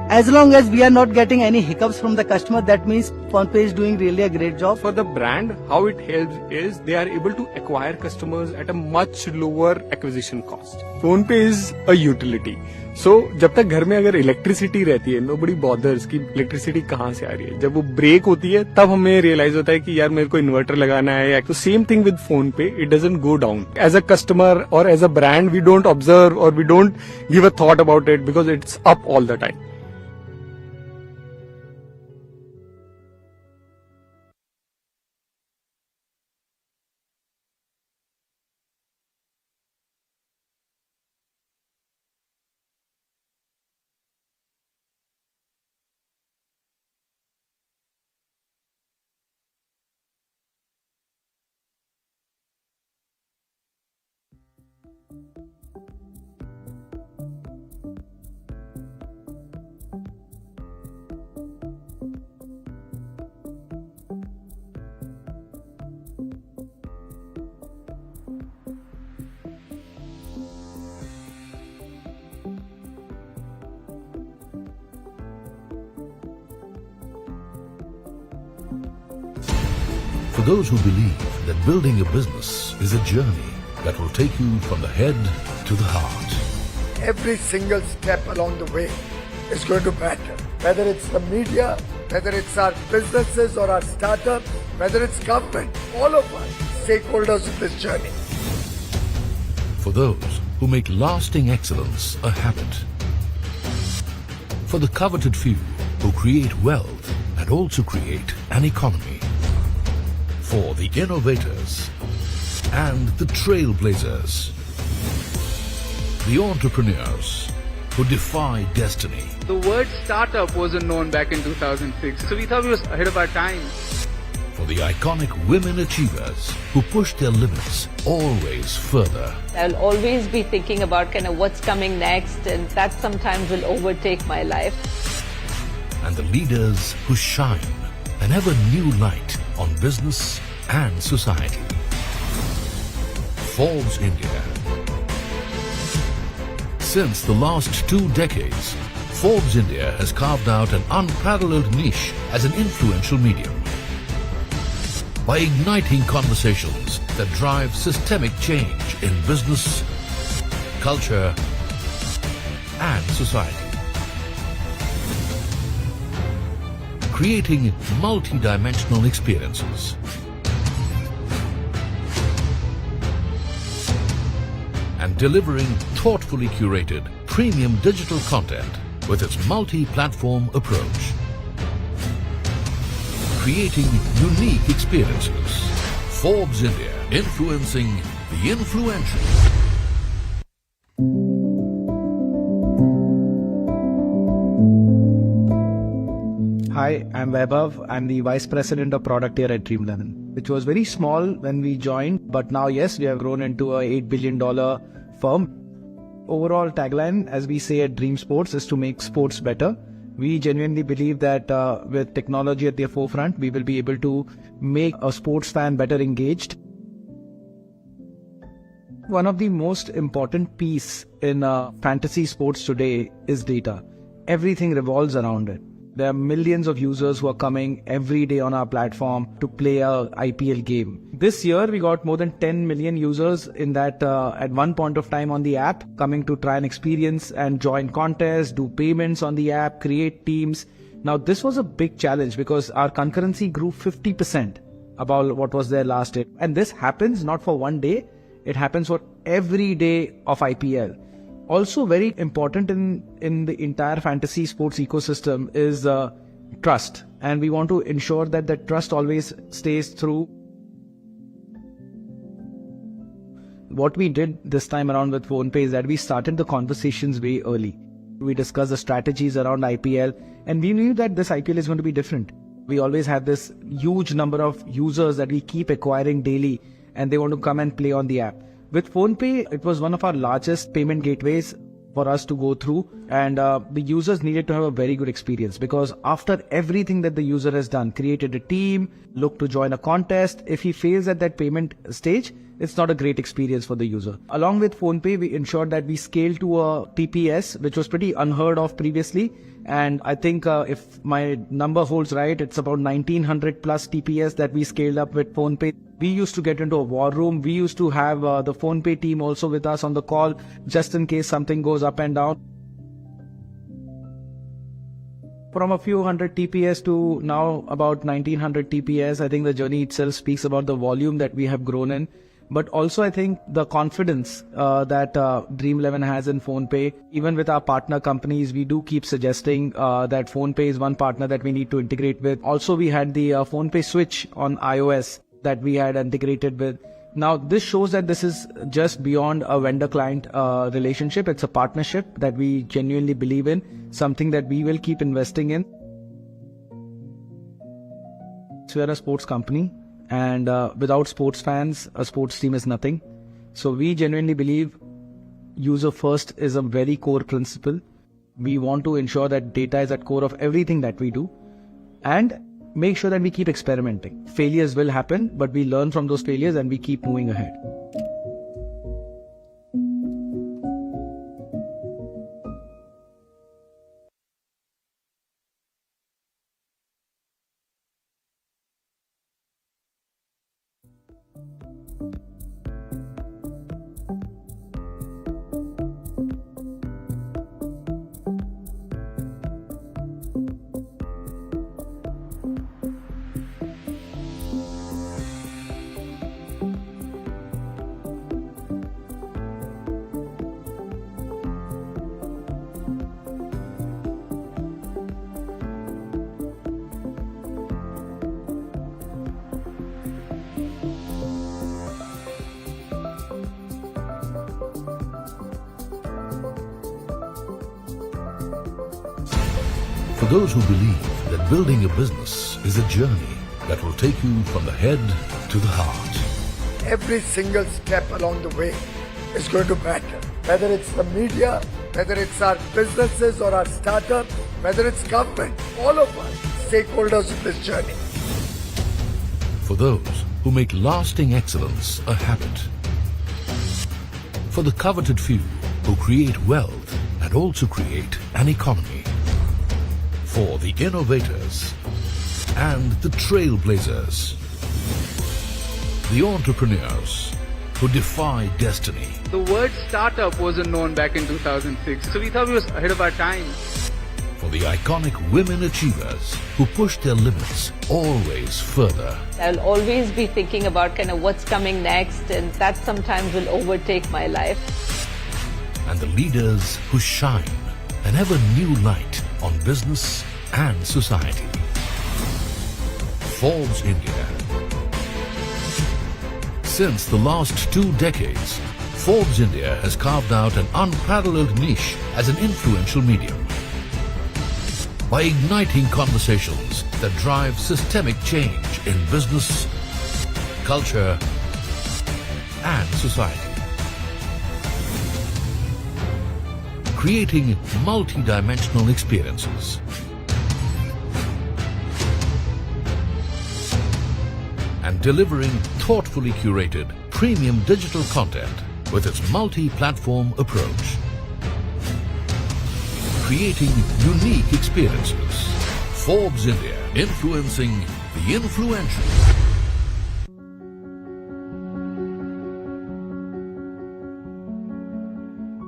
As long as we are not getting any hiccups from the customer, that means PhonePe is doing really a great job. For the brand, how it helps is they are able to acquire customers at a much lower acquisition cost. PhonePe is a utility. So, जब तक घर में अगर electricity रहती है, nobody bothers कि electricity कहाँ से आ रही है. जब वो ब्रेक होती है, तब हमें रियलाइज होता है कि यार मेरे को इन्वर्टर लगाना है. तो same thing with PhonePe, it doesn't go down. As a customer or as a brand, we don't observe or we don't give a thought about it because it's up all the time. For those who believe that building a business is a journey that will take you from the head to the heart. Every single step along the way is going to matter. Whether it's the media, whether it's our businesses or our startups, whether it's government, all of us stakeholders of this journey. For those who make lasting excellence a habit. For the coveted few who create wealth and also create an economy. For the innovators and the trailblazers. The entrepreneurs who defy destiny. The word startup wasn't known back in 2006, so we thought we was ahead of our time. For the iconic women achievers who push their limits always further. I'll always be thinking about kind of what's coming next, and that sometimes will overtake my life. And the leaders who shine an ever new light on business and society. Forbes India. Since the last 2 decades, Forbes India has carved out an unparalleled niche as an influential medium. By igniting conversations that drive systemic change in business, culture, and society. Creating multi-dimensional experiences. And delivering thoughtfully curated premium digital content with its multi-platform approach. Creating unique experiences. Forbes India, influencing the influential. Hi, I'm Vaibhav. I'm the Vice President of Product here at Dream11, which was very small when we joined, but now, yes, we have grown into a $8 billion firm. Overall tagline, as we say at Dream Sports, is to make sports better. We genuinely believe that with technology at their forefront, we will be able to make a sports fan better engaged. One of the most important pieces in fantasy sports today is data. Everything revolves around it. There are millions of users who are coming every day on our platform to play a IPL game. This year, we got more than 10 million users in that at one point of time on the app, coming to try and experience and join contests, do payments on the app, create teams. Now, this was a big challenge because our concurrency grew 50% about what was there last year. And this happens not for one day, it happens for every day of IPL. Also very important in the entire fantasy sports ecosystem is trust, and we want to ensure that that trust always stays through. What we did this time around with PhonePe is that we started the conversations way early. We discussed the strategies around IPL, and we knew that this IPL is going to be different. We always have this huge number of users that we keep acquiring daily, and they want to come and play on the app. With PhonePe, it was one of our largest payment gateways for us to go through, and the users needed to have a very good experience because after everything that the user has done, created a team, looked to join a contest, if he fails at that payment stage, it's not a great experience for the user. Along with PhonePe, we ensured that we scaled to a TPS, which was pretty unheard of previously. And I think if my number holds right, it's about 1900 plus TPS that we scaled up with PhonePe. We used to get into a war room. We used to have the PhonePe team also with us on the call, just in case something goes up and down. From a few hundred TPS to now about 1900 TPS, I think the journey itself speaks about the volume that we have grown in. But also I think the confidence that Dream11 has in PhonePe. Even with our partner companies, we do keep suggesting that PhonePe is one partner that we need to integrate with. Also, we had the PhonePe switch on iOS that we had integrated with. Now, this shows that this is just beyond a vendor-client relationship. It's a partnership that we genuinely believe in, something that we will keep investing in. So we are a sports company, and without sports fans, a sports team is nothing. So we genuinely believe user first is a very core principle. We want to ensure that data is at core of everything that we do, and make sure that we keep experimenting. Failures will happen, but we learn from those failures and we keep moving ahead. For those who believe that building a business is a journey that will take you from the head to the heart. Every single step along the way is going to matter. Whether it's the media, whether it's our businesses or our startups, whether it's government, all of us, stakeholders of this journey. For those who make lasting excellence a habit. For the coveted few who create wealth and also create an economy. For the innovators and the trailblazers. The entrepreneurs who defy destiny. The word startup wasn't known back in 2006, so we thought we was ahead of our time. For the iconic women achievers who push their limits always further. I'll always be thinking about kind of what's coming next, and that sometimes will overtake my life. And the leaders who shine an ever new light on business and society. Forbes India. Since the last 2 decades, Forbes India has carved out an unparalleled niche as an influential medium. By igniting conversations that drive systemic change in business, culture, and society. Creating multi-dimensional experiences. And delivering thoughtfully curated premium digital content with its multi-platform approach. Creating unique experiences. Forbes India, influencing the influential.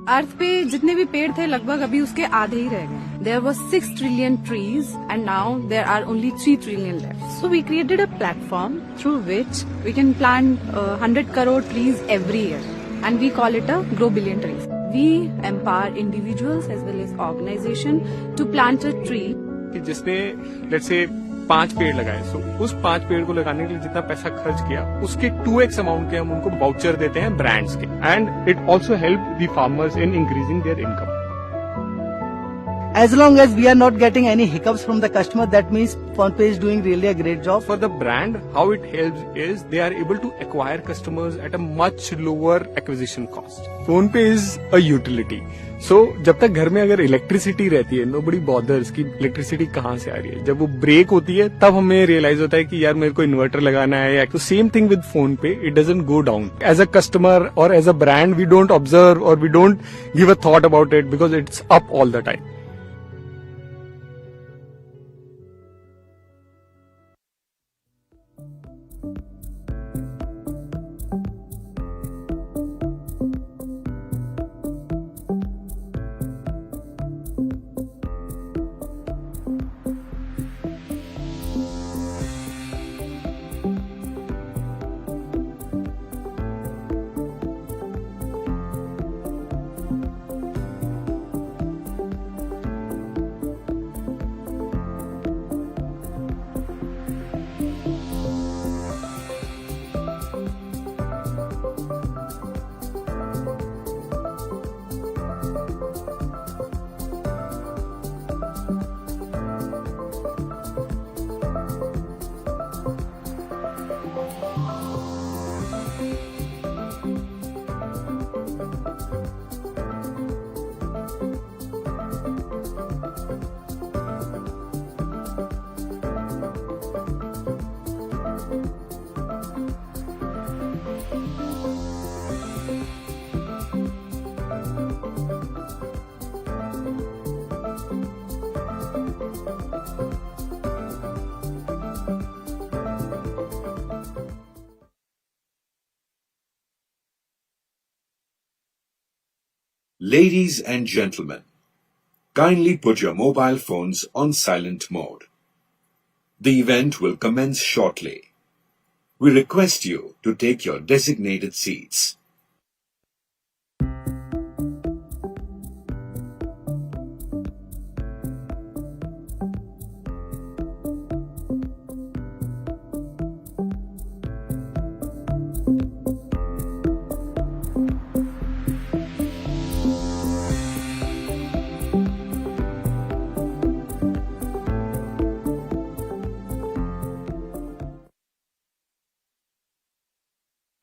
अर्थ पे जितने भी पेड़ थे लगभग अभी उसके आधे ही रह गए. There were 6 trillion trees and now there are only 3 trillion left. So we created a platform through which we can plant 100 crore trees every year, and we call it a Grow Billion Trees. We empower individuals as well as organization to plant a tree. कि जिसने let's say 5 पेड़ लगाए, सो उस 5 पेड़ को लगाने के लिए जितना पैसा खर्च किया उसके 2x अमाउंट के हम उनको वाउचर देते हैं ब्रांड्स के, and it also help the farmers in increasing there income. As long as we are not getting any hiccups from the customer, that means PhonePe is doing really a great job. For the brand, how it helps is they are able to acquire customers at a much lower acquisition cost. PhonePe is a utility. So, जब तक घर में अगर electricity रहती है, nobody bothers कि electricity कहाँ से आ रही है. जब वो ब्रेक होती है, तब हमें रियलाइज होता है कि यार मेरे को इन्वर्टर लगाना है. या तो same thing with PhonePe, it doesn't go down. As a customer or as a brand, we don't observe or we don't give a thought about it because it's up all the time. Ladies and gentlemen, kindly put your mobile phones on silent mode. The event will commence shortly. We request you to take your designated seats.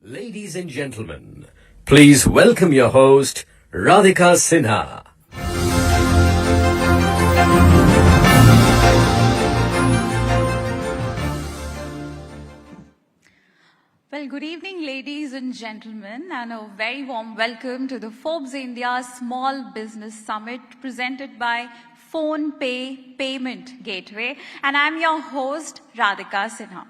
Ladies and gentlemen, please welcome your host, Radhika Sinha. Well, good evening, ladies and gentlemen, and a very warm welcome to the Forbes India Small Business Summit presented by PhonePe Payment Gateway, and I'm your host, Radhika Sinha.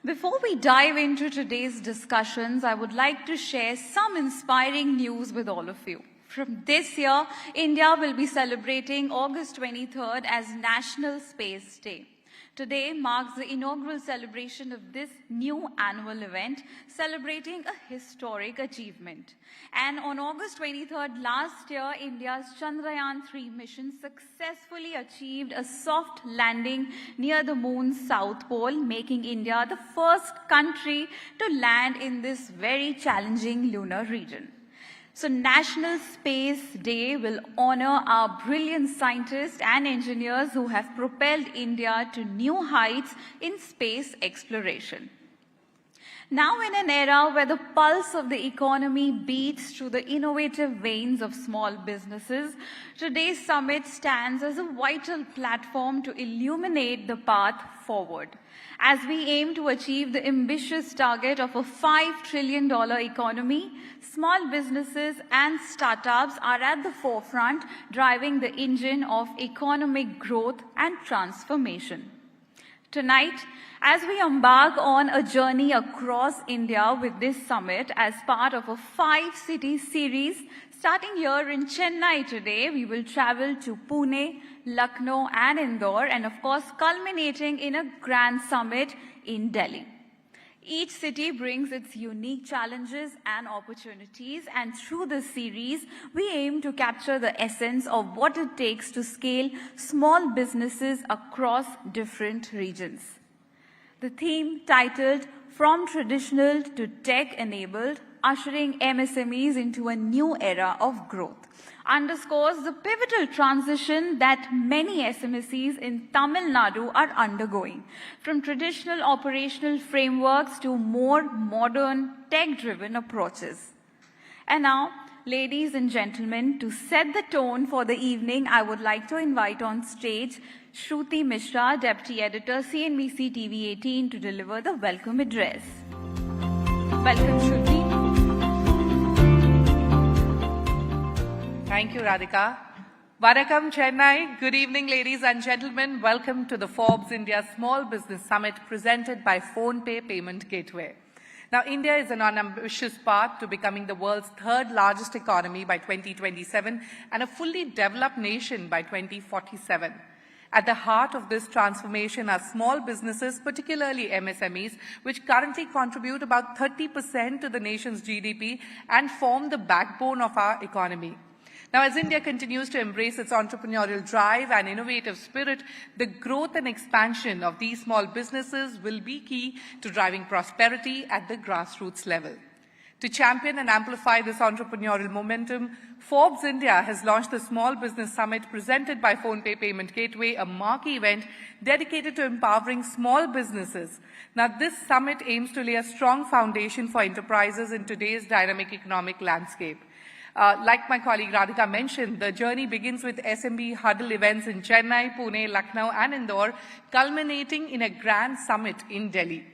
Before we dive into today's discussions, I would like to share some inspiring news with all of you. From this year, India will be celebrating August 23rd as National Space Day. Today marks the inaugural celebration of this new annual event, celebrating a historic achievement. And on August 23rd last year, India's Chandrayaan-3 mission successfully achieved a soft landing near the moon's south pole, making India the first country to land in this very challenging lunar region. So National Space Day will honor our brilliant scientists and engineers who have propelled India to new heights in space exploration. Now in an era where the pulse of the economy beats through the innovative veins of small businesses, today's summit stands as a vital platform to illuminate the path forward. As we aim to achieve the ambitious target of a $5 trillion economy, small businesses and startups are at the forefront, driving the engine of economic growth and transformation. Tonight, as we embark on a journey across India with this summit as part of a 5-city series, starting here in Chennai today, we will travel to Pune, Lucknow and Indore, and of course culminating in a grand summit in Delhi. Each city brings its unique challenges and opportunities, and through this series, we aim to capture the essence of what it takes to scale small businesses across different regions. The theme, titled From Traditional to Tech-Enabled, ushering MSMEs into a new era of growth, underscores the pivotal transition that many SMEs in Tamil Nadu are undergoing, from traditional operational frameworks to more modern, tech-driven approaches. And now, ladies and gentlemen, to set the tone for the evening, I would like to invite on stage Shruti Mishra, Deputy Editor, CNBC TV 18, to deliver the welcome address. Welcome, Shruti. Thank you, Radhika. Vanakkam, Chennai. Good evening, ladies and gentlemen. Welcome to the Forbes India Small Business Summit presented by PhonePe Payment Gateway. Now, India is on an ambitious path to becoming the world's third largest economy by 2027 and a fully developed nation by 2047. At the heart of this transformation are small businesses, particularly MSMEs, which currently contribute about 30% to the nation's GDP and form the backbone of our economy. Now, as India continues to embrace its entrepreneurial drive and innovative spirit, the growth and expansion of these small businesses will be key to driving prosperity at the grassroots level. To champion and amplify this entrepreneurial momentum, Forbes India has launched the Small Business Summit presented by PhonePe Payment Gateway, a marquee event dedicated to empowering small businesses. Now, this summit aims to lay a strong foundation for enterprises in today's dynamic economic landscape. Like my colleague Radhika mentioned, the journey begins with SME Huddle events in Chennai, Pune, Lucknow and Indore, culminating in a grand summit in Delhi.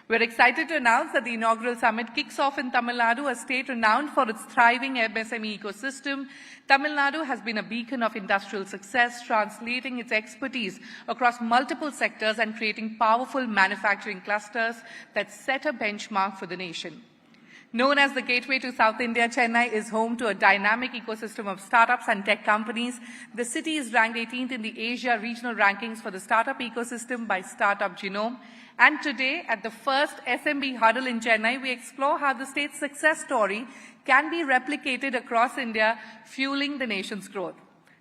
We're excited to announce that the inaugural summit kicks off in Tamil Nadu, a state renowned for its thriving MSME ecosystem. Tamil Nadu has been a beacon of industrial success, translating its expertise across multiple sectors and creating powerful manufacturing clusters that set a benchmark for the nation. Known as the gateway to South India, Chennai is home to a dynamic ecosystem of startups and tech companies. The city is ranked 18th in the Asia regional rankings for the startup ecosystem by Startup Genome. And today, at the first SMB Huddle in Chennai, we explore how the state's success story can be replicated across India, fueling the nation's growth.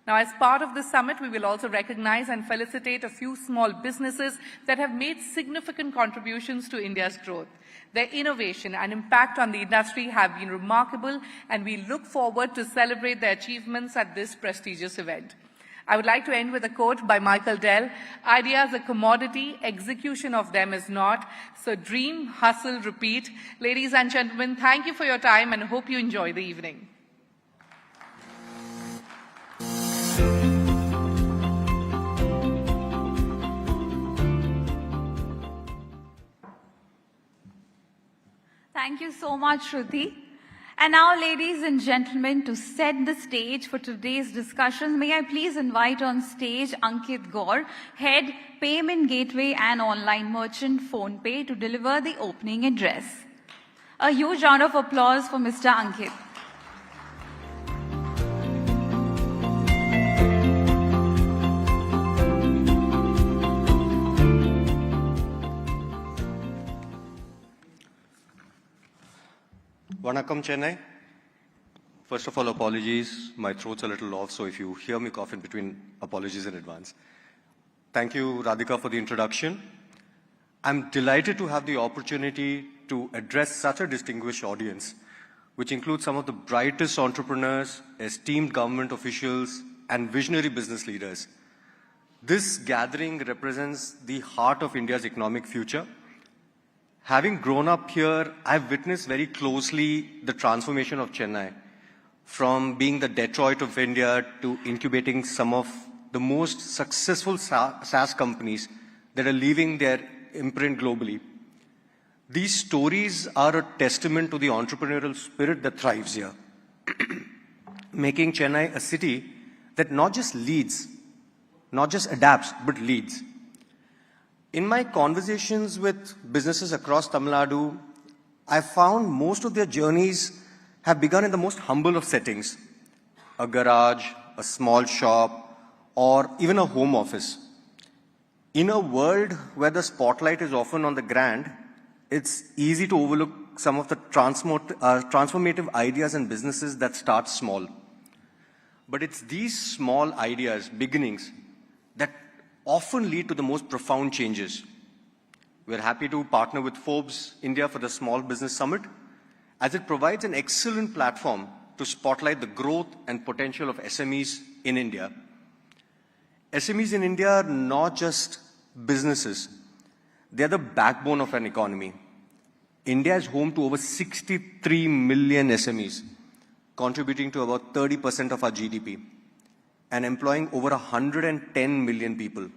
Now, as part of this summit, we will also recognize and felicitate a few small businesses that have made significant contributions to India's growth. Their innovation and impact on the industry have been remarkable, and we look forward to celebrate their achievements at this prestigious event. I would like to end with a quote by Michael Dell: "Ideas are commodity, execution of them is not. So dream, hustle, repeat." Ladies and gentlemen, thank you for your time and hope you enjoy the evening. Thank you so much, Shruti. And now, ladies and gentlemen, to set the stage for today's discussion, may I please invite on stage Ankit Gaur, Head Payment Gateway and Online Merchant PhonePe, to deliver the opening address. A huge round of applause for Mr. Ankit. Vanakkam, Chennai. First of all, apologies. My throat's a little off, so if you hear me cough in between, apologies in advance. Thank you, Radhika, for the introduction. I'm delighted to have the opportunity to address such a distinguished audience, which includes some of the brightest entrepreneurs, esteemed government officials, and visionary business leaders. This gathering represents the heart of India's economic future. Having grown up here, I've witnessed very closely the transformation of Chennai, from being the Detroit of India to incubating some of the most successful SaaS companies that are leaving their imprint globally. These stories are a testament to the entrepreneurial spirit that thrives here, making Chennai a city that not just leads, not just adapts, but leads. In my conversations with businesses across Tamil Nadu, I found most of their journeys have begun in the most humble of settings: a garage, a small shop, or even a home office. In a world where the spotlight is often on the grand, it's easy to overlook some of the transformative ideas and businesses that start small. But it's these small ideas, beginnings, that often lead to the most profound changes. We're happy to partner with Forbes India for the Small Business Summit, as it provides an excellent platform to spotlight the growth and potential of SMEs in India. SMEs in India are not just businesses. They are the backbone of an economy. India is home to over 63 million SMEs, contributing to about 30% of our GDP and employing over 110 million people.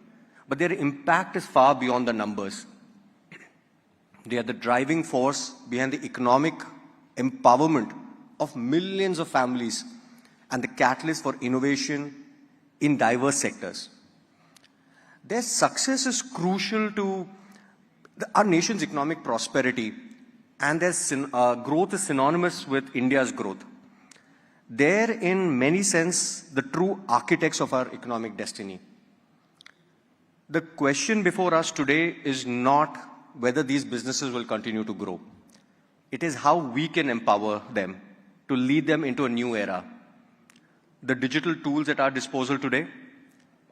But their impact is far beyond the numbers. They are the driving force behind the economic empowerment of millions of families and the catalyst for innovation in diverse sectors. Their success is crucial to our nation's economic prosperity, and their growth is synonymous with India's growth. They're, in many sense, the true architects of our economic destiny. The question before us today is not whether these businesses will continue to grow. It is how we can empower them to lead them into a new era. The digital tools at our disposal today,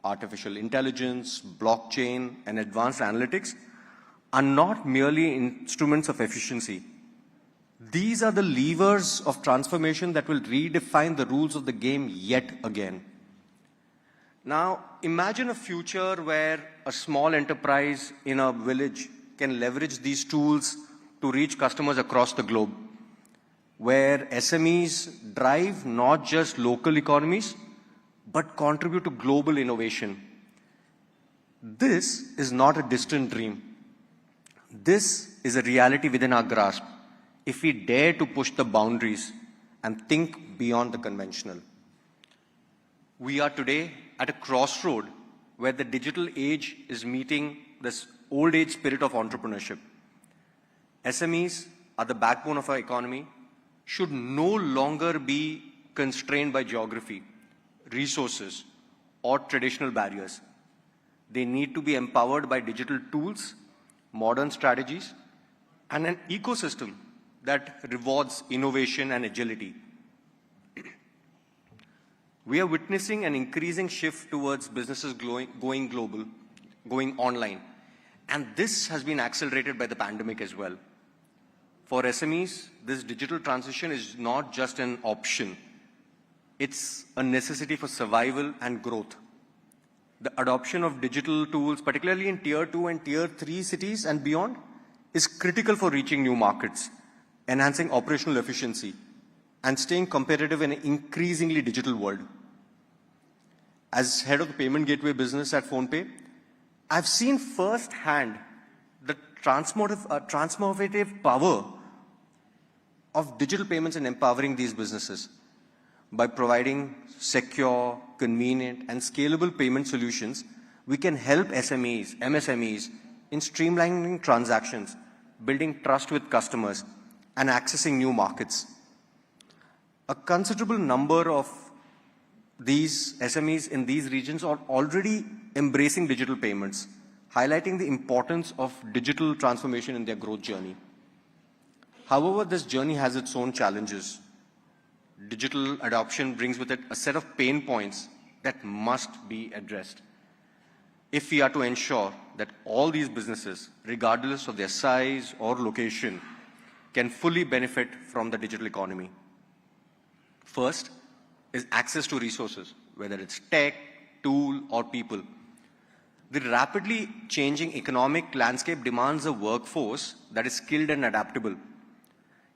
artificial intelligence, blockchain, and advanced analytics, are not merely instruments of efficiency. These are the levers of transformation that will redefine the rules of the game yet again. Now, imagine a future where a small enterprise in a village can leverage these tools to reach customers across the globe, where SMEs drive not just local economies, but contribute to global innovation. This is not a distant dream. This is a reality within our grasp if we dare to push the boundaries and think beyond the conventional. We are today at a crossroad where the digital age is meeting this old age spirit of entrepreneurship. SMEs are the backbone of our economy, should no longer be constrained by geography, resources, or traditional barriers. They need to be empowered by digital tools, modern strategies, and an ecosystem that rewards innovation and agility. We are witnessing an increasing shift towards businesses going global, going online. And this has been accelerated by the pandemic as well. For SMEs, this digital transition is not just an option. It's a necessity for survival and growth. The adoption of digital tools, particularly in Tier 2 and Tier 3 cities and beyond, is critical for reaching new markets, enhancing operational efficiency, and staying competitive in an increasingly digital world. As head of the payment gateway business at PhonePe, I've seen firsthand the transformative power of digital payments in empowering these businesses. By providing secure, convenient, and scalable payment solutions, we can help SMEs, MSMEs in streamlining transactions, building trust with customers, and accessing new markets. A considerable number of these SMEs in these regions are already embracing digital payments, highlighting the importance of digital transformation in their growth journey. However, this journey has its own challenges. Digital adoption brings with it a set of pain points that must be addressed if we are to ensure that all these businesses, regardless of their size or location, can fully benefit from the digital economy. First is access to resources, whether it's tech, tool, or people. The rapidly changing economic landscape demands a workforce that is skilled and adaptable.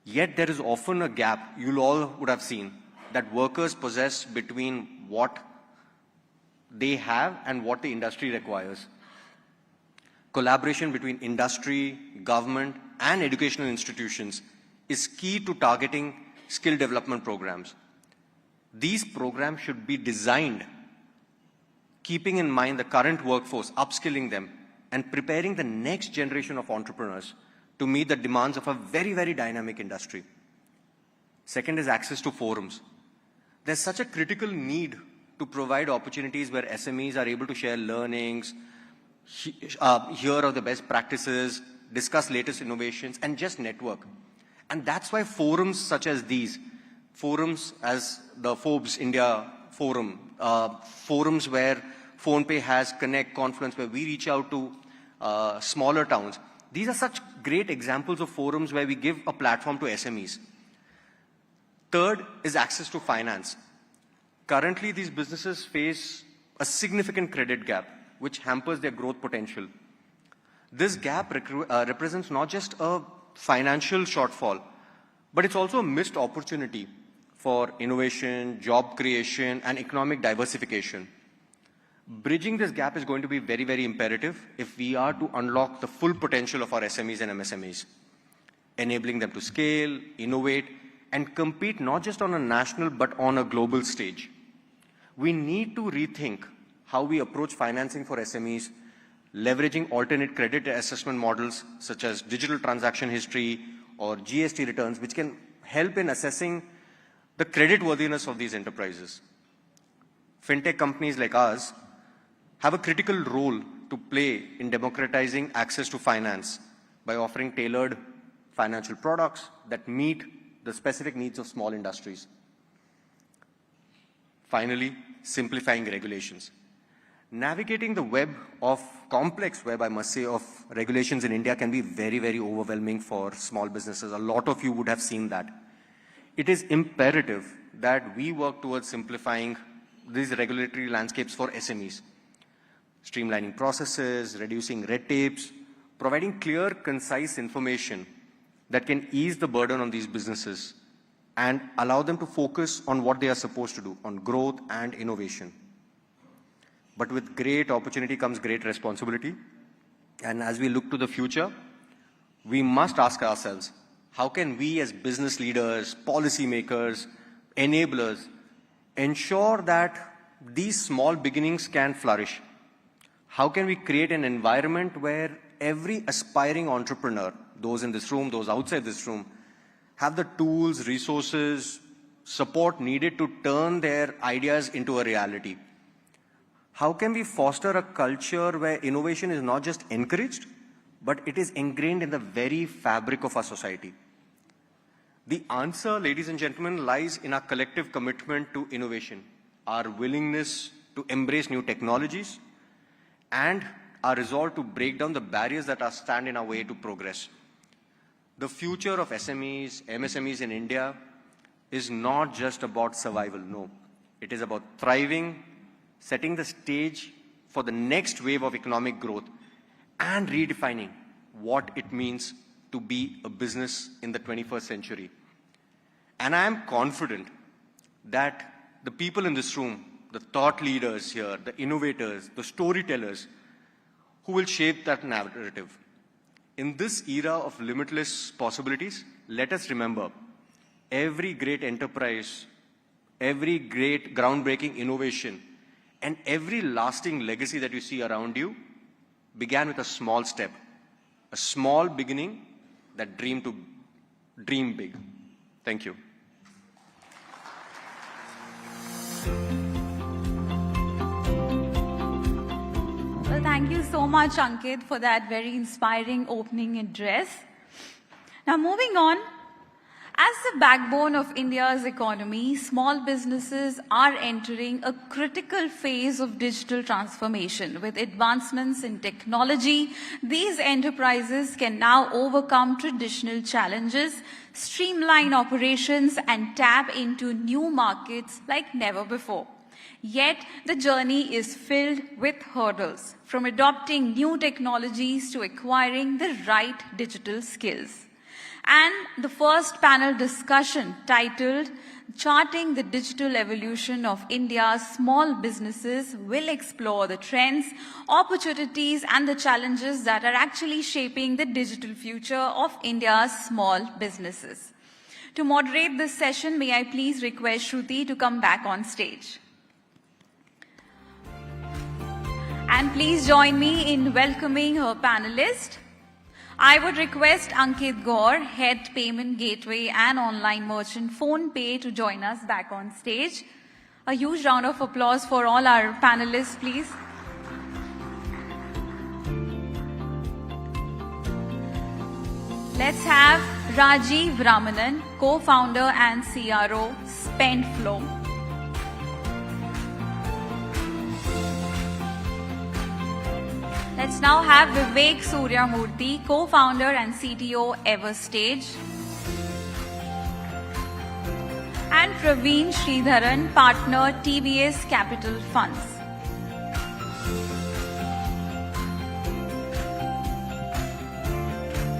Yet there is often a gap, you all would have seen, that workers possess between what they have and what the industry requires. Collaboration between industry, government, and educational institutions is key to targeting skill development programs. These programs should be designed keeping in mind the current workforce, upskilling them, and preparing the next generation of entrepreneurs to meet the demands of a very, very dynamic industry. Second is access to forums. There's such a critical need to provide opportunities where SMEs are able to share learnings, hear of the best practices, discuss latest innovations, and just network. And that's why forums such as these, forums as the Forbes India Forum, forums where PhonePe has Connect, Confluence, where we reach out to smaller towns. These are such great examples of forums where we give a platform to SMEs. Third is access to finance. Currently, these businesses face a significant credit gap, which hampers their growth potential. This gap represents not just a financial shortfall, but it's also a missed opportunity for innovation, job creation, and economic diversification. Bridging this gap is going to be very, very imperative if we are to unlock the full potential of our SMEs and MSMEs, enabling them to scale, innovate, and compete not just on a national but on a global stage. We need to rethink how we approach financing for SMEs, leveraging alternate credit assessment models such as digital transaction history or GST returns, which can help in assessing the creditworthiness of these enterprises. Fintech companies like ours have a critical role to play in democratizing access to finance by offering tailored financial products that meet the specific needs of small industries. Finally, simplifying regulations. Navigating the complex web, I must say, of regulations in India can be very, very overwhelming for small businesses. A lot of you would have seen that. It is imperative that we work towards simplifying these regulatory landscapes for SMEs. Streamlining processes, reducing red tapes, providing clear, concise information that can ease the burden on these businesses and allow them to focus on what they are supposed to do, on growth and innovation. But with great opportunity comes great responsibility. And as we look to the future, we must ask ourselves, how can we as business leaders, policymakers, enablers, ensure that these small beginnings can flourish? How can we create an environment where every aspiring entrepreneur, those in this room, those outside this room, have the tools, resources, support needed to turn their ideas into a reality? How can we foster a culture where innovation is not just encouraged, but it is ingrained in the very fabric of our society? The answer, ladies and gentlemen, lies in our collective commitment to innovation, our willingness to embrace new technologies, and our resolve to break down the barriers that stand in our way to progress. The future of SMEs, MSMEs in India is not just about survival, no. It is about thriving, setting the stage for the next wave of economic growth, and redefining what it means to be a business in the 21st century. And I am confident that the people in this room, the thought leaders here, the innovators, the storytellers, who will shape that narrative. In this era of limitless possibilities, let us remember, every great enterprise, every great groundbreaking innovation, and every lasting legacy that you see around you began with a small step, a small beginning that dreamed to dream big. Thank you. Well, thank you so much, Ankit, for that very inspiring opening address. Now, moving on. As the backbone of India's economy, small businesses are entering a critical phase of digital transformation. With advancements in technology, these enterprises can now overcome traditional challenges, streamline operations, and tap into new markets like never before. Yet, the journey is filled with hurdles, from adopting new technologies to acquiring the right digital skills. And the first panel discussion, titled Charting the Digital Evolution of India's Small Businesses, will explore the trends, opportunities, and the challenges that are actually shaping the digital future of India's small businesses. To moderate this session, may I please request Shruti to come back on stage. And please join me in welcoming her panelists. I would request Ankit Gaur, Head Payment Gateway and Online Merchant PhonePe, to join us back on stage. A huge round of applause for all our panelists, please. Let's have Rajiv Ramanan, co-founder and CRO, SpendFlow. Let's now have Vivek Suryamurthy, co-founder and CTO, Everstage. and Praveen Sridharan, partner TVS Capital Funds.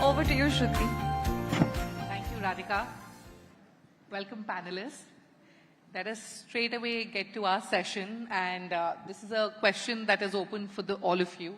Over to you, Shruti. Thank you, Radhika. Welcome, panelists. Let us straight away get to our session, and this is a question that is open for all of you.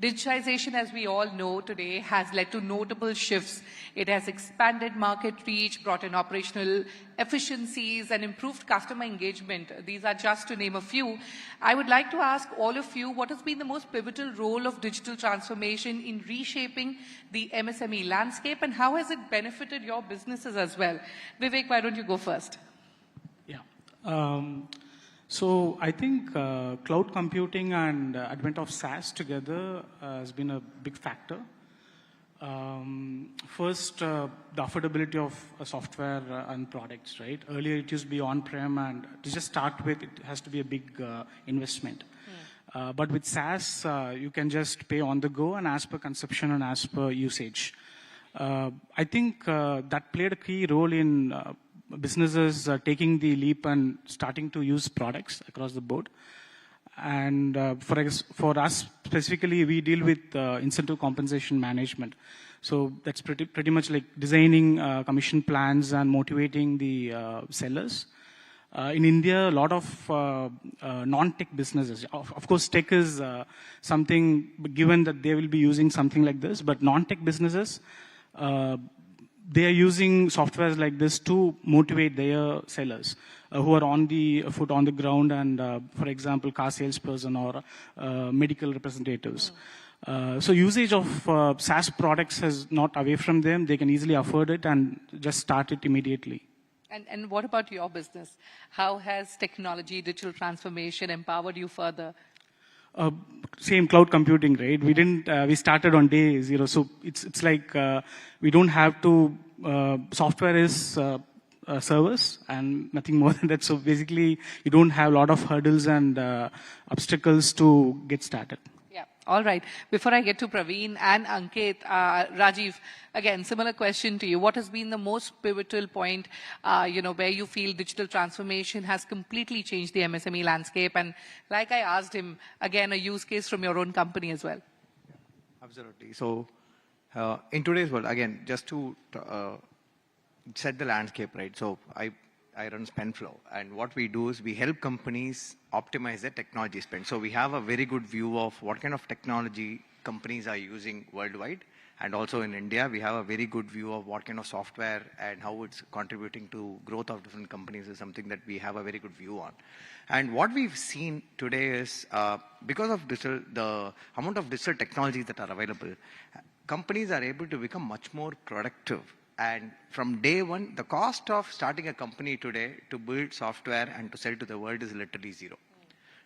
Digitization, as we all know today, has led to notable shifts. It has expanded market reach, brought in operational efficiencies, and improved customer engagement. These are just to name a few. I would like to ask all of you, what has been the most pivotal role of digital transformation in reshaping the MSME landscape, and how has it benefited your businesses as well? Vivek, why don't you go first? So I think cloud computing and advent of SaaS together has been a big factor. First, the affordability of software and products, right? Earlier it used to be on-prem, and to just start with, it has to be a big investment. But with SaaS, you can just pay on the go and as per consumption and as per usage. I think that played a key role in businesses taking the leap and starting to use products across the board. And for us specifically, we deal with incentive compensation management. So that's pretty much like designing commission plans and motivating the sellers. In India, a lot of non-tech businesses, of course tech is something, given that they will be using something like this, but non-tech businesses, they are using softwares like this to motivate their sellers who are on the foot on the ground, and for example, car salesperson or medical representatives. So usage of SaaS products is not away from them. They can easily afford it and just start it immediately. And what about your business? How has technology, digital transformation empowered you further? Same cloud computing, right? We didn't. We started on day zero, so it's like we don't have to. Software is a service and nothing more than that. So basically, you don't have a lot of hurdles and obstacles to get started. Yeah. All right. Before I get to Praveen and Ankit, Rajiv, again, similar question to you. What has been the most pivotal point, where you feel digital transformation has completely changed the MSME landscape? And like I asked him, again, a use case from your own company as well. Absolutely. So in today's world, again, just to set the landscape, right? So I run SpendFlow, and what we do is we help companies optimize their technology spend. So we have a very good view of what kind of technology companies are using worldwide, and also in India, we have a very good view of what kind of software and how it's contributing to growth of different companies is something that we have a very good view on. And what we've seen today is because of the amount of digital technologies that are available, companies are able to become much more productive. And from day one, the cost of starting a company today to build software and to sell to the world is literally zero.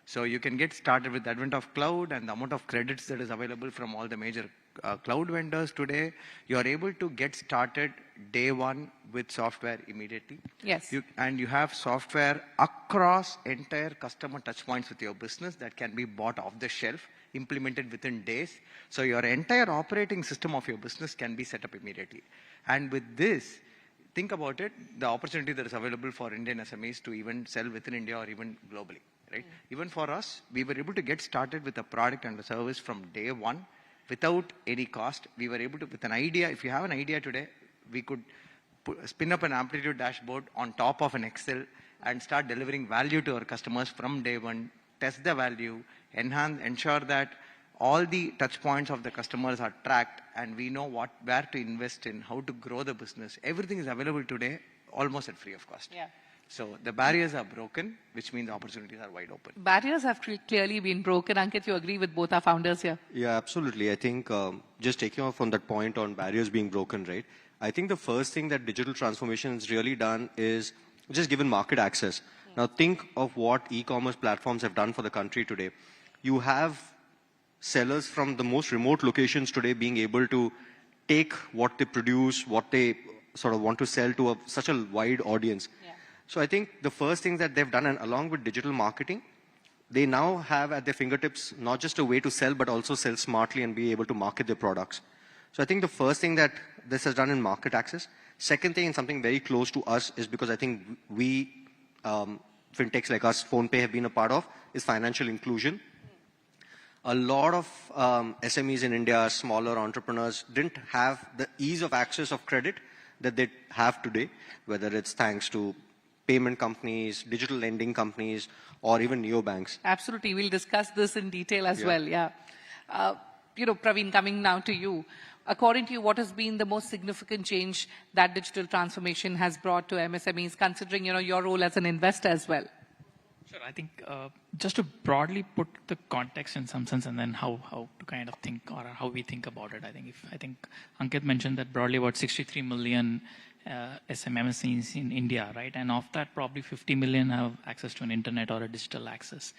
So you can get started with the advent of cloud and the amount of credits that is available from all the major cloud vendors today. You are able to get started day one with software immediately. Yes. And you have software across entire customer touchpoints with your business that can be bought off the shelf, implemented within days. So your entire operating system of your business can be set up immediately. And with this, think about it, the opportunity that is available for Indian SMEs to even sell within India or even globally, right? Even for us, we were able to get started with a product and a service from day one without any cost. We were able to, with an idea, if you have an idea today, we could spin up an Amplitude dashboard on top of an Excel and start delivering value to our customers from day one, test the value, ensure that all the touch points of the customers are tracked, and we know where to invest in, how to grow the business. Everything is available today almost at free of cost. Yeah. So the barriers are broken, which means opportunities are wide open. Barriers have clearly been broken. Ankit, you agree with both our founders here? Yeah, absolutely. I think just taking off on that point on barriers being broken, right? I think the first thing that digital transformation has really done is just given market access. Now think of what e-commerce platforms have done for the country today. You have sellers from the most remote locations today being able to take what they produce, what they sort of want to sell to such a wide audience. Yeah. So I think the first thing that they've done, and along with digital marketing, they now have at their fingertips not just a way to sell, but also sell smartly and be able to market their products. So I think the first thing that this has done in market access. Second thing, and something very close to us, is because I think we, fintechs like us, PhonePe, have been a part of, is financial inclusion. A lot of SMEs in India, smaller entrepreneurs, didn't have the ease of access of credit that they have today, whether it's thanks to payment companies, digital lending companies, or even neobanks. Absolutely. We'll discuss this in detail as well. Yeah. Praveen, coming now to you. According to you, what has been the most significant change that digital transformation has brought to MSMEs, considering, your role as an investor as well? Sure. I think just to broadly put the context in some sense, and then how to kind of think, or how we think about it. I think Ankit mentioned that broadly about 63 million SMEs in India, right? And of that, probably 50 million have access to an internet or a digital access.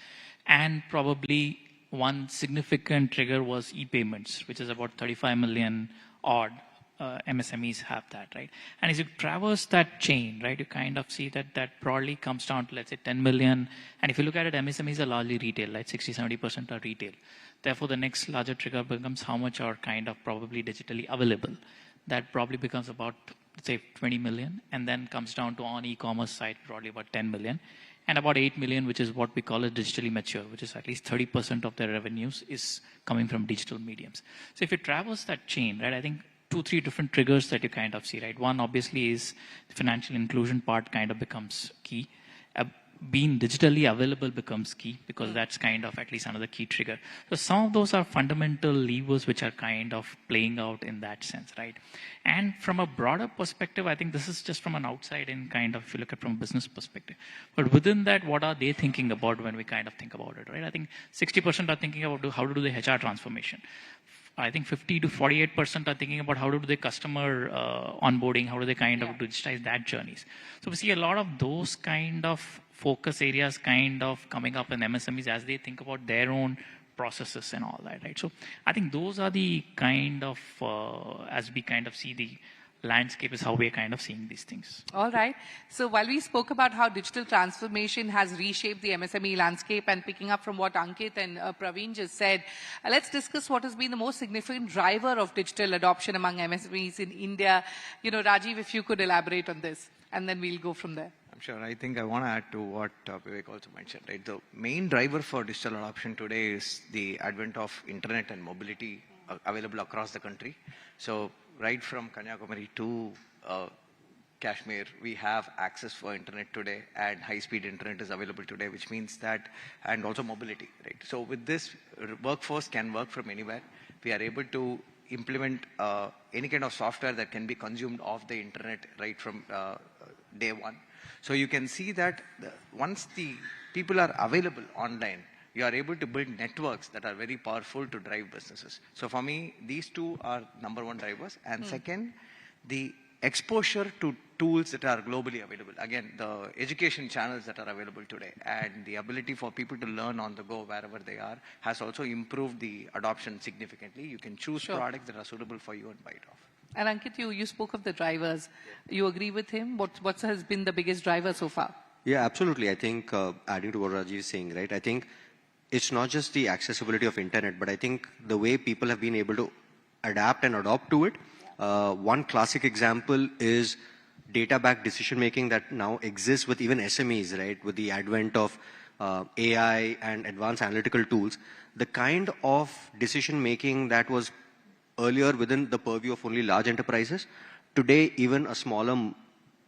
And probably one significant trigger was e-payments, which is about 35 million odd MSMEs have that, right? And as you traverse that chain, right, you kind of see that broadly comes down to, let's say, 10 million. And if you look at it, MSMEs are largely retail, like 60-70% are retail. Therefore, the next larger trigger becomes how much are kind of probably digitally available. That probably becomes about, let's say, 20 million, and then comes down to on e-commerce side, probably about 10 million. And about 8 million, which is what we call it digitally mature, which is at least 30% of their revenues is coming from digital mediums. So if you traverse that chain, right, I think 2-3 different triggers that you kind of see, right? One obviously is the financial inclusion part kind of becomes key. Being digitally available becomes key, because that's kind of at least another key trigger. So some of those are fundamental levers which are kind of playing out in that sense, right? And from a broader perspective, I think this is just from an outside in kind of, if you look at from a business perspective. But within that, what are they thinking about when we kind of think about it, right? I think 60% are thinking about how to do the HR transformation. I think 50 to 48% are thinking about how to do the customer onboarding, how do they kind of digitize that journeys. So we see a lot of those kind of focus areas kind of coming up in MSMEs as they think about their own processes and all that, right? So I think those are the kind of, as we kind of see the landscape, is how we're kind of seeing these things. All right. So while we spoke about how digital transformation has reshaped the MSME landscape, and picking up from what Ankit and Praveen just said, let's discuss what has been the most significant driver of digital adoption among MSMEs in India. Rajiv, if you could elaborate on this, and then we'll go from there. I'm sure. I think I want to add to what Vivek also mentioned, right? The main driver for digital adoption today is the advent of internet and mobility available across the country. So right from Kanyakumari to Kashmir, we have access for internet today, and high-speed internet is available today, which means that, and also mobility, right? So with this, workforce can work from anywhere. We are able to implement any kind of software that can be consumed off the internet right from day one. So you can see that once the people are available online, you are able to build networks that are very powerful to drive businesses. So for me, these two are number one drivers. And second, the exposure to tools that are globally available. Again, the education channels that are available today, and the ability for people to learn on the go wherever they are, has also improved the adoption significantly. You can choose products that are suitable for you and buy it off. And Ankit, you spoke of the drivers. You agree with him? What has been the biggest driver so far? Yeah, absolutely. I think adding to what Rajiv is saying, right? I think it's not just the accessibility of internet, but I think the way people have been able to adapt and adopt to it. One classic example is data-backed decision-making that now exists with even SMEs, right? With the advent of AI and advanced analytical tools, the kind of decision-making that was earlier within the purview of only large enterprises, today even a smaller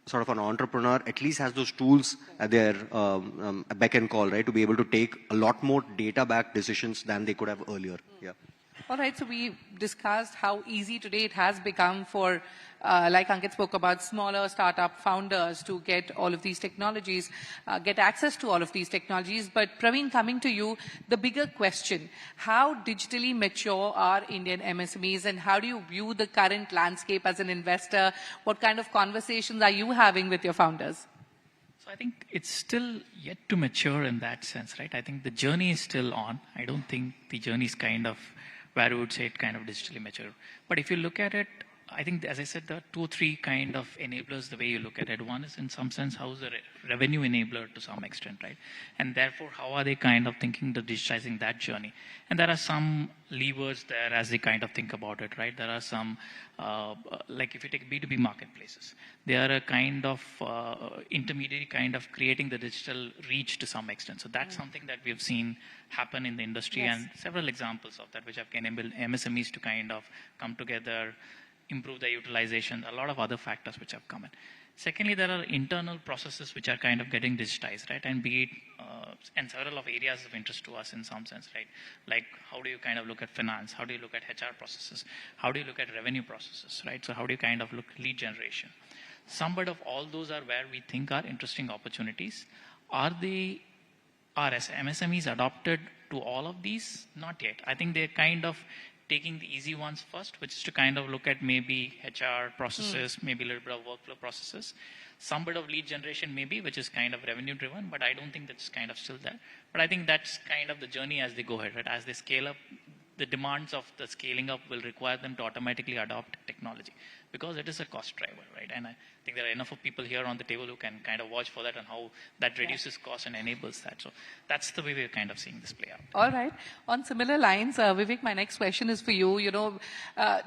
sort of an entrepreneur at least has those tools at their beck and call, right, to be able to take a lot more data-backed decisions than they could have earlier. Yeah. All right, so we discussed how easy today it has become for, like Ankit spoke about, smaller startup founders to get all of these technologies, get access to all of these technologies. But Praveen, coming to you, the bigger question, how digitally mature are Indian MSMEs, and how do you view the current landscape as an investor? What kind of conversations are you having with your founders? So I think it's still yet to mature in that sense, right? I think the journey is still on. I don't think the journey is kind of where we would say it kind of digitally mature. But if you look at it, I think, as I said, there are 2 or 3 kind of enablers the way you look at it. One is, in some sense, how is the revenue enabler to some extent, right? And therefore, how are they kind of thinking to digitizing that journey? And there are some levers there as they kind of think about it, right? There are some, like if you take B2B marketplaces, they are a kind of intermediary kind of creating the digital reach to some extent. So that's something that we've seen happen in the industry, and several examples of that which have enabled MSMEs to kind of come together, improve their utilization, a lot of other factors which have come in. Secondly, there are internal processes which are kind of getting digitized, right? And be it, and several of areas of interest to us in some sense, right? Like how do you kind of look at finance? How do you look at HR processes? How do you look at revenue processes, right? So how do you kind of look lead generation? Some bit of all those are where we think are interesting opportunities. Are MSMEs adopted to all of these? Not yet. I think they're kind of taking the easy ones first, which is to kind of look at maybe HR processes, maybe a little bit of workflow processes, some bit of lead generation maybe, which is kind of revenue driven, but I don't think that's kind of still there. But I think that's kind of the journey as they go ahead, right? As they scale up, the demands of the scaling up will require them to automatically adopt technology because it is a cost driver, right? And I think there are enough of people here on the table who can kind of watch for that and how that reduces cost and enables that. So that's the way we're kind of seeing this play out. All right. On similar lines, Vivek, my next question is for you. You know,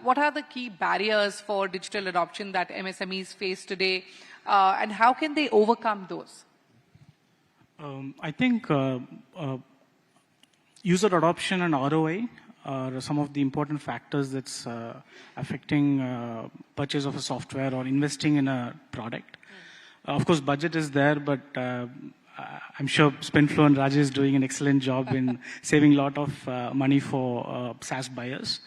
what are the key barriers for digital adoption that MSMEs face today, and how can they overcome those? I think user adoption and ROI are some of the important factors that's affecting purchase of a software or investing in a product. Of course, budget is there, but I'm sure Spendflow and Raj is doing an excellent job in saving a lot of money for SaaS buyers.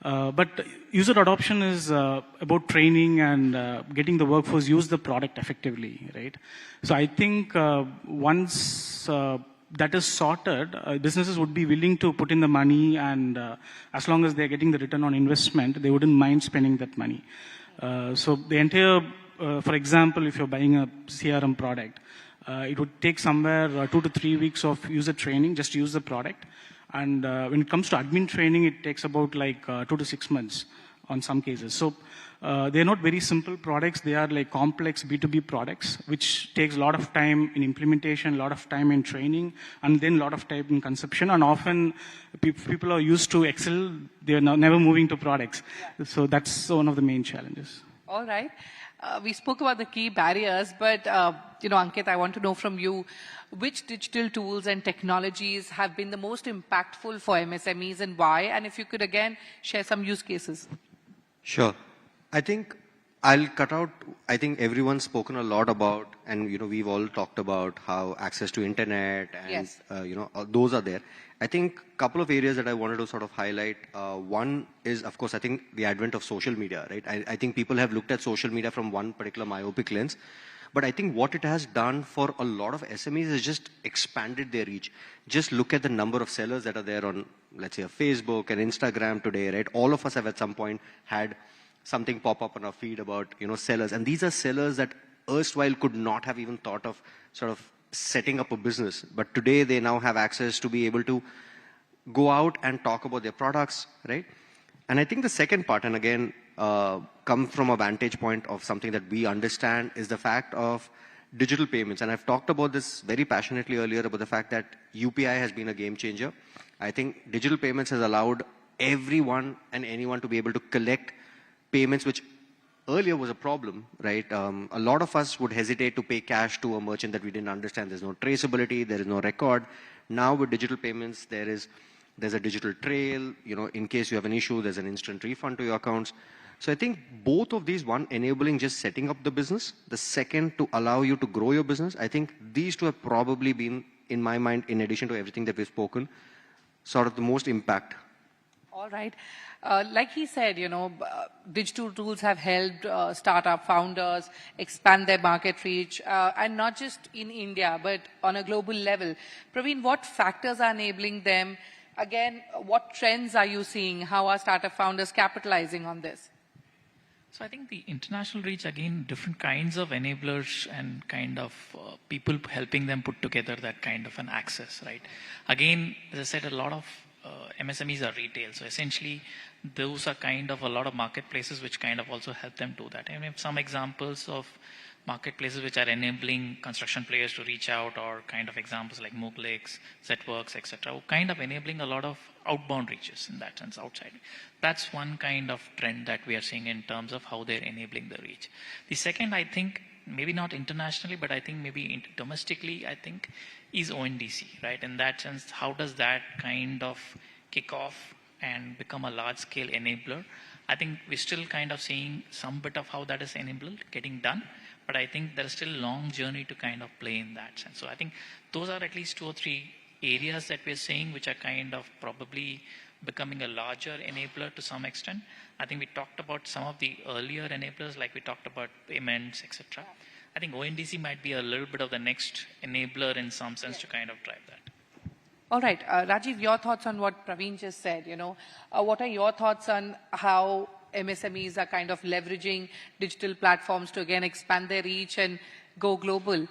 But user adoption is about training and getting the workforce use the product effectively, right? So I think once that is sorted, businesses would be willing to put in the money, and as long as they're getting the return on investment, they wouldn't mind spending that money. So the entire, for example, if you're buying a CRM product, it would take somewhere 2 to 3 weeks of user training just to use the product. And when it comes to admin training, it takes about like 2 to 6 months on some cases. So they're not very simple products. They are like complex B2B products, which takes a lot of time in implementation, a lot of time in training, and then a lot of time in conception. And often people are used to Excel. They're never moving to products. So that's one of the main challenges. All right. We spoke about the key barriers, but, Ankit, I want to know from you, which digital tools and technologies have been the most impactful for MSMEs and why? And if you could, again, share some use cases. Sure. I think I'll cut out, I think everyone's spoken a lot about, and, we've all talked about how access to internet and, those are there. I think a couple of areas that I wanted to sort of highlight. One is, of course, I think the advent of social media, right? I think people have looked at social media from one particular myopic lens. But I think what it has done for a lot of SMEs is just expanded their reach. Just look at the number of sellers that are there on, let's say, Facebook and Instagram today, right? All of us have at some point had something pop up on our feed about, sellers. And these are sellers that erstwhile could not have even thought of sort of setting up a business. But today they now have access to be able to go out and talk about their products, right? And I think the second part, and again, come from a vantage point of something that we understand, is the fact of digital payments. And I've talked about this very passionately earlier about the fact that UPI has been a game changer. I think digital payments has allowed everyone and anyone to be able to collect payments, which earlier was a problem, right? A lot of us would hesitate to pay cash to a merchant that we didn't understand. There's no traceability, there is no record. Now with digital payments, there's a digital trail. In case you have an issue, there's an instant refund to your accounts. So I think both of these, one enabling just setting up the business, the second to allow you to grow your business. I think these two have probably been, in my mind, in addition to everything that we've spoken, sort of the most impact. All right. Like he said, digital tools have helped startup founders expand their market reach, and not just in India, but on a global level. Praveen, what factors are enabling them? Again, what trends are you seeing? How are startup founders capitalizing on this? So I think the international reach, again, different kinds of enablers and kind of people helping them put together that kind of an access, right? Again, as I said, a lot of MSMEs are retail. So essentially, those are kind of a lot of marketplaces which kind of also help them do that. And we have some examples of marketplaces which are enabling construction players to reach out, or kind of examples like Mooglix, Zetworks, etc., kind of enabling a lot of outbound reaches in that sense outside. That's one kind of trend that we are seeing in terms of how they're enabling the reach. The second, I think, maybe not internationally, but I think maybe domestically, I think, is ONDC, right? In that sense, how does that kind of kick off and become a large-scale enabler? I think we're still kind of seeing some bit of how that is enabled, getting done, but I think there's still a long journey to kind of play in that sense. So I think those are at least 2 or 3 areas that we're seeing which are kind of probably becoming a larger enabler to some extent. I think we talked about some of the earlier enablers, like we talked about payments, etc. I think ONDC might be a little bit of the next enabler in some sense to kind of drive that. All right, Rajiv, your thoughts on what Praveen just said, what are your thoughts on how MSMEs are kind of leveraging digital platforms to again expand their reach and go global?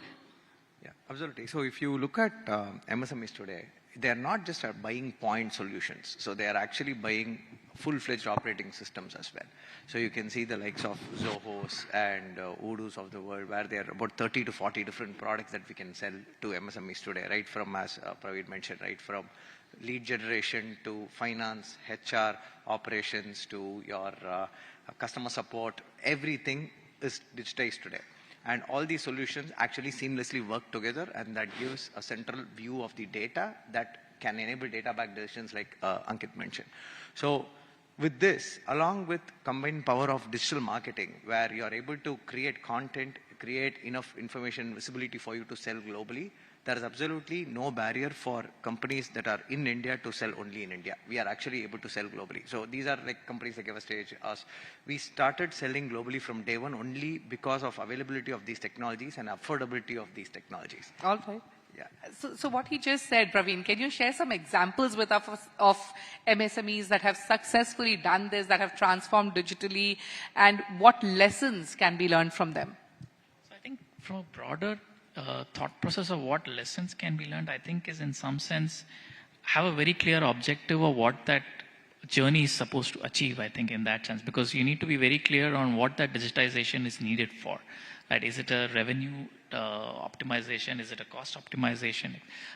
Yeah, absolutely. So if you look at MSMEs today, they are not just buying point solutions. So they are actually buying full-fledged operating systems as well. So you can see the likes of Zohos and Odoo's of the world, where there are about 30 to 40 different products that we can sell to MSMEs today, right from, as Praveen mentioned, right from lead generation to finance, HR, operations, to your customer support. Everything is digitized today. And all these solutions actually seamlessly work together, and that gives a central view of the data that can enable data-backed decisions like Ankit mentioned. So with this, along with combined power of digital marketing, where you are able to create content, create enough information visibility for you to sell globally, there is absolutely no barrier for companies that are in India to sell only in India. We are actually able to sell globally. So these are like companies like Everstage, us. We started selling globally from day one only because of availability of these technologies and affordability of these technologies. All right. Yeah. So what he just said, Praveen, can you share some examples with us of MSMEs that have successfully done this, that have transformed digitally, and what lessons can be learned from them? So I think from a broader thought process of what lessons can be learned, I think is in some sense have a very clear objective of what that journey is supposed to achieve, I think, in that sense, because you need to be very clear on what that digitization is needed for. Right? Is it a revenue optimization? Is it a cost optimization?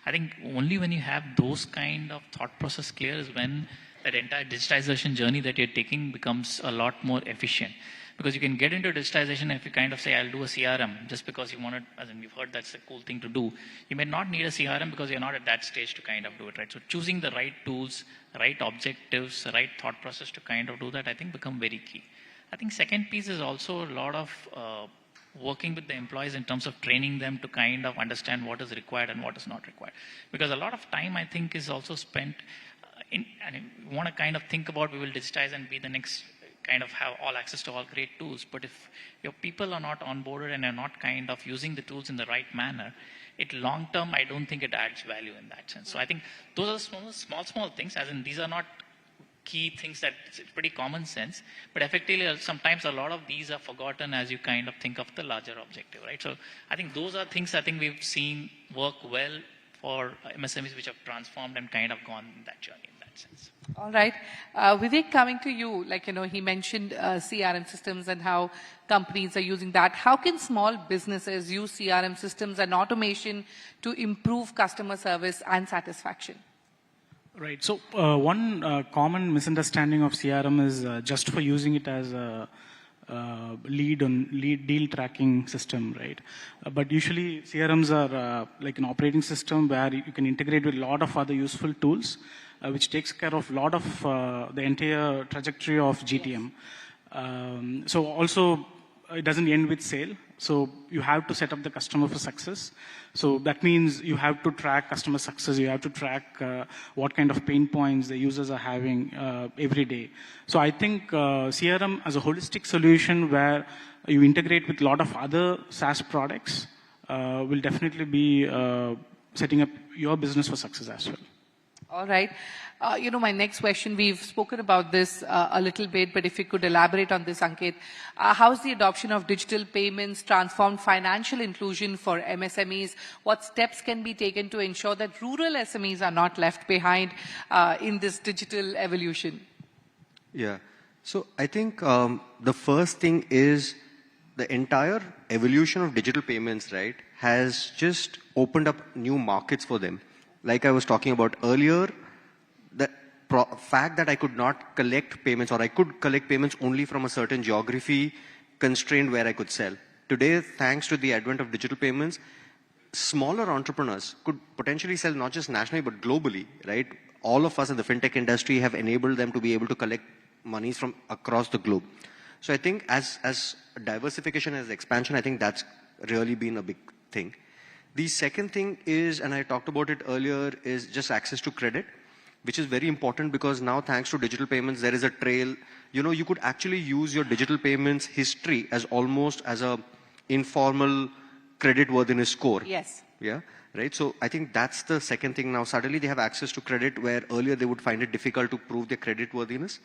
I think only when you have those kind of thought process clear is when that entire digitization journey that you're taking becomes a lot more efficient. Because you can get into digitization if you kind of say, I'll do a CRM just because you want it, as in we've heard that's a cool thing to do. You may not need a CRM because you're not at that stage to kind of do it, right? So choosing the right tools, right objectives, right thought process to kind of do that, I think become very key. I think second piece is also a lot of working with the employees in terms of training them to kind of understand what is required and what is not required. Because a lot of time, I think, is also spent and we want to kind of think about we will digitize and be the next kind of have all access to all great tools. But if your people are not onboarded and are not kind of using the tools in the right manner, it long term, I don't think it adds value in that sense. So I think those are small things, as in these are not key things that it's pretty common sense, but effectively sometimes a lot of these are forgotten as you kind of think of the larger objective, right? So I think those are things I think we've seen work well for MSMEs which have transformed and kind of gone that journey in that sense. All right. Vivek, coming to you, he mentioned CRM systems and how companies are using that. How can small businesses use CRM systems and automation to improve customer service and satisfaction? Right. So one common misunderstanding of CRM is just for using it as a lead deal tracking system, right? But usually CRMs are like an operating system where you can integrate with a lot of other useful tools, which takes care of a lot of the entire trajectory of GTM. So also it doesn't end with sale. So you have to set up the customer for success. So that means you have to track customer success. You have to track what kind of pain points the users are having every day. So I think CRM as a holistic solution where you integrate with a lot of other SaaS products will definitely be setting up your business for success as well. All right. My next question, we've spoken about this a little bit, but if you could elaborate on this, Ankit. How's the adoption of digital payments transformed financial inclusion for MSMEs? What steps can be taken to ensure that rural SMEs are not left behind in this digital evolution? Yeah. So I think the first thing is the entire evolution of digital payments, right, has just opened up new markets for them. Like I was talking about earlier, the fact that I could not collect payments, or I could collect payments only from a certain geography constrained where I could sell. Today, thanks to the advent of digital payments, smaller entrepreneurs could potentially sell not just nationally but globally, right? All of us in the fintech industry have enabled them to be able to collect monies from across the globe. So I think as diversification, as expansion, I think that's really been a big thing. The second thing is, and I talked about it earlier, is just access to credit, which is very important because now thanks to digital payments, there is a trail. You could actually use your digital payments history as almost as a informal creditworthiness score. Yes. Yeah. Right. So I think that's the second thing. Now suddenly they have access to credit where earlier they would find it difficult to prove their creditworthiness.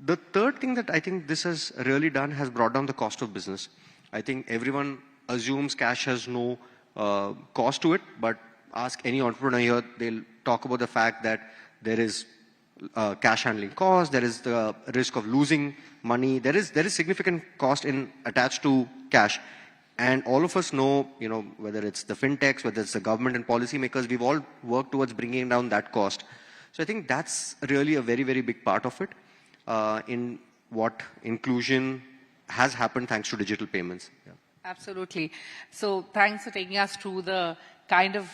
The third thing that I think this has really done has brought down the cost of business. I think everyone assumes cash has no cost to it, but ask any entrepreneur here, they'll talk about the fact that there is cash handling cost, there is the risk of losing money, there is significant cost attached to cash. And all of us know, whether it's the fintechs, whether it's the government and policymakers, we've all worked towards bringing down that cost. So I think that's really a very, very big part of it in what inclusion has happened thanks to digital payments. Yeah. Absolutely. So thanks for taking us through the kind of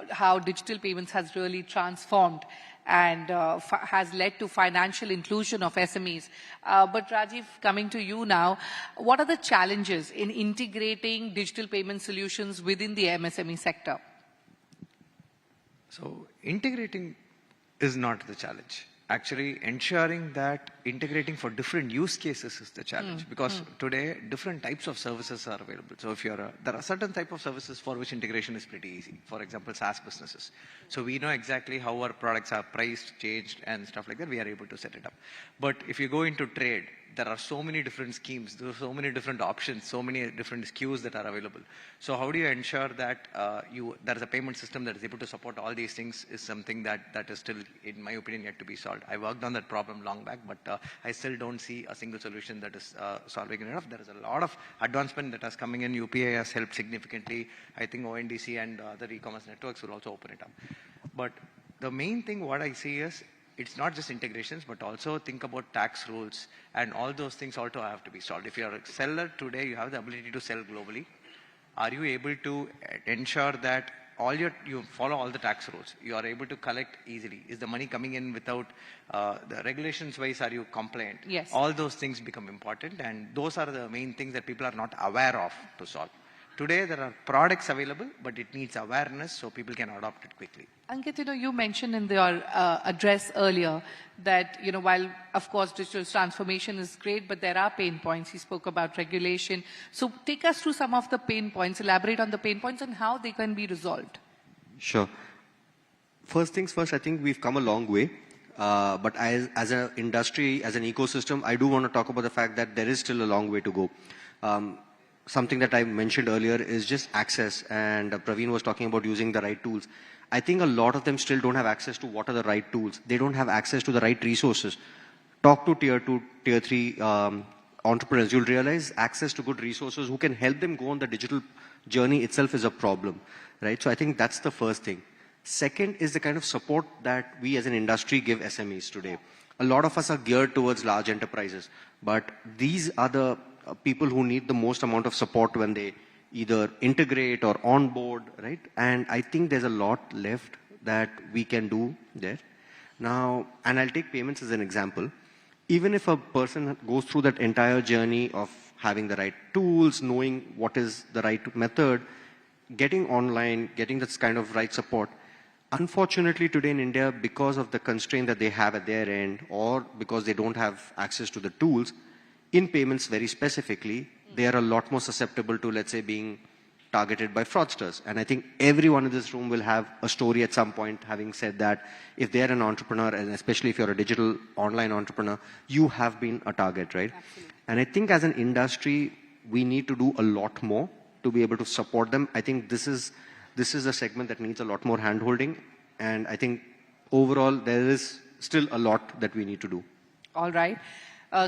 how digital payments has really transformed and has led to financial inclusion of SMEs. But Rajiv, coming to you now, what are the challenges in integrating digital payment solutions within the MSME sector? So integrating is not the challenge. Actually, ensuring that integrating for different use cases is the challenge because today different types of services are available. So if there are certain type of services for which integration is pretty easy. For example, SaaS businesses. So we know exactly how our products are priced, changed, and stuff like that. We are able to set it up. But if you go into trade, there are so many different schemes, there are so many different options, so many different SKUs that are available. So how do you ensure that there is a payment system that is able to support all these things is something that is still, in my opinion, yet to be solved. I worked on that problem long back, but I still don't see a single solution that is solving it enough. There is a lot of advancement that has coming in. UPI has helped significantly. I think ONDC and other e-commerce networks will also open it up. But the main thing what I see is, it's not just integrations, but also think about tax rules and all those things also have to be solved. If you're a seller today, you have the ability to sell globally. Are you able to ensure that you follow all the tax rules? You are able to collect easily. Is the money coming in without the regulations wise? Are you compliant? Yes. All those things become important, and those are the main things that people are not aware of to solve. Today, there are products available, but it needs awareness so people can adopt it quickly. Ankit, you mentioned in your address earlier that, while, of course, digital transformation is great, but there are pain points. You spoke about regulation. So take us through some of the pain points, elaborate on the pain points and how they can be resolved. Sure. First things first, I think we've come a long way. But as an industry, as an ecosystem, I do want to talk about the fact that there is still a long way to go. Something that I mentioned earlier is just access, and Praveen was talking about using the right tools. I think a lot of them still don't have access to what are the right tools. They don't have access to the right resources. Talk to tier 2, tier 3 entrepreneurs. You'll realize access to good resources who can help them go on the digital journey itself is a problem, right? So I think that's the first thing. Second is the kind of support that we as an industry give SMEs today. A lot of us are geared towards large enterprises, but these are the people who need the most amount of support when they either integrate or onboard, right? And I think there's a lot left that we can do there. Now, and I'll take payments as an example. Even if a person goes through that entire journey of having the right tools, knowing what is the right method, getting online, getting this kind of right support, unfortunately today in India, because of the constraint that they have at their end, or because they don't have access to the tools, in payments very specifically, they are a lot more susceptible to, let's say, being targeted by fraudsters. And I think everyone in this room will have a story at some point having said that if they're an entrepreneur, and especially if you're a digital online entrepreneur, you have been a target, right? Absolutely. And I think as an industry, we need to do a lot more to be able to support them. I think this is a segment that needs a lot more hand-holding. And I think overall, there is still a lot that we need to do. All right.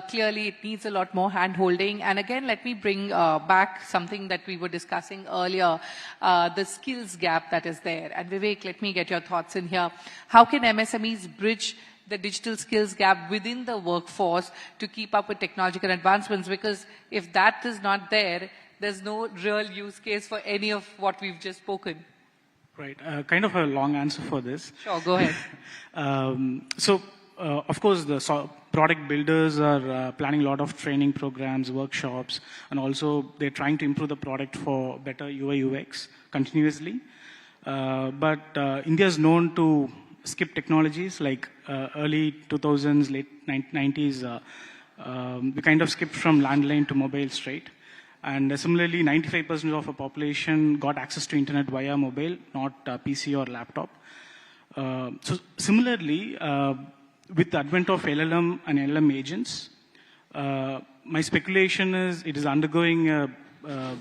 Clearly, it needs a lot more hand-holding. And again, let me bring back something that we were discussing earlier, the skills gap that is there. And Vivek, let me get your thoughts in here. How can MSMEs bridge the digital skills gap within the workforce to keep up with technological advancements? Because if that is not there, there's no real use case for any of what we've just spoken. Right. Kind of a long answer for this. Sure, go ahead. Of course, the product builders are planning a lot of training programs, workshops, and also they're trying to improve the product for better UI UX continuously. But India is known to skip technologies like early 2000s, late 90s. We kind of skipped from landline to mobile straight. And similarly, 95% of our population got access to internet via mobile, not PC or laptop. So similarly, with the advent of LLM and LLM agents, my speculation is it is undergoing a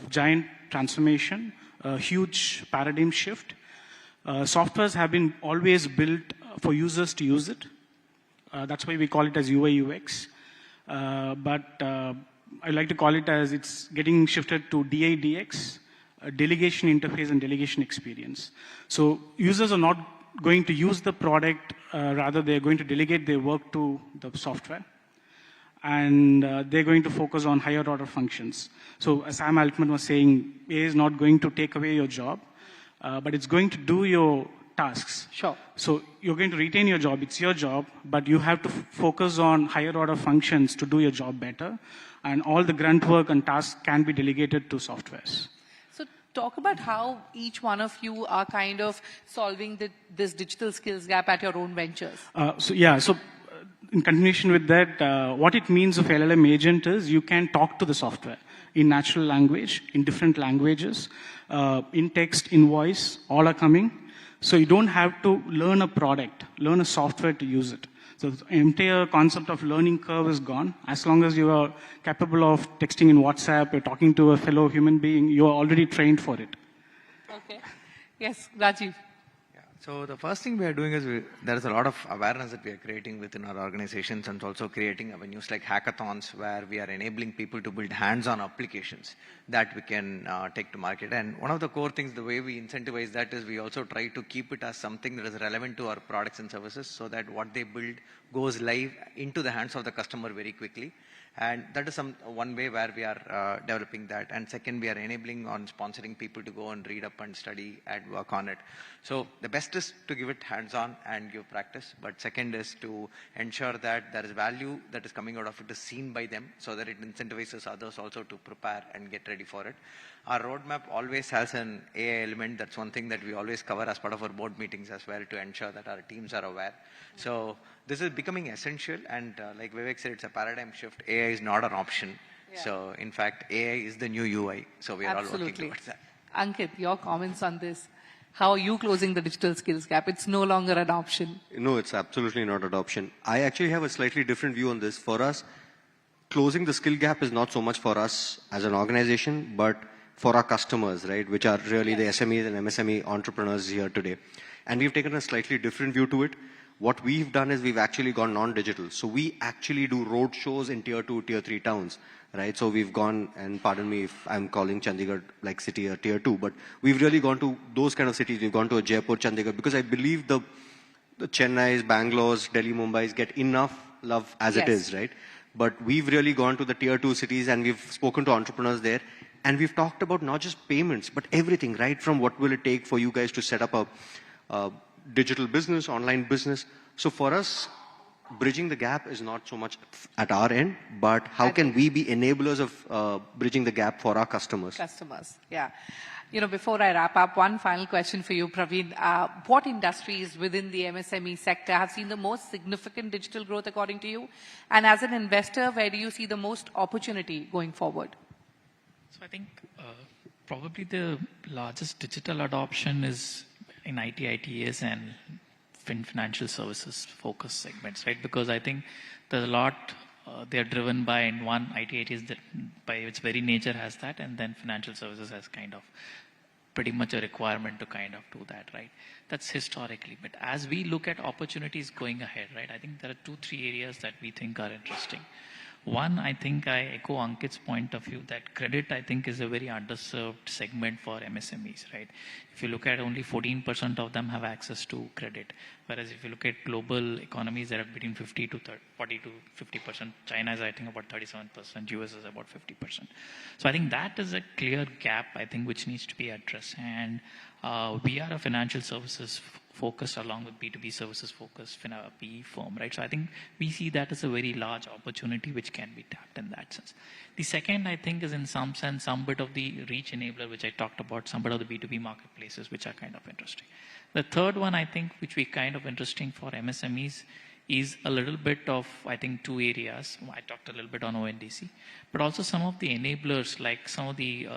giant transformation, a huge paradigm shift. Softwares have been always built for users to use it. That's why we call it as UI UX. But I like to call it as it's getting shifted to DIDX, delegation interface and delegation experience. So users are not going to use the product, rather they're going to delegate their work to the software. And they're going to focus on higher order functions. So as Sam Altman was saying, AI is not going to take away your job, but it's going to do your tasks. Sure. So you're going to retain your job, it's your job, but you have to focus on higher order functions to do your job better. And all the grunt work and tasks can be delegated to softwares. So talk about how each one of you are kind of solving this digital skills gap at your own ventures. So in continuation with that, what it means of LLM agent is you can talk to the software in natural language, in different languages, in text, in voice, all are coming. So you don't have to learn a product, learn a software to use it. So the entire concept of learning curve is gone. As long as you are capable of texting in WhatsApp, you're talking to a fellow human being, you're already trained for it. Okay. Yes, Rajiv. Yeah. So the first thing we are doing is there is a lot of awareness that we are creating within our organizations and also creating avenues like hackathons where we are enabling people to build hands-on applications that we can take to market. And one of the core things, the way we incentivize that is we also try to keep it as something that is relevant to our products and services so that what they build goes live into the hands of the customer very quickly. And that is one way where we are developing that. And second, we are enabling on sponsoring people to go and read up and study and work on it. So the best is to give it hands-on and give practice. But second is to ensure that there is value that is coming out of it is seen by them so that it incentivizes others also to prepare and get ready for it. Our roadmap always has an AI element. That's one thing that we always cover as part of our board meetings as well to ensure that our teams are aware. So this is becoming essential, and like Vivek said, it's a paradigm shift. AI is not an option. Yeah. So in fact, AI is the new UI. So we are all working towards that. Ankit, your comments on this. How are you closing the digital skills gap? It's no longer an option. No, it's absolutely not an option. I actually have a slightly different view on this. For us, closing the skill gap is not so much for us as an organization, but for our customers, right, which are really the SMEs and MSME entrepreneurs here today. And we've taken a slightly different view to it. What we've done is we've actually gone non-digital. So we actually do road shows in tier 2, tier 3 towns, right? So we've gone, and pardon me if I'm calling Chandigarh like city a tier 2, but we've really gone to those kind of cities. We've gone to a Jaipur, Chandigarh, because I believe the Chennai's, Bangalore's, Delhi, Mumbai's get enough love as it is, right? But we've really gone to the tier 2 cities and we've spoken to entrepreneurs there. And we've talked about not just payments, but everything, right? From what will it take for you guys to set up a digital business, online business. So for us, bridging the gap is not so much at our end, but how can we be enablers of bridging the gap for our customers? Yeah. You know, before I wrap up, one final question for you, Praveen. What industries within the MSME sector have seen the most significant digital growth according to you? And as an investor, where do you see the most opportunity going forward? So I think probably the largest digital adoption is in IT, ITAs and financial services focus segments, right? Because I think there's a lot they are driven by, and one, IT, ITAs that by its very nature has that, and then financial services has kind of pretty much a requirement to kind of do that, right? That's historically. But as we look at opportunities going ahead, right, I think there are 2-3 areas that we think are interesting. One, I think I echo Ankit's point of view that credit, I think, is a very underserved segment for MSMEs, right? If you look at only 14% of them have access to credit. Whereas if you look at global economies that are between 40 to 50%, China is, I think, about 37%, US is about 50%. So I think that is a clear gap, I think, which needs to be addressed. And we are a financial services focused along with B2B services focused PE firm, right? So I think we see that as a very large opportunity which can be tapped in that sense. The second, I think, is in some sense, some bit of the reach enabler, which I talked about, some bit of the B2B marketplaces, which are kind of interesting. The third one, I think, which we kind of interesting for MSMEs is a little bit of, I think, 2 areas. I talked a little bit on ONDC, but also some of the enablers, like some of the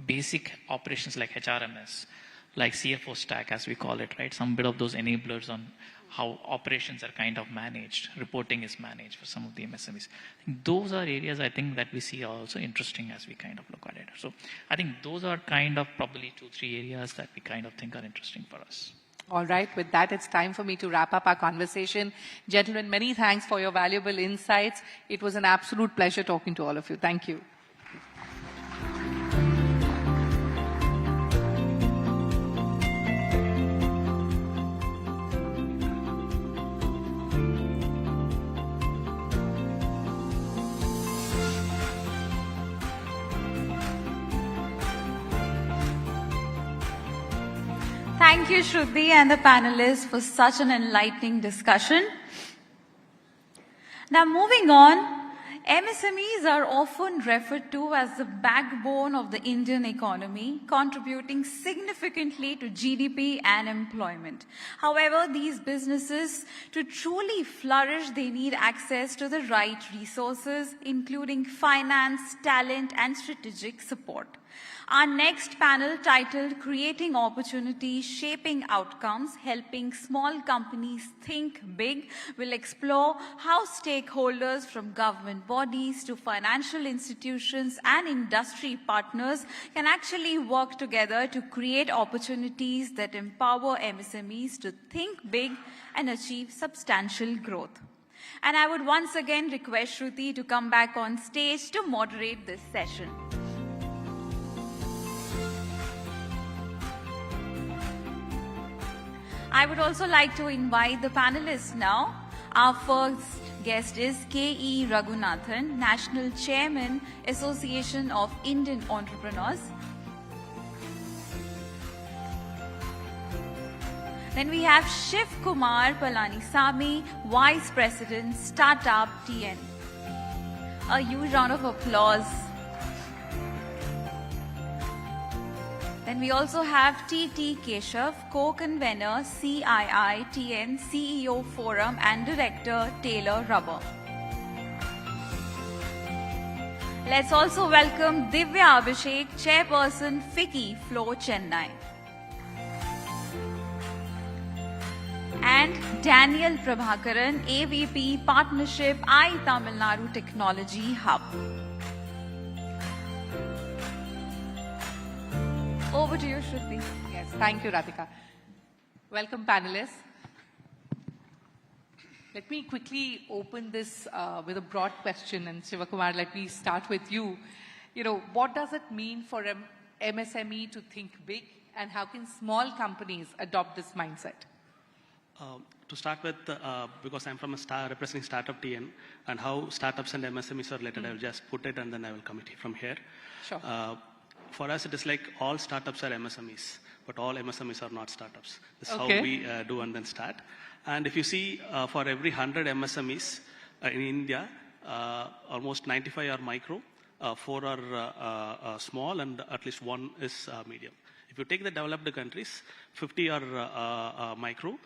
basic operations like HRMS, like CFO stack, as we call it, right? Some bit of those enablers on how operations are kind of managed, reporting is managed for some of the MSMEs. I think those are areas I think that we see are also interesting as we kind of look at it. So I think those are kind of probably 2-3 areas that we kind of think are interesting for us. All right, with that, it's time for me to wrap up our conversation. Gentlemen, many thanks for your valuable insights. It was an absolute pleasure talking to all of you. Thank you. Thank you, Shruti and the panelists, for such an enlightening discussion. Now, moving on, MSMEs are often referred to as the backbone of the Indian economy, contributing significantly to GDP and employment. However, these businesses, to truly flourish, they need access to the right resources, including finance, talent, and strategic support. Our next panel, titled Creating Opportunities, Shaping Outcomes, Helping Small Companies Think Big, will explore how stakeholders from government bodies to financial institutions and industry partners can actually work together to create opportunities that empower MSMEs to think big and achieve substantial growth. And I would once again request Shruti to come back on stage to moderate this session. I would also like to invite the panelists now. Our first guest is K.E. Raghunathan, National Chairman, Association of Indian Entrepreneurs. Then we have Shiv Kumar Palanisamy, Vice President, Startup TN. A huge round of applause. Then we also have T.T. Keshav, Co-Convener, CII, TN, CEO Forum and Director, Taylor Rubber. Let's also welcome Divya Abhishek, Chairperson, FICCI, Flow, Chennai. And Daniel Prabhakaran, AVP, Partnership, Tamil Nadu Technology Hub. Over to you, Shruti. Yes, thank you, Radhika. Welcome, panelists. Let me quickly open this with a broad question, and Shivakumar, let me start with you. You know, what does it mean for an MSME to think big, and how can small companies adopt this mindset? To start with, because I'm from representing Startup TN, and how startups and MSMEs are related, I will just put it and then I will come from here. Sure. For us, it is like all startups are MSMEs, but all MSMEs are not startups. This is Okay. how we do and then start. And if you see, for every 100 MSMEs in India, almost 95 are micro, 4 are small, and at least 1 is medium. If you take the developed countries, 50 are micro,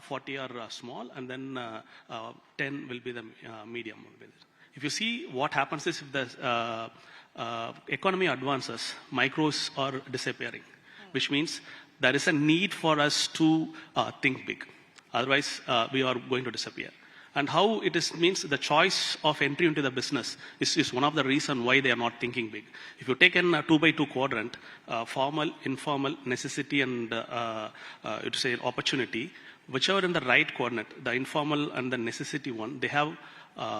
40 are small, and then 10 will be the medium. If you see what happens is if the economy advances, micros are disappearing, which means there is a need for us to think big. Otherwise, we are going to disappear. And how it is means the choice of entry into the business is one of the reasons why they are not thinking big. If you take a 2x2 quadrant, formal, informal, necessity, and opportunity, whichever in the right quadrant, the informal and the necessity one, they have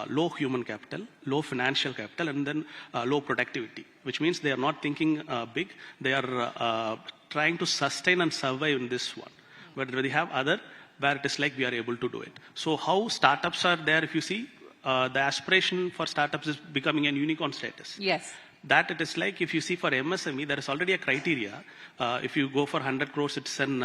low human capital, low financial capital, and then low productivity, which means they are not thinking big. They are trying to sustain and survive in this one. But they have other where it is like we are able to do it. So how startups are there, if you see, the aspiration for startups is becoming a unicorn status. Yes. That it is like, if you see for MSME, there is already a criteria. If you go for 100 crores, it's an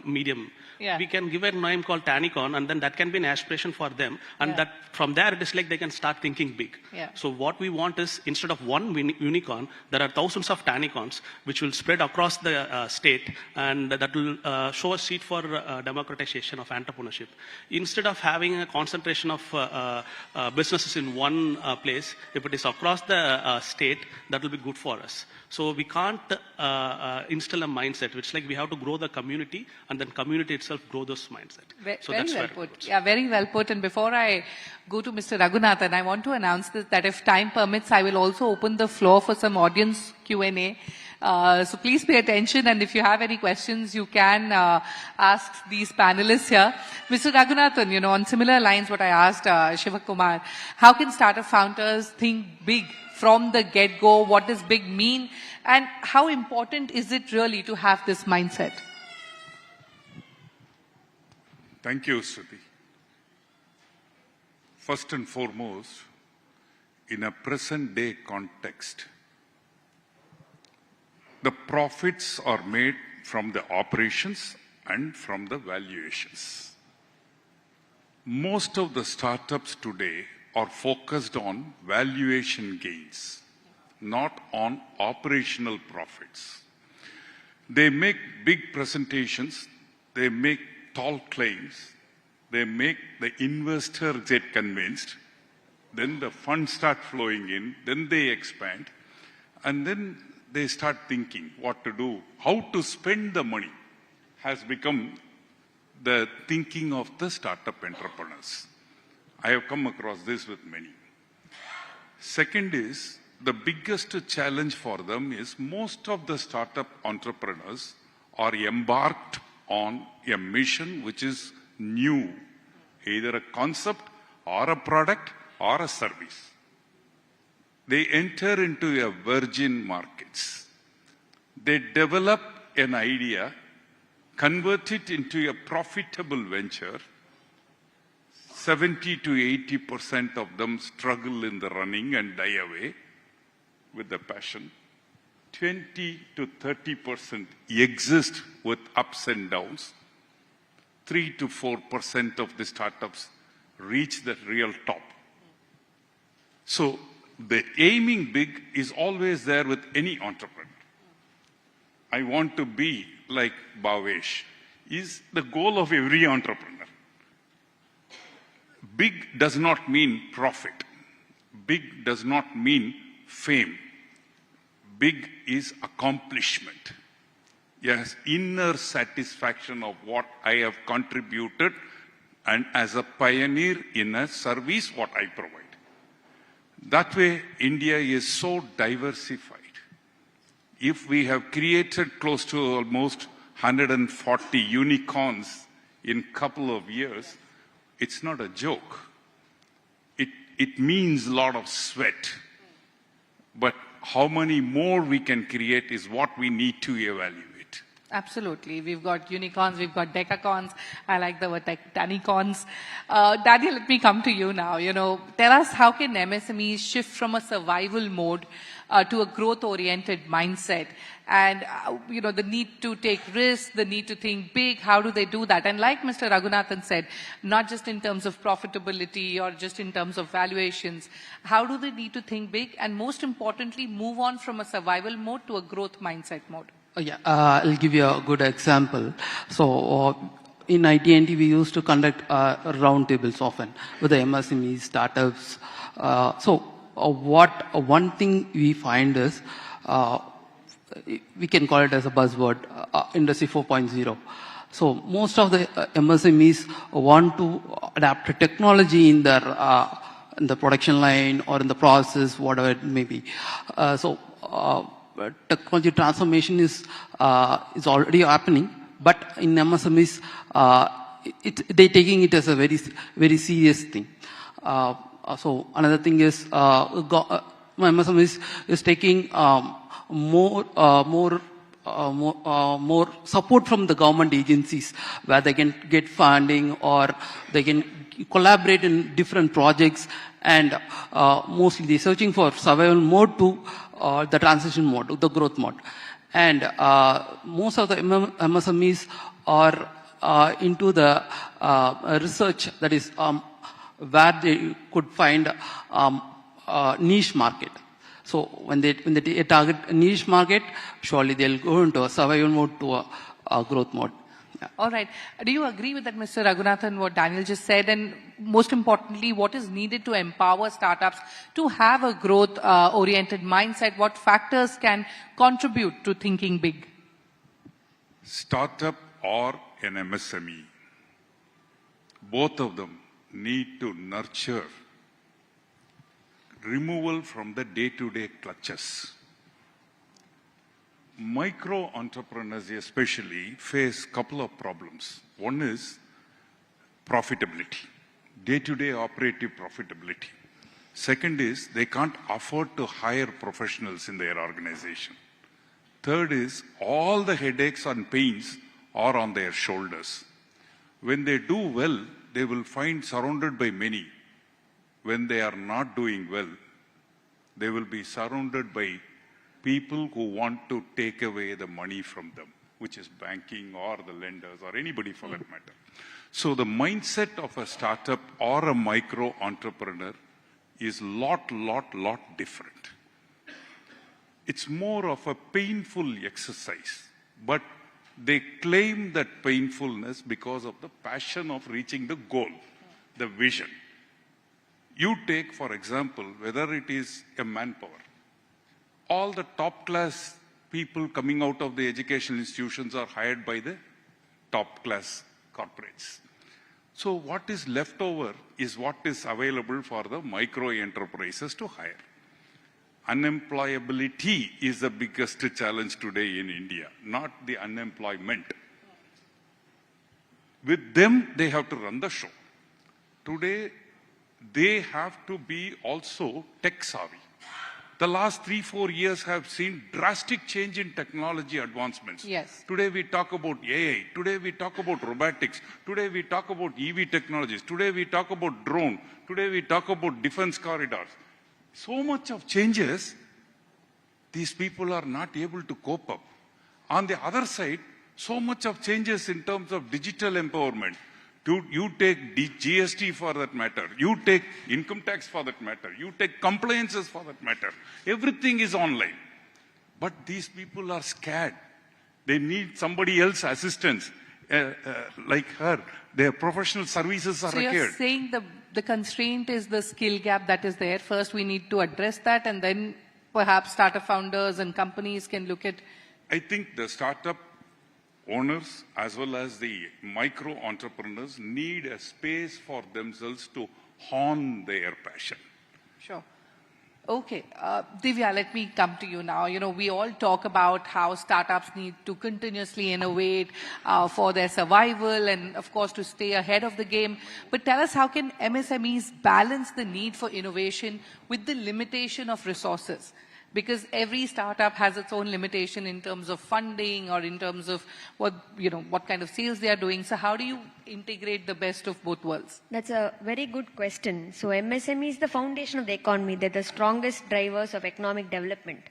medium. Yeah. We can give a name called Tanicon, and then that can be an aspiration for them. And that from there, it is like they can start thinking big. Yeah. So what we want is, instead of one unicorn, there are thousands of Tanicons, which will spread across the state, and that will show a seat for democratization of entrepreneurship. Instead of having a concentration of businesses in one place, if it is across the state, that will be good for us. So we can't instill a mindset. It's like we have to grow the community, and then community itself grow those mindset. So Very that's well where put. Yeah, very well put. And before I go to Mr. Raghunathan, I want to announce this, that if time permits, I will also open the floor for some audience Q&A. So please pay attention, and if you have any questions, you can ask these panelists here. Mr. Raghunathan, on similar lines what I asked Shivakumar, how can startup founders think big from the get-go? What does big mean? And how important is it really to have this mindset? Thank you, Shruti. First and foremost, in a present-day context, the profits are made from the operations and from the valuations. Most of the startups today are focused on valuation gains, not on operational profits. They make big presentations, they make tall claims, they make the investor get convinced, then the funds start flowing in, then they expand, and then they start thinking what to do, how to spend the money has become the thinking of the startup entrepreneurs. I have come across this with many. Second is, the biggest challenge for them is most of the startup entrepreneurs are embarked on a mission which is new, either a concept or a product or a service. They enter into a virgin markets. They develop an idea, convert it into a profitable venture. 70 to 80% of them struggle in the running and die away with the passion. 20 to 30% exist with ups and downs. 3 to 4% of the startups reach the real top. So the aiming big is always there with any entrepreneur. I want to be like Bhavesh is the goal of every entrepreneur. Big does not mean profit. Big does not mean fame. Big is accomplishment. Yes, inner satisfaction of what I have contributed and as a pioneer in a service what I provide. That way, India is so diversified. If we have created close to almost 140 unicorns in a couple of years, it's not a joke. It means a lot of sweat. But how many more we can create is what we need to evaluate. Absolutely. We've got unicorns, we've got decacons. I like the word tanicons. Daniel, let me come to you now. Tell us, how can MSMEs shift from a survival mode to a growth-oriented mindset? And, the need to take risks, the need to think big, how do they do that? And like Mr. Raghunathan said, not just in terms of profitability or just in terms of valuations, how do they need to think big? And most importantly, move on from a survival mode to a growth mindset mode? I'll give you a good example. So in IT&T, we used to conduct roundtables often with the MSMEs, startups. One thing we find is, we can call it as a buzzword, Industry 4.0. So most of the MSMEs want to adapt technology in the production line or in the process, whatever it may be. Technology transformation is already happening, but in MSMEs, they're taking it as a very, very serious thing. So another thing is, MSMEs is taking more support from the government agencies, where they can get funding or they can collaborate in different projects, and mostly they're searching for survival mode to the transition mode, the growth mode. And most of the MSMEs are into the research, that is where they could find niche market. So when they target a niche market, surely they'll go into a survival mode to a growth mode. Yeah. All right. Do you agree with that, Mr. Raghunathan, what Daniel just said? And most importantly, what is needed to empower startups to have a growth-oriented mindset? What factors can contribute to thinking big? Startup or an MSME, both of them need to nurture removal from the day-to-day clutches. Micro entrepreneurs especially face a couple of problems. One is profitability, day-to-day operative profitability. Second is they can't afford to hire professionals in their organization. Third is all the headaches and pains are on their shoulders. When they do well, they will find surrounded by many. When they are not doing well, they will be surrounded by people who want to take away the money from them, which is banking or the lenders or anybody for that matter. So the mindset of a startup or a micro entrepreneur is lot different. It's more of a painful exercise, but they claim that painfulness because of the passion of reaching the goal, the vision. You take, for example, whether it is a manpower. All the top class people coming out of the educational institutions are hired by the top class corporates. So what is left over is what is available for the micro enterprises to hire. Unemployability is the biggest challenge today in India, not the unemployment. With them, they have to run the show. Today, they have to be also tech savvy. The last 3-4 years have seen drastic change in technology advancements. Yes. Today we talk about AI. Today we talk about robotics. Today we talk about EV technologies. Today we talk about drone. Today we talk about defense corridors. So much of changes, these people are not able to cope up. On the other side, so much of changes in terms of digital empowerment. You take GST for that matter. You take income tax for that matter. You take compliances for that matter. Everything is online. But these people are scared. They need somebody else's assistance. Like her, their professional services are required. So you're saying the constraint is the skill gap that is there. First, we need to address that, and then perhaps startup founders and companies can look at... I think the startup owners as well as the micro entrepreneurs need a space for themselves to hone their passion. Sure. Okay. Divya, let me come to you now. You know, we all talk about how startups need to continuously innovate for their survival and, of course, to stay ahead of the game. But tell us, how can MSMEs balance the need for innovation with the limitation of resources? Because every startup has its own limitation in terms of funding or in terms of what kind of sales they are doing. So how do you integrate the best of both worlds? That's a very good question. So MSME is the foundation of the economy. They're the strongest drivers of economic development.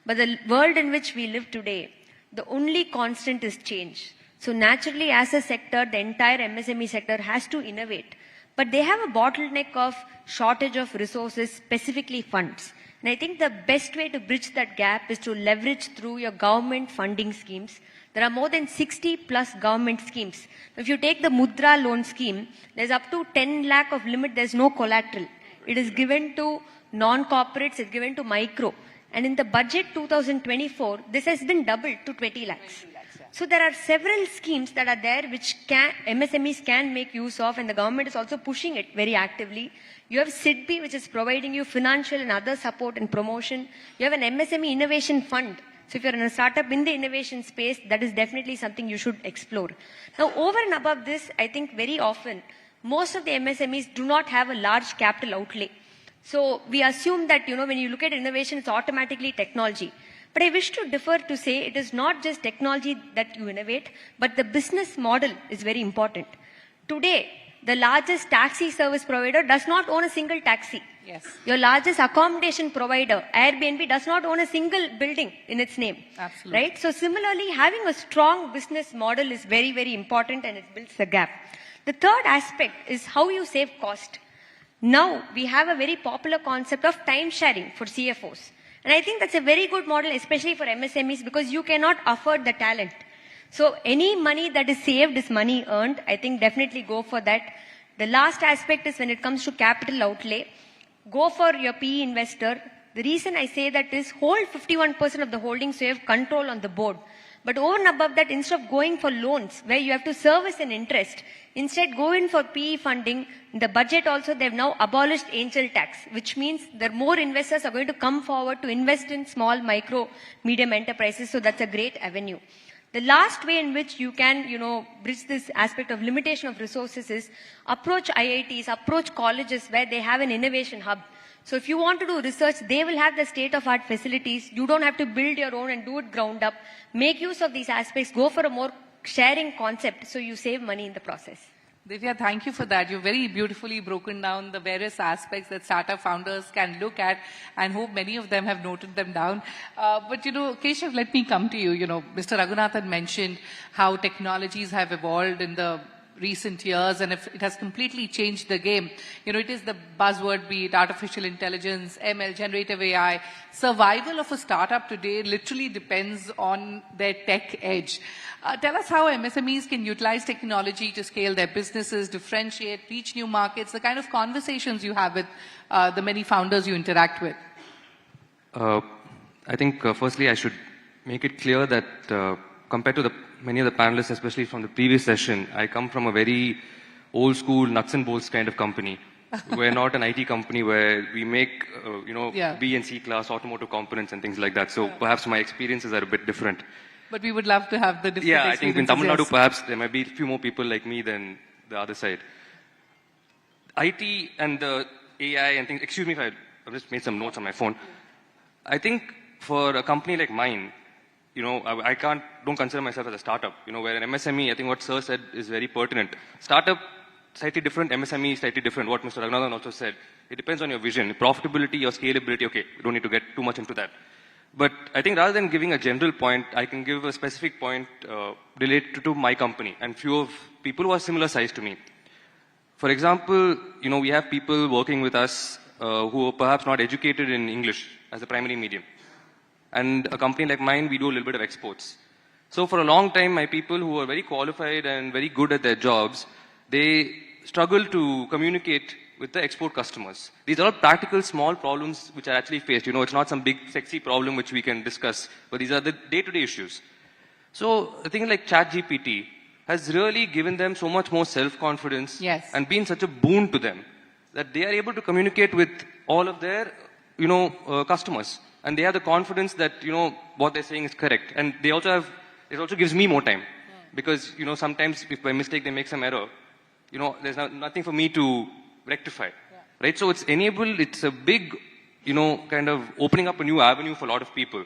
But the world in which we live today, the only constant is change. So naturally, as a sector, the entire MSME sector has to innovate. But they have a bottleneck of shortage of resources, specifically funds. And I think the best way to bridge that gap is to leverage through your government funding schemes There are more than 60 plus government schemes. If you take the Mudra loan scheme, there's up to 10 lakh of limit, there's no collateral. It is given to non-corporates, it's given to micro. And in the budget 2024, this has been doubled to 20 lakhs. So there are several schemes that are there which MSMEs can make use of, and the government is also pushing it very actively. You have SIDBI, which is providing you financial and other support and promotion. You have an MSME innovation fund. So if you're in a startup in the innovation space, that is definitely something you should explore. Now, over and above this, I think very often, most of the MSMEs do not have a large capital outlay. So we assume that, when you look at innovation, it's automatically technology. But I wish to differ to say it is not just technology that you innovate, but the business model is very important. Today, the largest taxi service provider does not own a single taxi. Yes. Your largest accommodation provider, Airbnb, does not own a single building in its name. Absolutely. Right? So similarly, having a strong business model is very, very important, and it builds a gap. The third aspect is how you save cost. Now, we have a very popular concept of time sharing for CFOs. And I think that's a very good model, especially for MSMEs, because you cannot afford the talent. So any money that is saved is money earned. I think definitely go for that. The last aspect is when it comes to capital outlay, go for your PE investor. The reason I say that is hold 51% of the holdings so you have control on the board. But over and above that, instead of going for loans where you have to service an interest, instead go in for PE funding. In the budget also, they've now abolished angel tax, which means that more investors are going to come forward to invest in small, micro, medium enterprises. So that's a great avenue. The last way in which you can, bridge this aspect of limitation of resources is approach IITs, approach colleges where they have an innovation hub. So if you want to do research, they will have the state-of-art facilities. You don't have to build your own and do it ground up. Make use of these aspects. Go for a more sharing concept so you save money in the process. Divya, thank you for that. You've very beautifully broken down the various aspects that startup founders can look at, and hope many of them have noted them down. But Keshav, let me come to you. Mr. Raghunathan mentioned how technologies have evolved in the recent years, and if it has completely changed the game. It is the buzzword, be it artificial intelligence, ML, generative AI. Survival of a startup today literally depends on their tech edge. Tell us how MSMEs can utilize technology to scale their businesses, differentiate, reach new markets, the kind of conversations you have with the many founders you interact with. I think firstly I should make it clear that compared to many of the panelists, especially from the previous session, I come from a very old school nuts and bolts kind of company. We're not an IT company where we make, B and C class automotive components and things like that. So perhaps my experiences are a bit different. But we would love to have the different experiences. I think in Tamil Nadu, yes. perhaps there might be a few more people like me than the other side. IT and the AI and things, excuse me if I just made some notes on my phone. I think for a company like mine, I don't consider myself as a startup. Where an MSME, I think what Sir said is very pertinent. Startup, slightly different. MSME, slightly different. What Mr. Raghunathan also said. It depends on your vision. Profitability or scalability, okay, we don't need to get too much into that. But I think rather than giving a general point, I can give a specific point related to my company and few of people who are similar size to me. For example, we have people working with us who are perhaps not educated in English as a primary medium. And a company like mine, we do a little bit of exports. So for a long time, my people who are very qualified and very good at their jobs, they struggle to communicate with the export customers. These are all practical, small problems which are actually faced. It's not some big, sexy problem which we can discuss, but these are the day-to-day issues. So a thing like ChatGPT has really given them so much more self-confidence and been such a boon to them that they are able to communicate with all of their, customers. And they have the confidence that, what they're saying is correct. And they also have, it also gives me more time. Because, sometimes if by mistake they make some error, there's nothing for me to rectify. Right? So it's enabled, it's a big, kind of opening up a new avenue for a lot of people.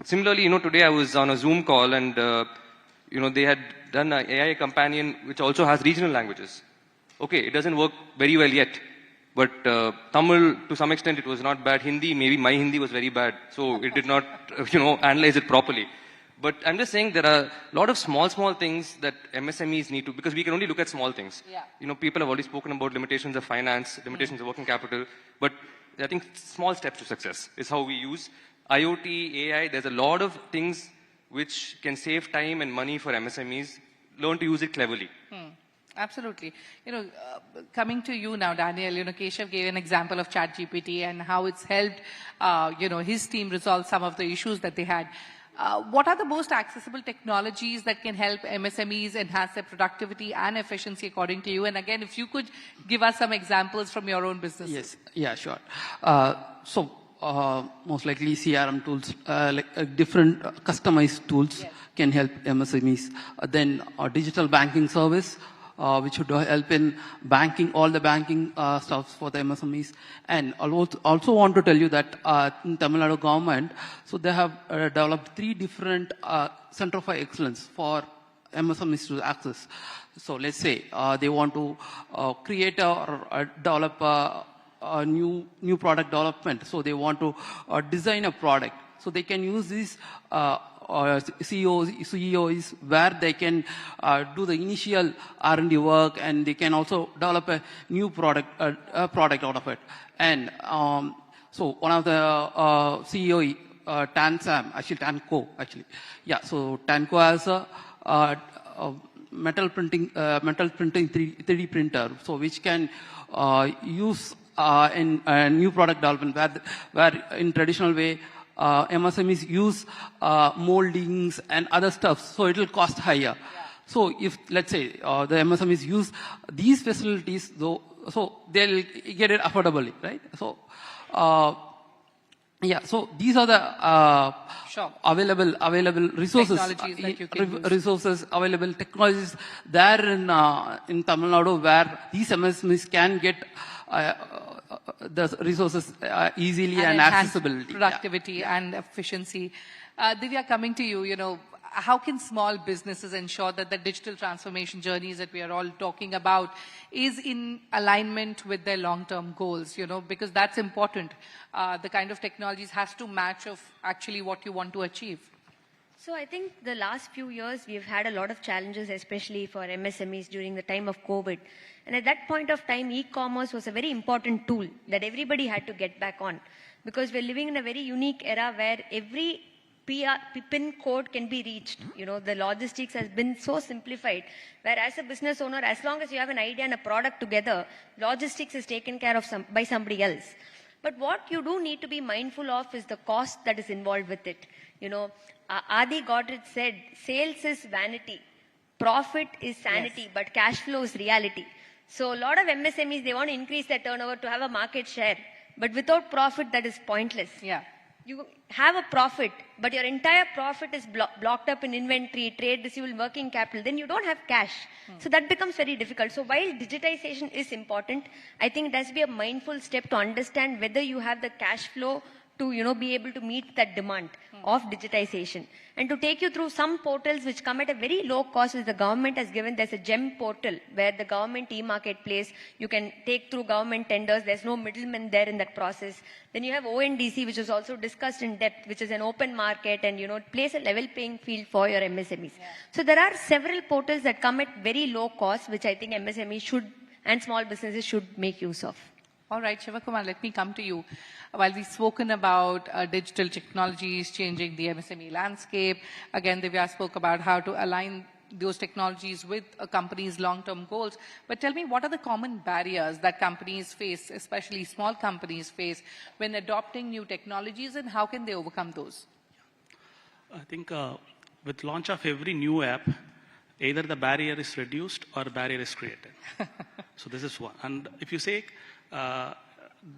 Similarly, today I was on a Zoom call and, they had done an AI companion which also has regional languages. Okay, it doesn't work very well yet. But Tamil, to some extent, it was not bad. Hindi, maybe my Hindi was very bad. So it did not, analyze it properly. But I'm just saying there are a lot of small things that MSMEs need to, because we can only look at small things. Yeah. People have already spoken about limitations of finance, limitations of working capital. But I think small steps to success is how we use IoT, AI. There's a lot of things which can save time and money for MSMEs, learn to use it cleverly. Absolutely. Coming to you now, Daniel, Keshav gave an example of ChatGPT and how it's helped, his team resolve some of the issues that they had. What are the most accessible technologies that can help MSMEs enhance their productivity and efficiency according to you? And again, if you could give us some examples from your own business. Yes, yeah, sure. Most likely CRM tools, different customized tools can help MSMEs. Then digital banking service, which would help in banking, all the banking stuff for the MSMEs. And I also want to tell you that in Tamil Nadu government, so they have developed 3 different center of excellence for MSMEs to access. So let's say they want to create or develop a new product development. So they want to design a product. So they can use these CEOs where they can do the initial R&D work, and they can also develop a new product out of it. And so one of the CEO, Tanco, yeah. So Tanco has a metal printing 3D printer, so which can use in new product development where in traditional way MSMEs use moldings and other stuff, so it will cost higher. So if, let's say, the MSMEs use these facilities, though, so they'll get it affordably, right? So, so these are the available resources, resources, available technologies there in Tamil Nadu, where these MSMEs can get the resources easily and accessibility. Productivity and efficiency. Divya, coming to you, how can small businesses ensure that the digital transformation journeys that we are all talking about is in alignment with their long-term goals, because that's important. The kind of technologies has to match of actually what you want to achieve. So I think the last few years we've had a lot of challenges, especially for MSMEs during the time of COVID. And at that point of time, e-commerce was a very important tool that everybody had to get back on, because we're living in a very unique era where every PIN code can be reached. The logistics has been so simplified, where as a business owner, as long as you have an idea and a product together, logistics is taken care of by somebody else. But what you do need to be mindful of is the cost that is involved with it. Adi Godrej said, sales is vanity, profit is sanity, but cash flow is reality. So a lot of MSMEs, they want to increase their turnover to have a market share, but without profit, that is pointless. You have a profit, but your entire profit is blocked up in inventory, trade receivable, working capital, then you don't have cash. So that becomes very difficult. So while digitization is important, I think it has to be a mindful step to understand whether you have the cash flow to be able to meet that demand of digitization. And to take you through some portals which come at a very low cost, which the government has given. There's a GEM portal where the government e-marketplace, you can take through government tenders. There's no middleman there in that process. Then you have ONDC, which is also discussed in depth, which is an open market and, plays a level playing field for your MSMEs. So there are several portals that come at very low cost, which I think MSMEs should and small businesses should make use of. All right, Shivakumar, let me come to you. While we've spoken about digital technologies changing the MSME landscape, again, Divya spoke about how to align those technologies with a company's long-term goals. But tell me, what are the common barriers that companies face, especially small companies face, when adopting new technologies, and how can they overcome those? I think with launch of every new app, either the barrier is reduced or a barrier is created. So this is one. And if you say,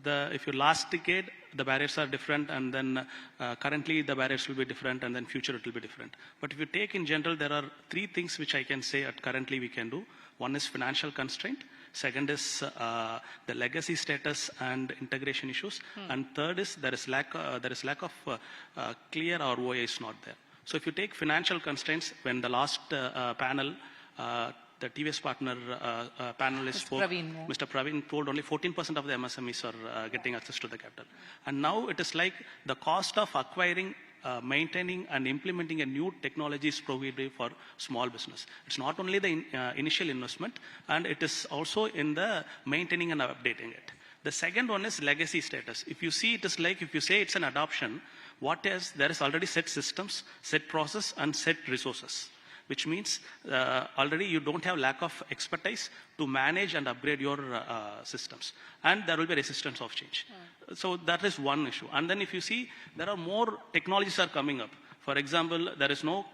if your last decade, the barriers are different, and then currently the barriers will be different, and then future it will be different. But if you take in general, there are 3 things which I can say at currently we can do. One is financial constraint. Second is the legacy status and integration issues. And third is there is lack of clear ROI is not there. So if you take financial constraints, when the last panel, the TVS partner panelist spoke, Mr. Praveen told only 14% of the MSMEs are getting access to the capital. And now it is like the cost of acquiring, maintaining and implementing a new technology is prohibitive for small business. It's not only the initial investment, and it is also in the maintaining and updating it. The second one is legacy status. If you see, it is like if you say it's an adoption, there is already set systems, set process, and set resources, which means already you don't have lack of expertise to manage and upgrade your systems. And there will be resistance of change. So that is one issue. And then if you see, there are more technologies are coming up. For example, there is no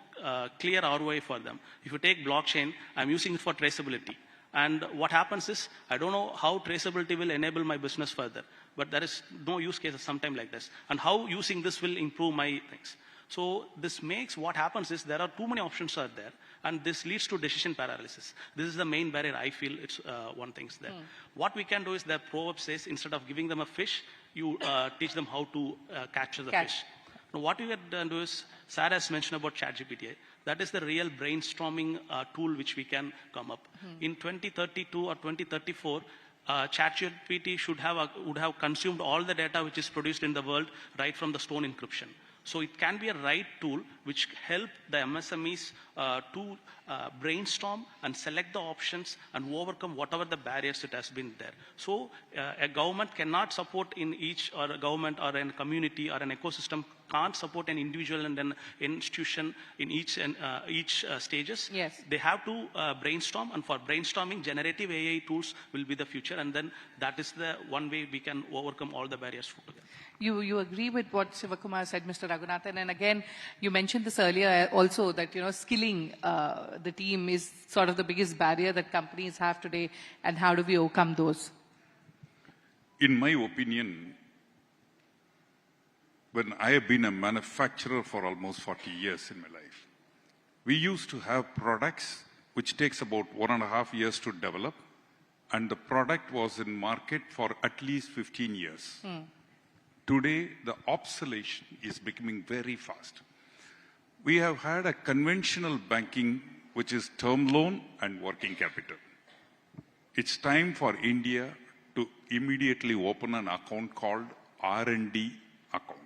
clear ROI for them. If you take blockchain, I'm using it for traceability. And what happens is, I don't know how traceability will enable my business further, but there is no use cases sometime like this. And how using this will improve my things. So this makes, what happens is, there are too many options are there, and this leads to decision paralysis. This is the main barrier I feel it's one thing's there. What we can do is, the proverb says, instead of giving them a fish, you teach them how to capture the fish. Now, what you can do is, Sarah has mentioned about ChatGPT. That is the real brainstorming tool which we can come up. In 2032 or 2034, ChatGPT would have consumed all the data which is produced in the world right from the stone encryption. So it can be a right tool which help the MSMEs to brainstorm and select the options and overcome whatever the barriers it has been there. So a government cannot support in each, or a government or a community or an ecosystem can't support an individual and an institution in each stages. Yes. They have to brainstorm, and for brainstorming, generative AI tools will be the future, and then that is the one way we can overcome all the barriers together. You agree with what Sivakumar said, Mr. Raghunathan, and again, you mentioned this earlier also, that skilling the team is sort of the biggest barrier that companies have today, and how do we overcome those? In my opinion, when I have been a manufacturer for almost 40 years in my life, we used to have products which takes about 1.5 years to develop, and the product was in market for at least 15 years. Today, the obsolescence is becoming very fast. We have had a conventional banking, which is term loan and working capital. It's time for India to immediately open an account called R&D account.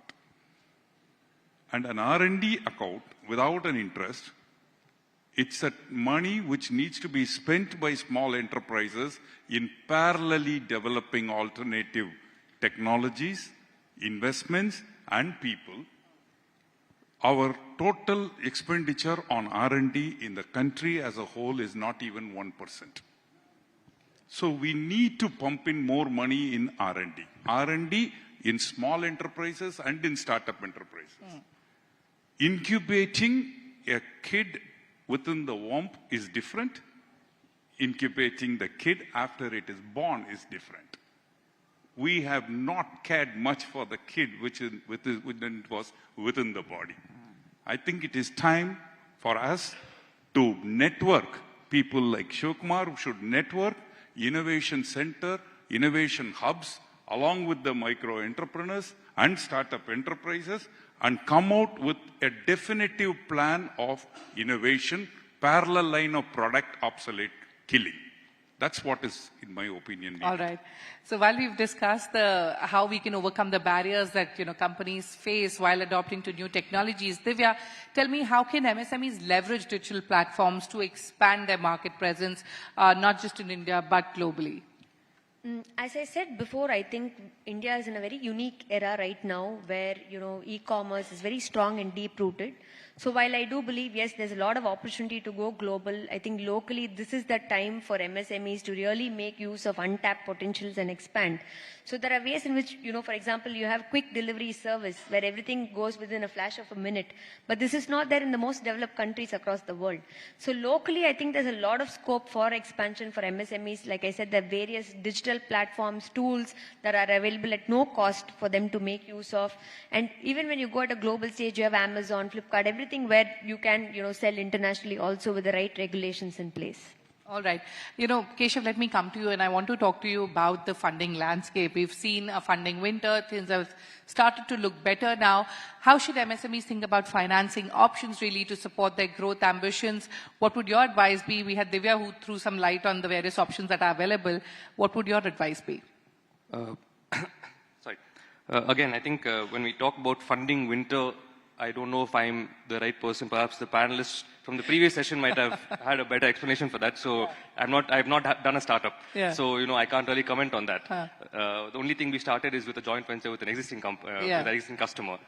And an R&D account without an interest, it's a money which needs to be spent by small enterprises in parallelly developing alternative technologies, investments, and people. Our total expenditure on R&D in the country as a whole is not even 1%. So we need to pump in more money in R&D. R&D in small enterprises and in startup enterprises. Incubating a kid within the womb is different. Incubating the kid after it is born is different. We have not cared much for the kid which was within the body. I think it is time for us to network. People like Shivakumar should network innovation center, innovation hubs, along with the micro entrepreneurs and startup enterprises, and come out with a definitive plan of innovation, parallel line of product obsolete killing. That's what is, in my opinion, needed. All right. So while we've discussed how we can overcome the barriers that companies face while adopting to new technologies, Divya, tell me, how can MSMEs leverage digital platforms to expand their market presence, not just in India but globally? As I said before, I think India is in a very unique era right now where, e-commerce is very strong and deep-rooted. So while I do believe, yes, there's a lot of opportunity to go global, I think locally this is the time for MSMEs to really make use of untapped potentials and expand. So there are ways in which, for example, you have quick delivery service where everything goes within a flash of a minute. But this is not there in the most developed countries across the world. So locally, I think there's a lot of scope for expansion for MSMEs. Like I said, there are various digital platforms, tools that are available at no cost for them to make use of. And even when you go at a global stage, you have Amazon, Flipkart, everything where you can, sell internationally also with the right regulations in place. All right. Keshav, let me come to you, and I want to talk to you about the funding landscape. We've seen a funding winter. Things have started to look better now. How should MSMEs think about financing options really to support their growth ambitions? What would your advice be? We had Divya who threw some light on the various options that are available. What would your advice be? Sorry. Again, I think when we talk about funding winter, I don't know if I'm the right person. Perhaps the panelists from the previous session might have had a better explanation for that. So I've not done a startup. Yeah. So, I can't really comment on that. The only thing we started is with a joint venture with an existing with an existing customer.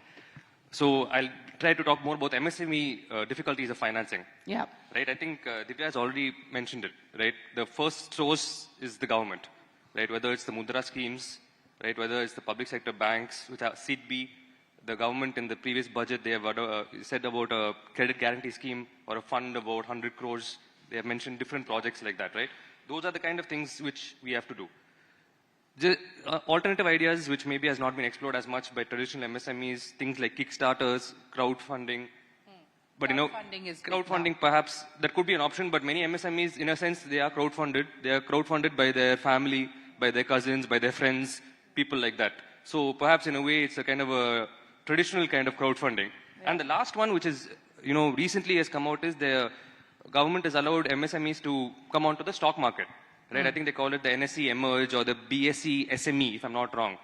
So I'll try to talk more about MSME difficulties of financing. Yeah. Right. I think Divya has already mentioned it. Right. The first source is the government. Right. Whether it's the Mudra schemes, right. Whether it's the public sector banks with SEED-B, the government in the previous budget they have said about a credit guarantee scheme or a fund about 100 crores. They have mentioned different projects like that. Right. Those are the kind of things which we have to do. Alternative ideas which maybe has not been explored as much by traditional MSMEs, things like Kickstarters, crowdfunding. But crowdfunding perhaps, that could be an option, but many MSMEs, in a sense, they are crowdfunded. They are crowdfunded by their family, by their cousins, by their friends, people like that. So perhaps in a way, it's a kind of a traditional kind of crowdfunding. Yeah. And the last one, which is, recently has come out, is the government has allowed MSMEs to come onto the stock market. Right, I think they call it the NSE Emerge or the BSE SME, if I'm not wrong.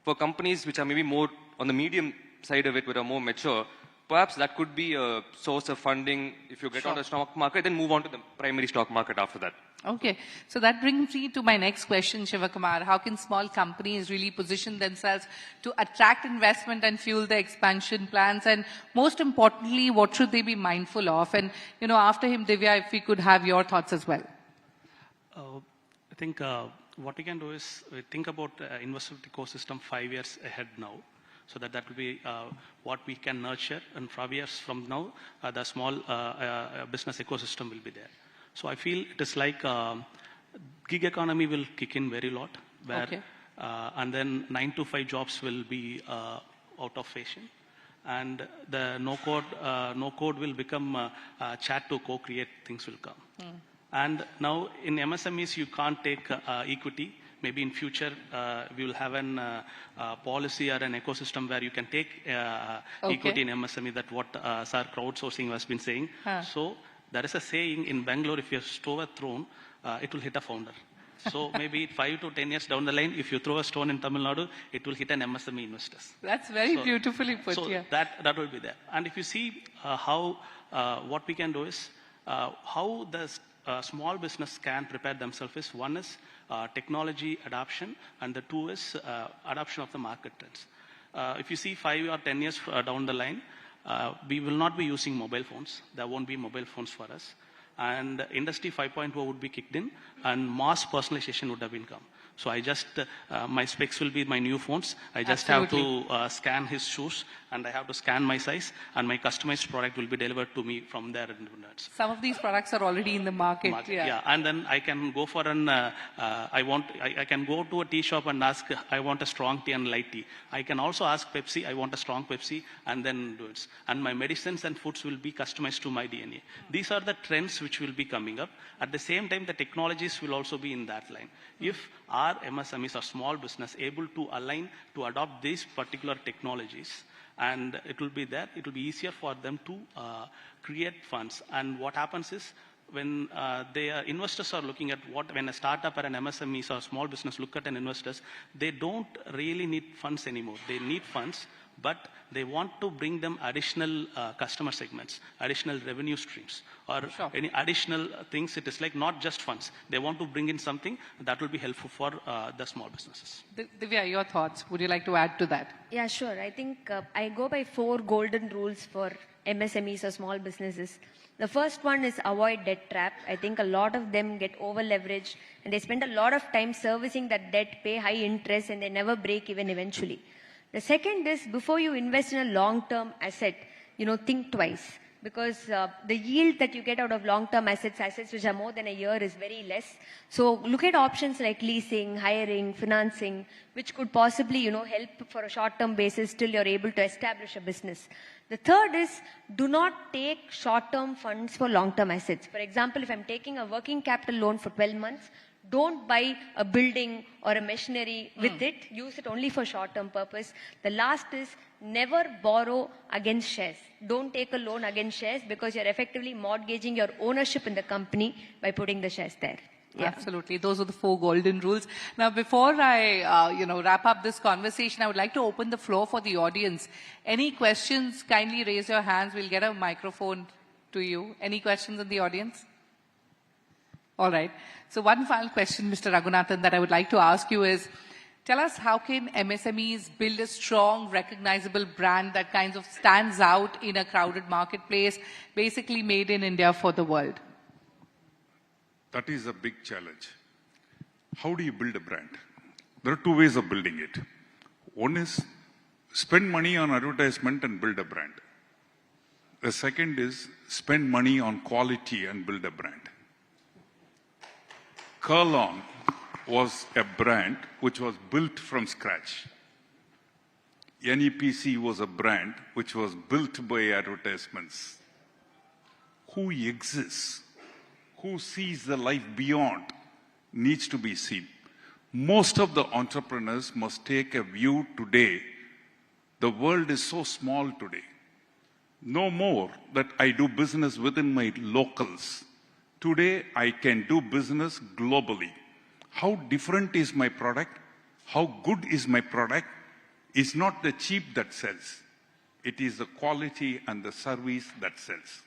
For companies which are maybe more on the medium side of it, which are more mature, perhaps that could be a source of funding. If you get on the stock market, then move on to the primary stock market after that. Okay, so that brings me to my next question, Shivakumar. How can small companies really position themselves to attract investment and fuel their expansion plans? And most importantly, what should they be mindful of? And, after him, Divya, if we could have your thoughts as well. I think what we can do is we think about investment ecosystem 5 years ahead now. So that will be what we can nurture. And 5 years from now, the small business ecosystem will be there. So I feel it is like gig economy will kick in very lot. Where, and then 9 to 5 jobs will be out of fashion. And the no code will become chat to co-create things will come. And now in MSMEs, you can't take equity. Maybe in future, we will have an policy or an ecosystem where you can take equity in MSME, that what Sir crowdsourcing has been saying. So there is a saying in Bangalore, if you throw a throne, it will hit a founder. So maybe 5 to 10 years down the line, if you throw a stone in Tamil Nadu, it will hit an MSME investors. That's very beautifully put. So that will be there. And if you see how what we can do is how the small business can prepare themselves is, one is technology adoption, and the two is adoption of the market trends. If you see 5 or 10 years down the line, we will not be using mobile phones. There won't be mobile phones for us. And Industry 5.0 would be kicked in, and mass personalization would have been come. So I just, my specs will be my new phones. I just have to scan his shoes, and I have to scan my size, and my customized product will be delivered to me from there. Some of these products are already in the market. Yeah, and then I can go for an, I can go to a tea shop and ask, I want a strong tea and light tea. I can also ask Pepsi, I want a strong Pepsi, and then do it. And my medicines and foods will be customized to my DNA. These are the trends which will be coming up. At the same time, the technologies will also be in that line. If our MSMEs or small business able to align to adopt these particular technologies, and it will be there, it will be easier for them to create funds. And what happens is, when investors are looking at when a startup or an MSME or small business look at an investors, they don't really need funds anymore. They need funds, but they want to bring them additional customer segments, additional revenue streams, or any additional things. It is like not just funds. They want to bring in something that will be helpful for the small businesses. Divya, your thoughts? Would you like to add to that? Yeah, sure. I think I go by 4 golden rules for MSMEs or small businesses. The first one is avoid debt trap. I think a lot of them get over leveraged, and they spend a lot of time servicing that debt, pay high interest, and they never break even eventually. The second is, before you invest in a long-term asset, think twice. Because the yield that you get out of long-term assets which are more than a year, is very less. So look at options like leasing, hiring, financing, which could possibly, help for a short-term basis till you're able to establish a business. The third is, do not take short-term funds for long-term assets. For example, if I'm taking a working capital loan for 12 months, don't buy a building or a machinery with it. Use it only for short-term purpose. The last is, never borrow against shares. Don't take a loan against shares, because you're effectively mortgaging your ownership in the company by putting the shares there. Yeah. Absolutely. Those are the 4 golden rules. Now, before I, wrap up this conversation, I would like to open the floor for the audience. Any questions? Kindly raise your hands. We'll get a microphone to you. Any questions in the audience? All right. So one final question, Mr. Raghunathan, that I would like to ask you is, tell us how can MSMEs build a strong, recognizable brand that kind of stands out in a crowded marketplace, basically made in India for the world? That is a big challenge. How do you build a brand? There are two ways of building it. One is spend money on advertisement and build a brand. The second is spend money on quality and build a brand. Kurlon was a brand which was built from scratch. NEPC was a brand which was built by advertisements. Who exists, who sees the life beyond, needs to be seen. Most of the entrepreneurs must take a view today. The world is so small today. No more that I do business within my locals. Today, I can do business globally. How different is my product? How good is my product? It's not the cheap that sells. It is the quality and the service that sells.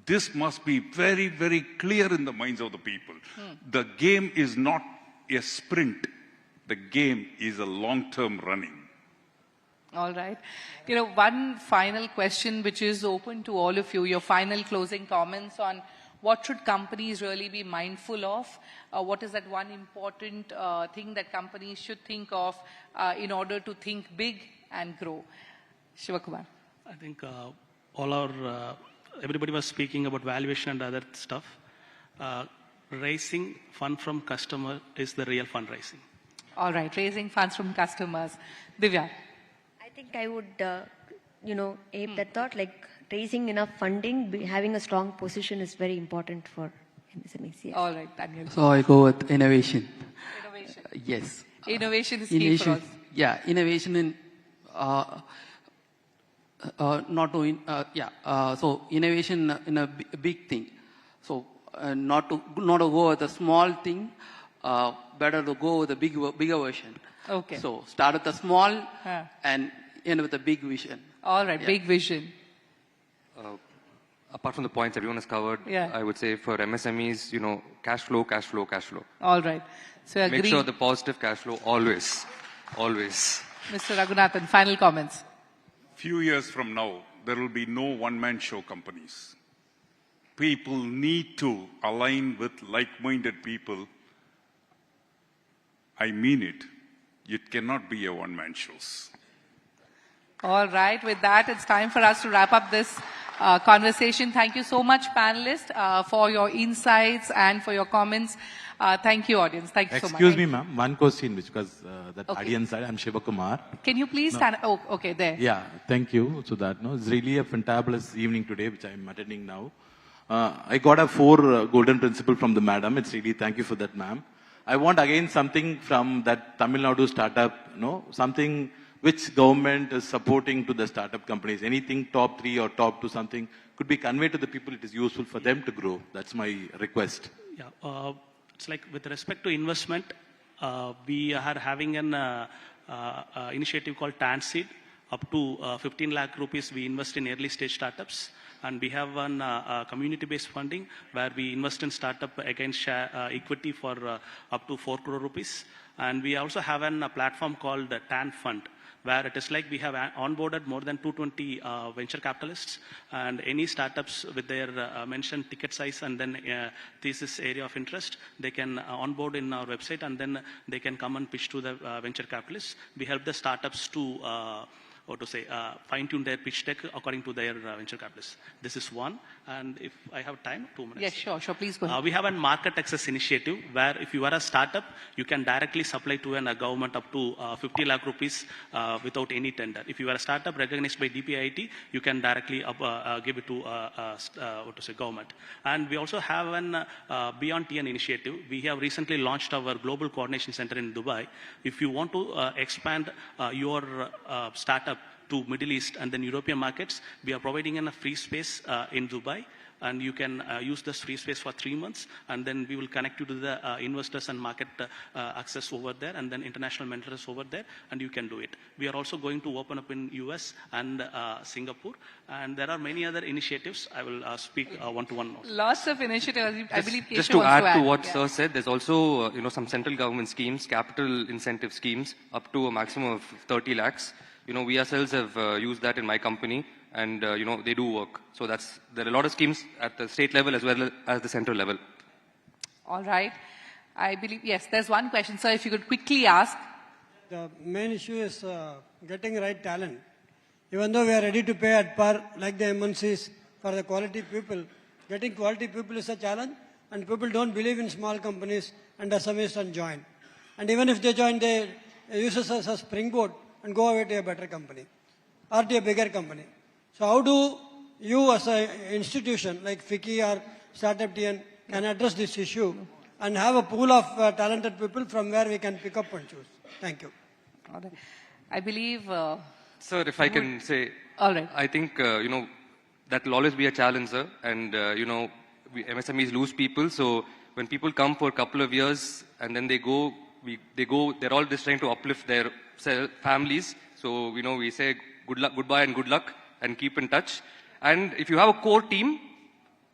This must be very, very clear in the minds of the people. The game is not a sprint. The game is a long-term running. All right. You know, one final question which is open to all of you, your final closing comments on what should companies really be mindful of? What is that one important thing that companies should think of in order to think big and grow? Shivakumar. I think everybody was speaking about valuation and other stuff. Raising fund from customer is the real fundraising. All right, raising funds from customers. Divya. I think I would, aim that thought, like raising enough funding, having a strong position is very important for MSMEs. Yes. All right, Daniel. So I go with innovation. Innovation. Yes. Innovation is key for us. Yeah, innovation in so innovation in a big thing. So not to go with a small thing, better to go with a bigger version. Okay. So start with the small and end with a big vision. All right, big vision. Apart from the points everyone has covered, I would say for MSMEs, cash flow. All right. So Make sure the positive cash flow always. Mr. Raghunathan, final comments. Few years from now, there will be no one-man show companies. People need to align with like-minded people. I mean it. It cannot be a one-man shows. All right. With that, it's time for us to wrap up this conversation. Thank you so much, panelists, for your insights and for your comments. Thank you, audience. Thank you so much. Excuse me, ma'am. One question, because that audience side, I'm Shivakumar. Can you please stand? Oh, okay, there. Yeah, thank you. So that, it's really a fantabulous evening today, which I'm attending now. I got a 4 golden principle from the madam. It's really, thank you for that, ma'am. I want again something from that Tamil Nadu startup, something which government is supporting to the startup companies. Anything top 3 or top 2, something could be conveyed to the people. It is useful for them to grow. That's my request. Yeah, it's like with respect to investment, we are having an initiative called TANSEED. Up to 15 lakh rupees we invest in early stage startups. And we have one community-based funding where we invest in startup against equity for up to 4 crore rupees. And we also have a platform called TAN Fund, where it is like we have onboarded more than 220 venture capitalists, and any startups with their mentioned ticket size and then thesis area of interest, they can onboard in our website, and then they can come and pitch to the venture capitalists. We help the startups to fine-tune their pitch deck according to their venture capitalists. This is one. And if I have time, 2 minutes. Yes, sure. Please go ahead. We have a market access initiative where if you are a startup, you can directly supply to a government up to 50 lakh rupees without any tender. If you are a startup recognized by DPIIT, you can directly give it to government. And we also have an Beyond TN initiative. We have recently launched our Global Coordination Center in Dubai. If you want to expand your startup to Middle East and then European markets, we are providing a free space in Dubai. and you can use this free space for 3 months, and then we will connect you to the investors and market access over there, and then international mentors over there, and you can do it. We are also going to open up in US and Singapore, and there are many other initiatives. I will speak one-to-one now. Lots of initiatives. I believe Just to add to what Sir said, there's also some central government schemes, capital incentive schemes, up to a maximum of 30 lakhs. We ourselves have used that in my company, and they do work. So there are a lot of schemes at the state level as well as the central level. All right. I believe, yes, there's one question. Sir, if you could quickly ask. The main issue is getting right talent. Even though we are ready to pay at par, like the MNCs, for the quality people, getting quality people is a challenge, and people don't believe in small companies and SMEs and join. And even if they join, they use us as a springboard and go away to a better company or to a bigger company. So how do you as an institution like FICCI or Startup TN can address this issue and have a pool of talented people from where we can pick up and choose? Thank you. All right. I believe... Sir, if I can say, all right. I think, that will always be a challenge, sir. And, MSMEs lose people. So when people come for a couple of years and then they go, they're all just trying to uplift their families. So, we say goodbye and good luck and keep in touch. And if you have a core team,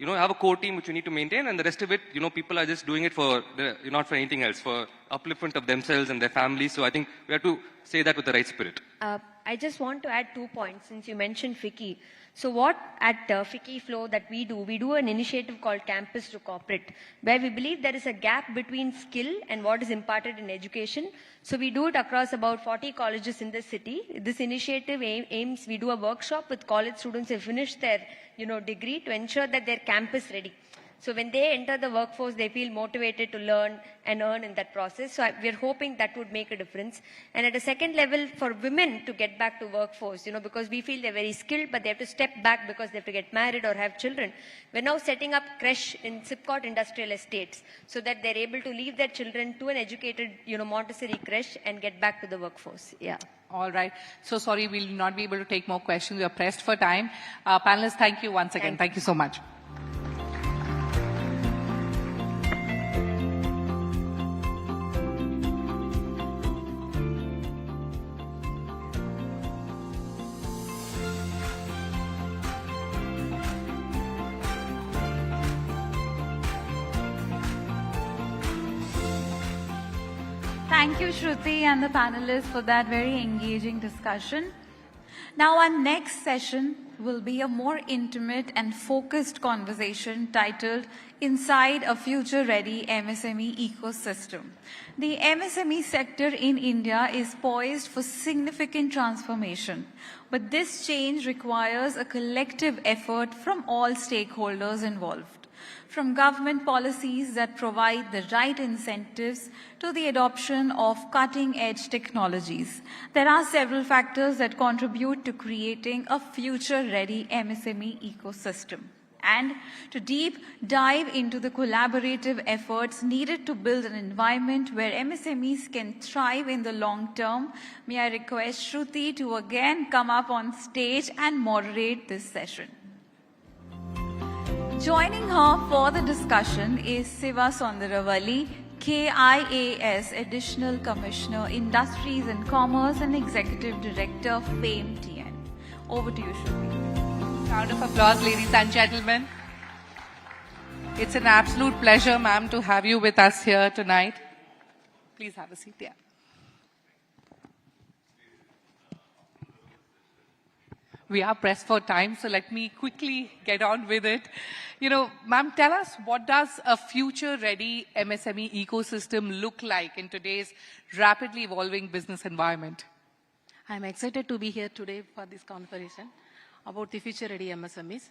have a core team which you need to maintain, and the rest of it, people are just doing it not for anything else, for upliftment of themselves and their families. So I think we have to say that with the right spirit. I just want to add 2 points since you mentioned FICCI. So what at FICCI Flow that we do an initiative called Campus to Corporate, where we believe there is a gap between skill and what is imparted in education. So we do it across about 40 colleges in the city. This initiative aims, we do a workshop with college students who finish their degree to ensure that they're campus ready. So when they enter the workforce, they feel motivated to learn and earn in that process. So we're hoping that would make a difference. And at a second level, for women to get back to workforce, because we feel they're very skilled, but they have to step back because they have to get married or have children. We're now setting up creche in Sipcot industrial estates so that they're able to leave their children to an educated, Montessori creche and get back to the workforce. Yeah. All right. So sorry, we'll not be able to take more questions. We are pressed for time. Panelists, thank you once again. Thank you so much. Thank you, Shruti and the panelists for that very engaging discussion. Now our next session will be a more intimate and focused conversation titled Inside a Future-Ready MSME Ecosystem. The MSME sector in India is poised for significant transformation, but this change requires a collective effort from all stakeholders involved. From government policies that provide the right incentives to the adoption of cutting-edge technologies, there are several factors that contribute to creating a future-ready MSME ecosystem. And to deep dive into the collaborative efforts needed to build an environment where MSMEs can thrive in the long term, may I request Shruti to again come up on stage and moderate this session. Joining her for the discussion is Siva Sondaravalli, KIAS Additional Commissioner, Industries and Commerce and Executive Director, FAME TN. Over to you, Shruti. Round of applause, ladies and gentlemen. It's an absolute pleasure, ma'am, to have you with us here tonight. Please have a seat, yeah. We are pressed for time, so let me quickly get on with it. Ma'am, tell us, what does a future-ready MSME ecosystem look like in today's rapidly evolving business environment? I'm excited to be here today for this conversation about the future-ready MSMEs.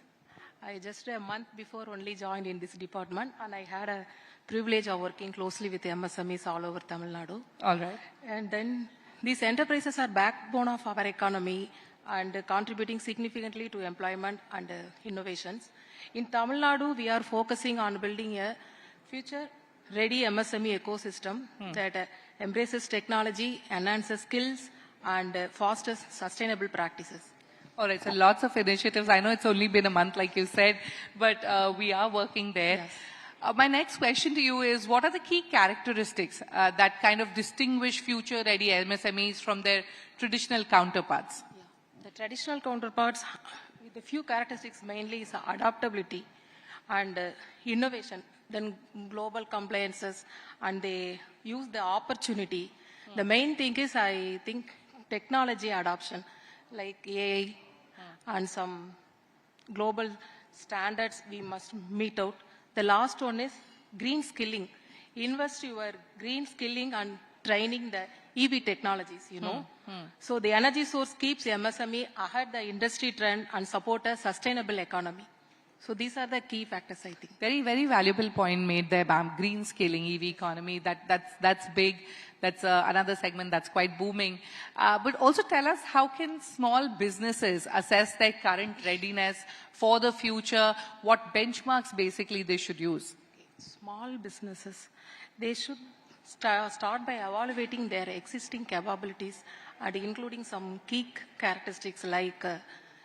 I just a month before only joined in this department, and I had a privilege of working closely with MSMEs all over Tamil Nadu. All right. And then these enterprises are backbone of our economy and contributing significantly to employment and innovations. In Tamil Nadu, we are focusing on building a future-ready MSME ecosystem that embraces technology, enhances skills, and fosters sustainable practices. All right, so lots of initiatives. I know it's only been a month, like you said, but we are working there. Yes. My next question to you is, what are the key characteristics that kind of distinguish future-ready MSMEs from their traditional counterparts? The traditional counterparts, with a few characteristics mainly, is adaptability and innovation, then global compliances, and they use the opportunity. The main thing is, I think, technology adoption, like AI and some global standards we must meet out. The last one is green skilling. Invest your green skilling and training the EV technologies, you know. So the energy source keeps MSME ahead the industry trend and support a sustainable economy. So these are the key factors, I think. Very, very valuable point made there, Bam. Green scaling, EV economy, that's big. That's another segment that's quite booming. But also tell us, how can small businesses assess their current readiness for the future? What benchmarks basically they should use? Small businesses, they should start by evaluating their existing capabilities and including some key characteristics like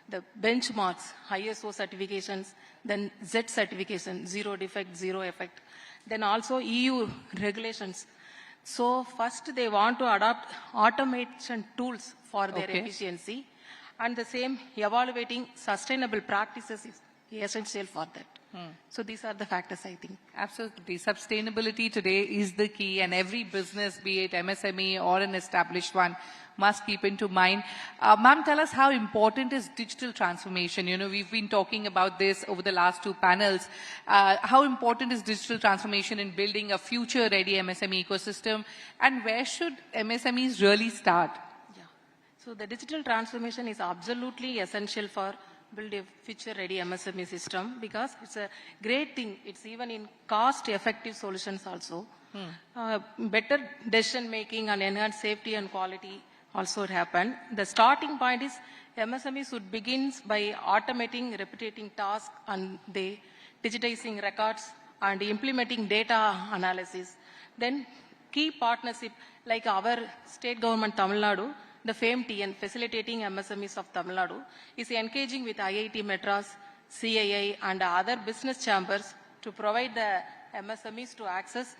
the benchmarks, ISO certifications, then Z certification, zero defect, zero effect, then also EU regulations. So first they want to adopt automation tools for their efficiency, and the same evaluating sustainable practices is essential for that. So these are the factors, I think. Absolutely. Sustainability today is the key, and every business, be it MSME or an established one, must keep into mind. Ma'am, tell us, how important is digital transformation? You know, we've been talking about this over the last two panels. How important is digital transformation in building a future-ready MSME ecosystem, and where should MSMEs really start? So the digital transformation is absolutely essential for build a future-ready MSME system, because it's a great thing. It's even in cost-effective solutions also. Better decision-making and enhanced safety and quality also happen. The starting point is MSME should begin by automating repetitive tasks and they digitizing records and implementing data analysis. Then key partnership like our state government Tamil Nadu, the FameTN, Facilitating MSMEs of Tamil Nadu, is engaging with IIT Madras, CII and other business chambers to provide the MSMEs to access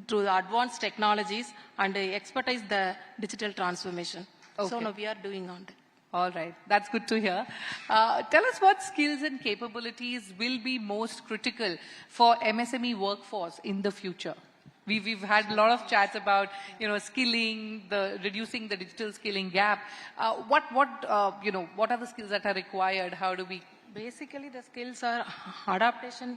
to the advanced technologies and expertise the digital transformation. So now we are doing on that. All right, that's good to hear. Tell us what skills and capabilities will be most critical for MSME workforce in the future. We've had a lot of chats about, you know, skilling, reducing the digital skilling gap. What are the skills that are required? How do we? Basically, the skills are adaptation,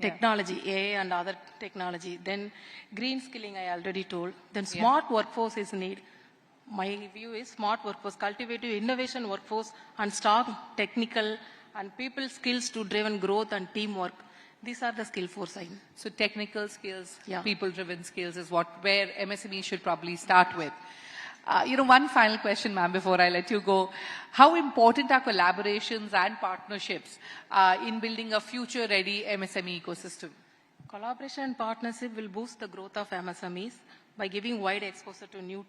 technology, AI and other technology. Then green skilling, I already told. Then smart workforce is needed. My view is smart workforce, cultivative innovation workforce, and strong technical and people skills to driven growth and teamwork. These are the skill force. So technical skills, people-driven skills is where MSME should probably start with. One final question, ma'am, before I let you go. How important are collaborations and partnerships in building a future-ready MSME ecosystem? Collaboration and partnership will boost the growth of MSMEs by giving wide exposure to new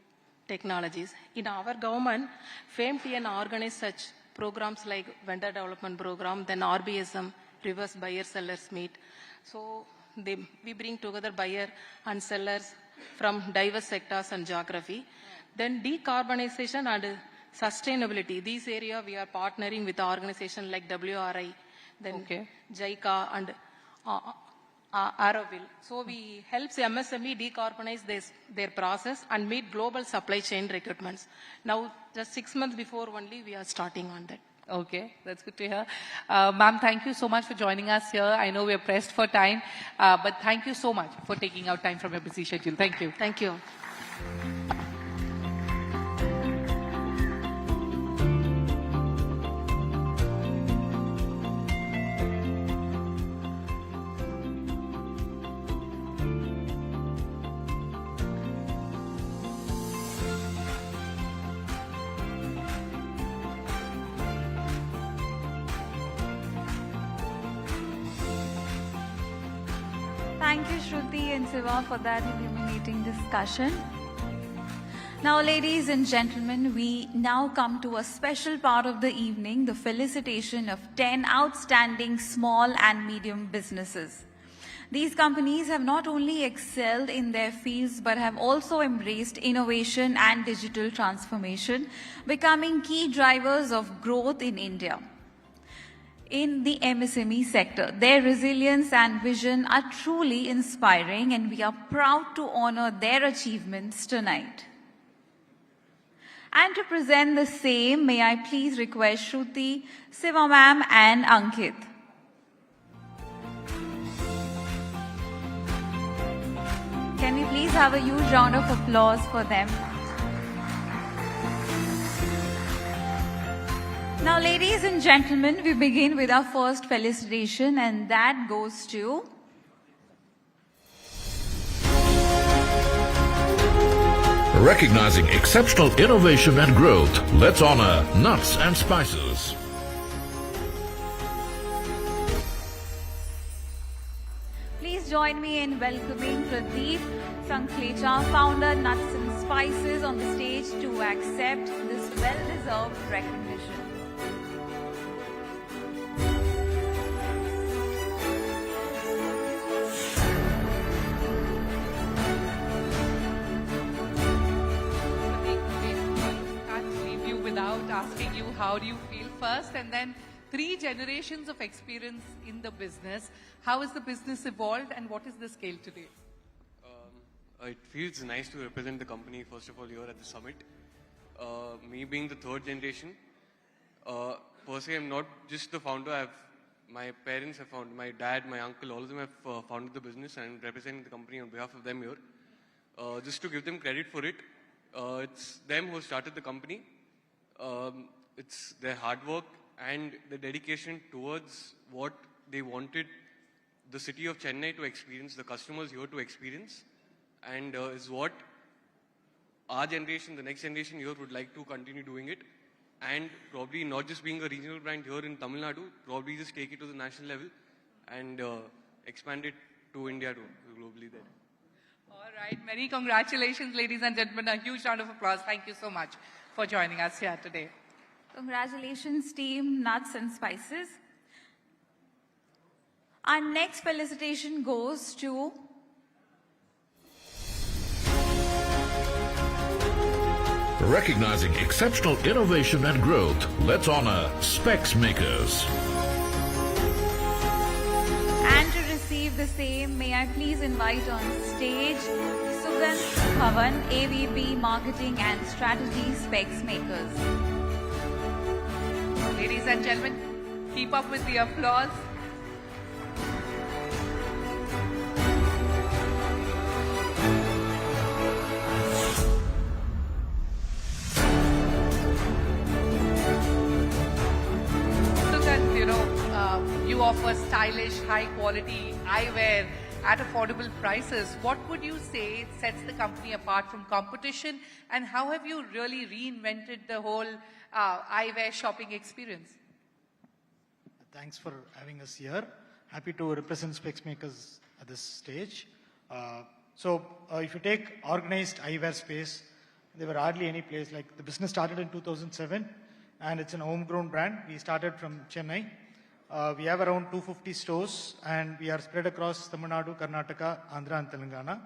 technologies. In our government, FameTN organizes such programs like Vendor Development Program, then RBSM, Reverse Buyer Sellers Meet. So we bring together buyer and sellers from diverse sectors and geography. Then decarbonization and sustainability. This area we are partnering with organizations like WRI, then JICA and Aroville. So we help MSME decarbonize their process and meet global supply chain requirements. Now, just 6 months before only, we are starting on that. Okay, that's good to hear. Ma'am, thank you so much for joining us here. I know we're pressed for time, but thank you so much for taking out time from your busy schedule. Thank you. Thank you. Thank you, Shruti and Siva, for that illuminating discussion. Now, ladies and gentlemen, we now come to a special part of the evening, the felicitation of 10 outstanding small and medium businesses. These companies have not only excelled in their fields, but have also embraced innovation and digital transformation, becoming key drivers of growth in India. In the MSME sector, their resilience and vision are truly inspiring, and we are proud to honor their achievements tonight. And to present the same, may I please request Shruti, Siva ma'am and Ankit. Can we please have a huge round of applause for them? Now, ladies and gentlemen, we begin with our first felicitation, and that goes to Recognizing exceptional innovation and growth, let's honor Nuts and Spices. Please join me in welcoming Pradeep Sanklecha, founder Nuts and Spices, on the stage to accept this well-deserved recognition. Without asking you how do you feel first, and then 3 generations of experience in the business. How has the business evolved and what is the scale today? It feels nice to represent the company first of all here at the summit. Me being the 3rd generation, per se I'm not just the founder. My parents have founded, my dad, my uncle, all of them have founded the business, and I'm representing the company on behalf of them here. Just to give them credit for it, it's them who started the company. It's their hard work and the dedication towards what they wanted the city of Chennai to experience, the customers here to experience, and is what our generation, the next generation here would like to continue doing it, and probably not just being a regional brand here in Tamil Nadu, probably just take it to the national level and expand it to India too, globally there. All right, many congratulations, ladies and gentlemen. A huge round of applause. Thank you so much for joining us here today. Congratulations, team Nuts and Spices. Our next felicitation goes to Recognizing exceptional innovation and growth, let's honor Specs Makers. And to receive the same, may I please invite on stage Sugandh Bhavan, AVP Marketing and Strategy, Specs Makers. Ladies and gentlemen, keep up with the applause. Sugandh, you offer stylish, high-quality eyewear at affordable prices. What would you say sets the company apart from competition, and how have you really reinvented the whole eyewear shopping experience? Thanks for having us here. Happy to represent Specs Makers at this stage. If you take organized eyewear space, there were hardly any place. Like, the business started in 2007, and it's an homegrown brand. We started from Chennai. We have around 250 stores, and we are spread across Tamil Nadu, Karnataka, Andhra and Telangana.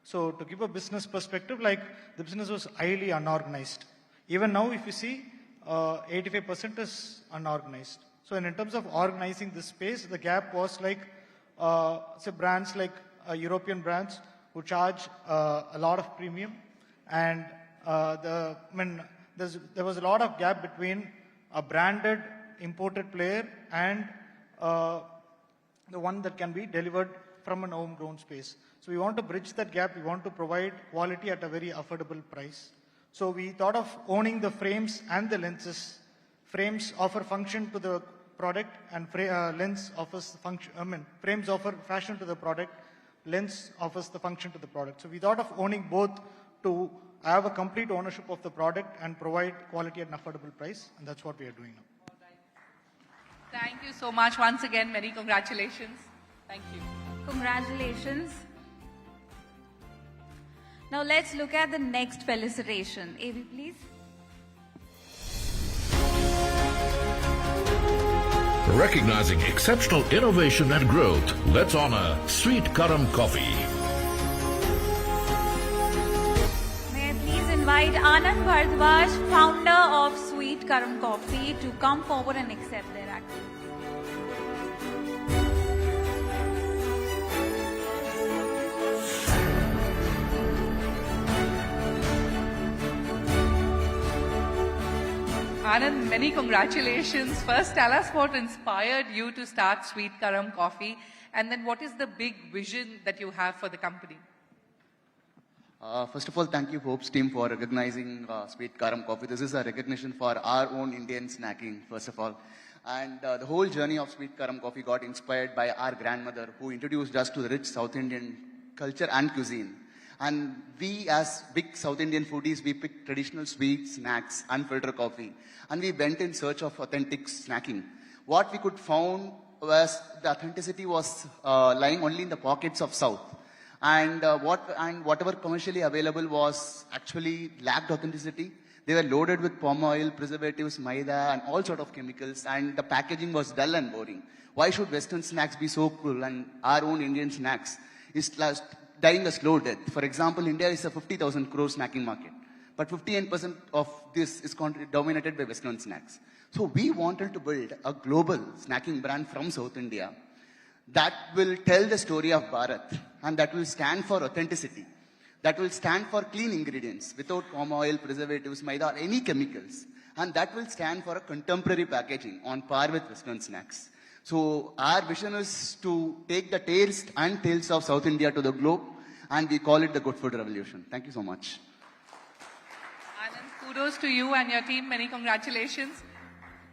So to give a business perspective, like, the business was highly unorganized. Even now, if you see, 85% is unorganized. So in terms of organizing this space, the gap was like, say brands like European brands who charge a lot of premium, and there was a lot of gap between a branded imported player and the one that can be delivered from an homegrown space. So we want to bridge that gap. We want to provide quality at a very affordable price. So we thought of owning the frames and the lenses. Frames offer function to the product, and lens offers function. Frames offer fashion to the product. Lens offers the function to the product. So we thought of owning both to have a complete ownership of the product and provide quality at an affordable price, and that's what we are doing now. Thank you so much. Once again, many congratulations. Thank you. Congratulations. Now let's look at the next felicitation. AV, please. Recognizing exceptional innovation and growth, let's honor Sweet Karam Coffee. May I please invite Anand Bharadwaj, founder of Sweet Karam Coffee, to come forward and accept their accolades. Anand, many congratulations. First, tell us what inspired you to start Sweet Karam Coffee, and then what is the big vision that you have for the company? First of all, thank you, Forbes team, for recognizing Sweet Karam Coffee. This is a recognition for our own Indian snacking, first of all. And the whole journey of Sweet Karam Coffee got inspired by our grandmother, who introduced us to the rich South Indian culture and cuisine. And we, as big South Indian foodies, we picked traditional sweets, snacks, and filter coffee. And we went in search of authentic snacking. What we could found was the authenticity was lying only in the pockets of South. And whatever commercially available was actually lacked authenticity. They were loaded with palm oil, preservatives, maida, and all sort of chemicals. And the packaging was dull and boring. Why should Western snacks be so cruel and our own Indian snacks is dying a slow death? For example, India is a 50,000 crore snacking market, but 58% of this is dominated by Western snacks. So we wanted to build a global snacking brand from South India that will tell the story of Bharat, and that will stand for authenticity, that will stand for clean ingredients without palm oil, preservatives, maida, or any chemicals, and that will stand for a contemporary packaging on par with Western snacks. So our vision is to take the taste and tales of South India to the globe, and we call it the Good Food Revolution. Thank you so much. Anand, kudos to you and your team. Many congratulations.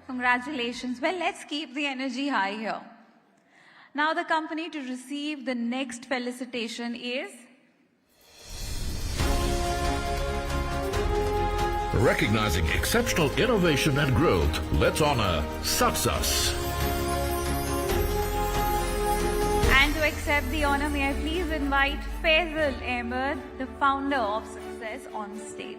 Congratulations. Well, let's keep the energy high here. Now the company to receive the next felicitation is... Recognizing exceptional innovation and growth, let's honor Success. And to accept the honor, may I please invite Faisal Ahmed, the founder of Success, on stage.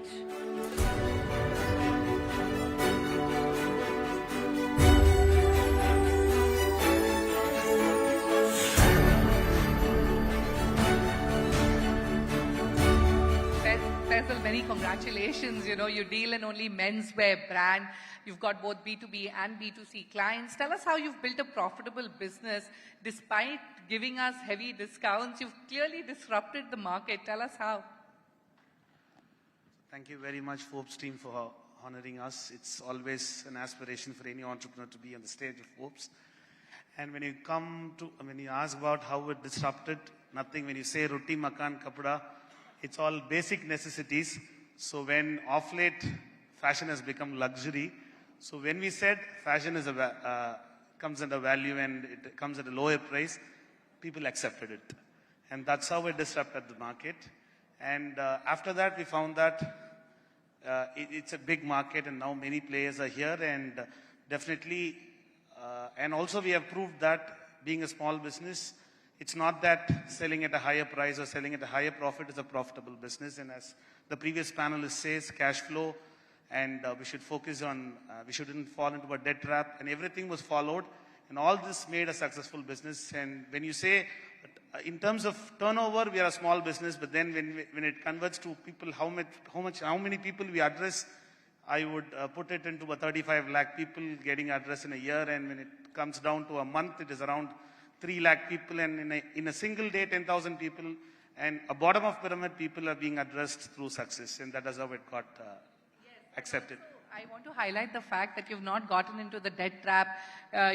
Faisal, many congratulations. You know, you deal in only menswear brand. You've got both B2B and B2C clients. Tell us how you've built a profitable business despite giving us heavy discounts. You've clearly disrupted the market. Tell us how. Thank you very much, Forbes team, for honoring us. It's always an aspiration for any entrepreneur to be on the stage of Forbes. And when you ask about how it disrupted, nothing. When you say roti, makan, kapda, it's all basic necessities. So when off late fashion has become luxury, so when we said fashion is comes at a value and it comes at a lower price, people accepted it. And that's how we disrupted the market. And after that, we found that it's a big market and now many players are here, and definitely, and also we have proved that being a small business, it's not that selling at a higher price or selling at a higher profit is a profitable business. And as the previous panelist says, cash flow, and we should focus on, we shouldn't fall into a debt trap, and everything was followed. And all this made a successful business. And when you say, in terms of turnover, we are a small business, but then when it converts to people, how many people we address, I would put it into a 35 lakh people getting addressed in a year. And when it comes down to a month, it is around 3 lakh people, and in a single day, 10,000 people, and a bottom of pyramid people are being addressed through Success, and that is how it got accepted. I want to highlight the fact that you've not gotten into the debt trap.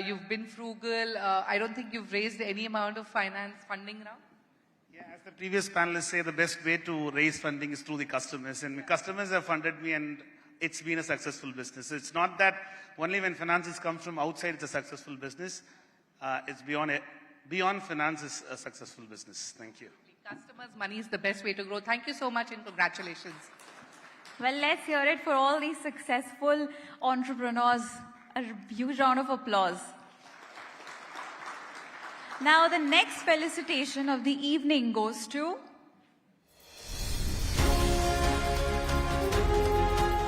You've been frugal. I don't think you've raised any amount of funding now. Yeah, as the previous panelists say, the best way to raise funding is through the customers, and my customers have funded me, and it's been a successful business. It's not that only when finances come from outside, it's a successful business. It's beyond finance is a successful business. Thank you. Customers' money is the best way to grow. Thank you so much and congratulations. Well, let's hear it for all these successful entrepreneurs. A huge round of applause. Now, the next felicitation of the evening goes to...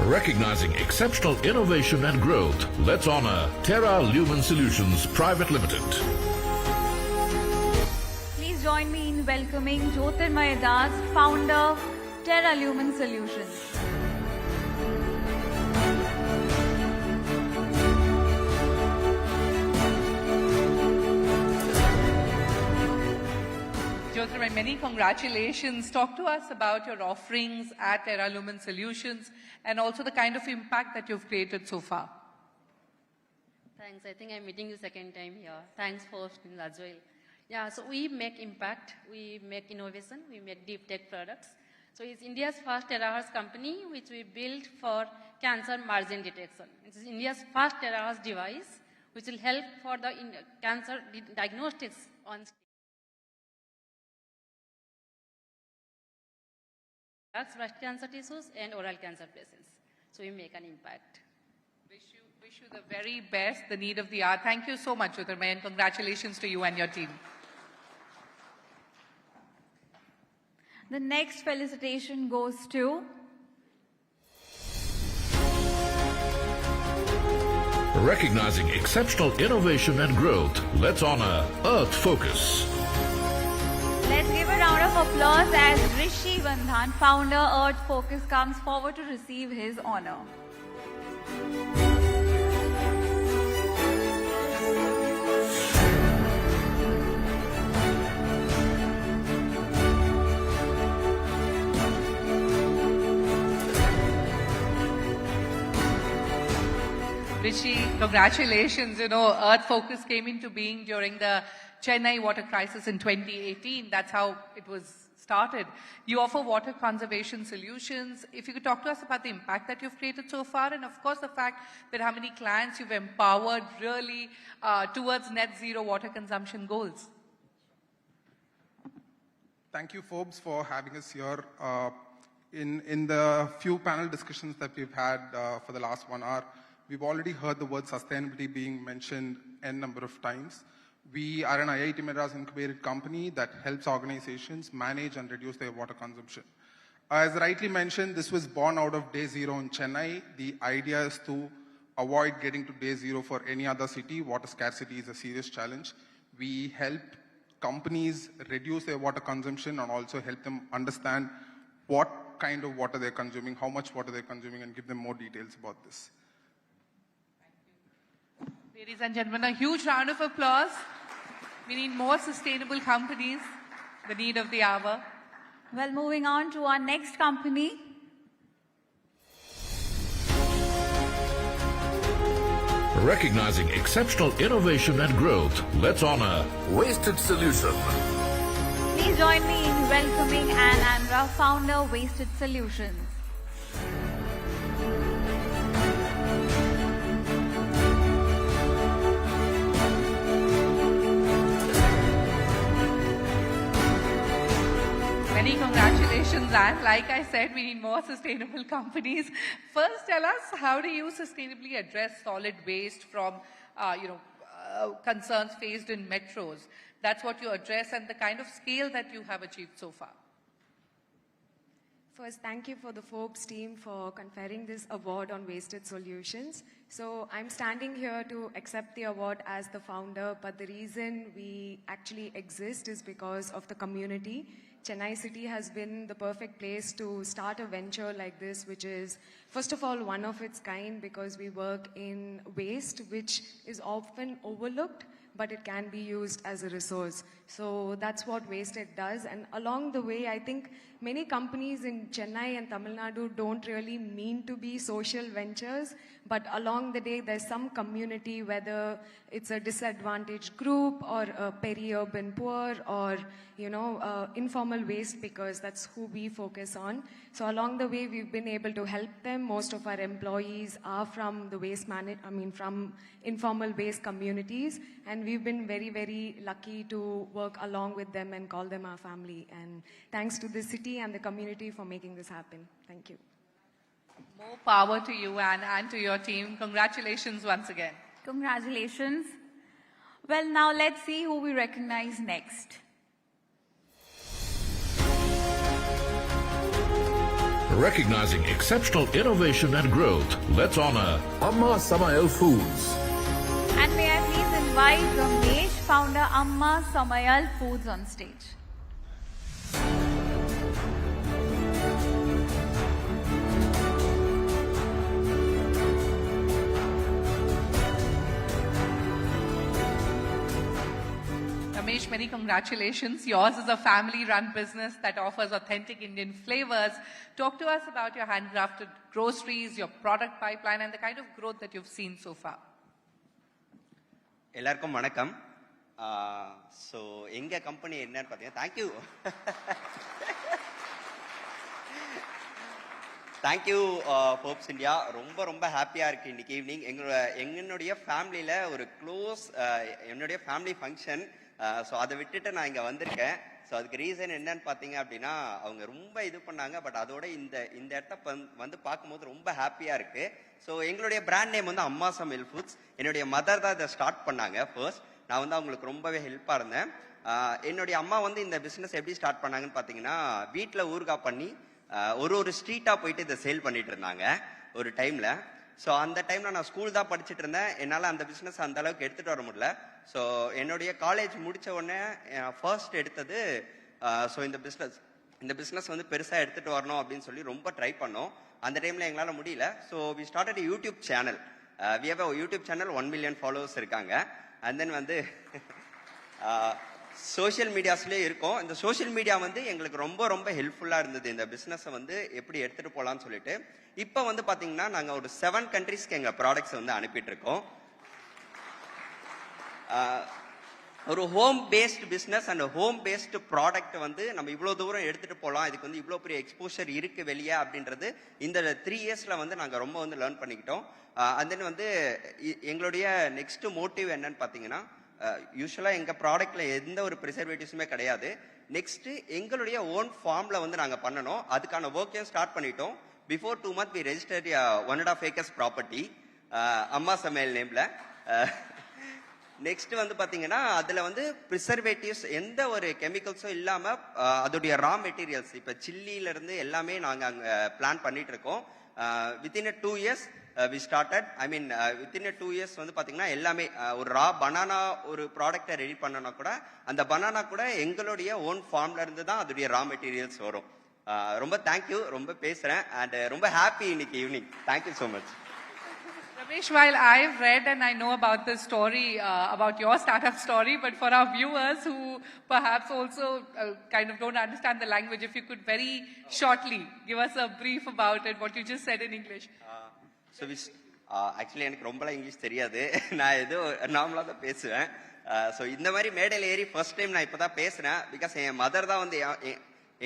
Recognizing exceptional innovation and growth, let's honor Terra Lumen Solutions Private Limited. Please join me in welcoming Jyotirmay Das, founder, Terra Lumen Solutions. Jyotirmay, many congratulations. Talk to us about your offerings at Terra Lumen Solutions and also the kind of impact that you've created so far. Thanks. I think I'm meeting you second time here. Thanks for hosting as well. Yeah, so we make impact, we make innovation, we make deep tech products. So it's India's first terahertz company which we built for cancer margin detection. It is India's first terahertz device which will help for the cancer diagnostics on breast cancer tissues and oral cancer patients. So we make an impact. Wish you the very best, the need of the hour. Thank you so much, Jyotirmay, and congratulations to you and your team. The next felicitation goes to Recognizing exceptional innovation and growth, let's honor Earth Focus. Let's give a round of applause as Rishi Bandhan, founder, Earth Focus, comes forward to receive his honor. Rishi, congratulations. You know, Earth Focus came into being during the Chennai water crisis in 2018. That's how it was started. You offer water conservation solutions. If you could talk to us about the impact that you've created so far, and of course the fact that how many clients you've empowered really towards net zero water consumption goals. Thank you, Forbes, for having us here. In the few panel discussions that we've had for the last 1 hour, we've already heard the word sustainability being mentioned n number of times. We are an IIT Madras incubated company that helps organizations manage and reduce their water consumption. As rightly mentioned, this was born out of day zero in Chennai. The idea is to avoid getting to day zero for any other city. Water scarcity is a serious challenge. We help companies reduce their water consumption and also help them understand what kind of water they're consuming, how much water they're consuming, and give them more details about this. Ladies and gentlemen, a huge round of applause. We need more sustainable companies, the need of the hour. Well, moving on to our next company. Recognizing exceptional innovation and growth, let's honor Wasted Solution. Please join me in welcoming Ann Andra, founder, Wasted Solutions. Many congratulations, and like I said, we need more sustainable companies. First, tell us, how do you sustainably address solid waste from, concerns faced in metros? That's what you address, and the kind of scale that you have achieved so far. First, thank you for the Forbes team for conferring this award on Wasted Solutions. So I'm standing here to accept the award as the founder, but the reason we actually exist is because of the community. Chennai City has been the perfect place to start a venture like this, which is, first of all, one of its kind because we work in waste, which is often overlooked, but it can be used as a resource. So that's what Wasted does. And along the way, I think many companies in Chennai and Tamil Nadu don't really mean to be social ventures, but along the day, there's some community, whether it's a disadvantaged group or a peri-urban poor or, informal waste pickers. That's who we focus on. So along the way, we've been able to help them. Most of our employees are from the from informal waste communities. And we've been very, very lucky to work along with them and call them our family. And thanks to the city and the community for making this happen. Thank you. More power to you, Anne, and to your team. Congratulations once again. Congratulations. Well, now let's see who we recognize next. Recognizing exceptional innovation and growth, let's honor Amma Samayal Foods. And may I please invite Ramesh, founder Amma Samayal Foods on stage. Ramesh, many congratulations. Yours is a family-run business that offers authentic Indian flavors. Talk to us about your handcrafted groceries, your product pipeline, and the kind of growth that you've seen so far. எல்லாருக்கும் வணக்கம். So எங்கள் company என்னன்னு பார்த்தீங்கன்னா, thank you thank you Forbes India. ரொம்ப ஹாப்பியாக இருக்குது இன்றைக்கி evening. என்னுடைய ஃபேமிலியில் ஒரு க்ளோஸ் என்னுடைய ஃபேமிலி ஃபங்க்ஷன். ஸோ அதை விட்டுட்டு நான் இங்கே வந்திருக்கேன். ஸோ அதுக்கு ரீசன் என்னன்னு பார்த்தீங்க அப்படின்னா, அவங்க ரொம்ப இது பண்ணாங்க. பட் அதோட இந்த இடத்த வந்து பார்க்கும்போது ரொம்ப ஹாப்பியாக இருக்குது. ஸோ எங்களுடைய பிராண்ட் நேம் வந்து அம்மா சமையல் ஃபுட்ஸ். என்னுடைய மதர் தான் இதை ஸ்டார்ட் பண்ணாங்க ஃபர்ஸ்ட். நான் வந்து அவங்களுக்கு ரொம்பவே ஹெல்ப்பாக இருந்தேன். என்னுடைய அம்மா வந்து இந்த பிஸ்னஸ் எப்படி ஸ்டார்ட் பண்ணாங்கன்னு பார்த்தீங்கன்னா, வீட்டில் ஊறுகாய் பண்ணி ஒரு ஸ்ட்ரீட்டாக போயிட்டு இதை சேல் பண்ணிட்டு இருந்தாங்க ஒரு டைமில். ஸோ அந்த டைமில் நான் ஸ்கூல் தான் படிச்சுட்டு இருந்தேன். என்னால் அந்த பிஸ்னஸ் அந்த அளவுக்கு எடுத்துகிட்டு வர முடியல. ஸோ என்னுடைய காலேஜ் முடித்த உடனே ஃபர்ஸ்ட் எடுத்தது ஸோ இந்த பிஸ்னஸ் வந்து பெருசாக எடுத்துகிட்டு வரணும் அப்படின்னு சொல்லி ரொம்ப ட்ரை பண்ணோம். அந்த டைமில் எங்களால் முடியல. So we started YouTube channel. We have a YouTube channel, 1 million followers இருக்காங்க. அண்ட் தென் வந்து சோஷியல் மீடியாஸ்லேயே இருக்கும். இந்த சோஷியல் மீடியா வந்து எங்களுக்கு ரொம்ப ஹெல்ப்ஃபுல்லாக இருந்தது இந்த பிஸ்னஸை வந்து எப்படி எடுத்துகிட்டு போகலான்னு சொல்லிட்டு. இப்போ வந்து பார்த்தீங்கன்னா நாங்கள் ஒரு 7 countries எங்கள் ப்ராடக்ட்ஸ் வந்து அனுப்பிட்டுருக்கோம். ஒரு home based business and home based product வந்து நம்ம இவ்வளோ தூரம் எடுத்துகிட்டு போகலாம், இதுக்கு வந்து இவ்வளோ பெரிய எக்ஸ்போஷர் இருக்குது வெளியே அப்படின்றது இந்த 3 yearsல வந்து நாங்கள் ரொம்ப வந்து லேர்ன் பண்ணிக்கிட்டோம். அண்ட் தென் வந்து எங்களுடைய நெக்ஸ்ட் மோட்டிவ் என்னன்னு பார்த்தீங்கன்னா, யூஸ்வலாக எங்கள் ப்ராடக்டில் எந்த ஒரு ப்ரிசர்வேட்டிவ்ஸுமே கிடையாது. நெக்ஸ்ட்டு எங்களுடைய ஓன் ஃபார்மில் வந்து நாங்கள் பண்ணணும். அதுக்கான ஒர்க்கையும் ஸ்டார்ட் பண்ணிட்டோம். Before 2 months we registered 1.5 acres property Amma Samayal நேமில். நெக்ஸ்ட் வந்து பார்த்தீங்கன்னா, அதில் வந்து ப்ரிசர்வேட்டிவ்ஸ் எந்த ஒரு கெமிக்கல்ஸும் இல்லாமல் அதோடைய ரா மெட்டீரியல்ஸ் இப்போ சில்லியிலேருந்து எல்லாமே நாங்கள் அங்கே பிளான் பண்ணிட்டு இருக்கோம். Within 2 years we started. Within 2 years வந்து பார்த்தீங்கன்னா எல்லாமே ஒரு ரா பனானா ஒரு ப்ராடக்டை ரெடி பண்ணனா கூட அந்த பனானா கூட எங்களுடைய ஓன் ஃபார்ம்ல இருந்து தான் அதோடைய ரா மெட்டீரியல்ஸ் வரும். ரொம்ப தேங்க்யூ. ரொம்ப பேசுகிறேன் அண்ட் ரொம்ப ஹாப்பி இன்னைக்கு evening. Thank you so much. Ramesh, while I've read and I know about this story, about your startup story, but for our viewers who perhaps also kind of don't understand the language, if you could very shortly give us a brief about it, what you just said in English. So actually எனக்கு ரொம்பலாம் English தெரியாது. நான் ஏதோ நார்மலாக தான் பேசுவேன். So இந்த மாதிரி மேடையில் ஏறி ஃபர்ஸ்ட் டைம் நான் இப்போ தான் பேசுகிறேன். பிகாஸ் என் மதர் தான் வந்து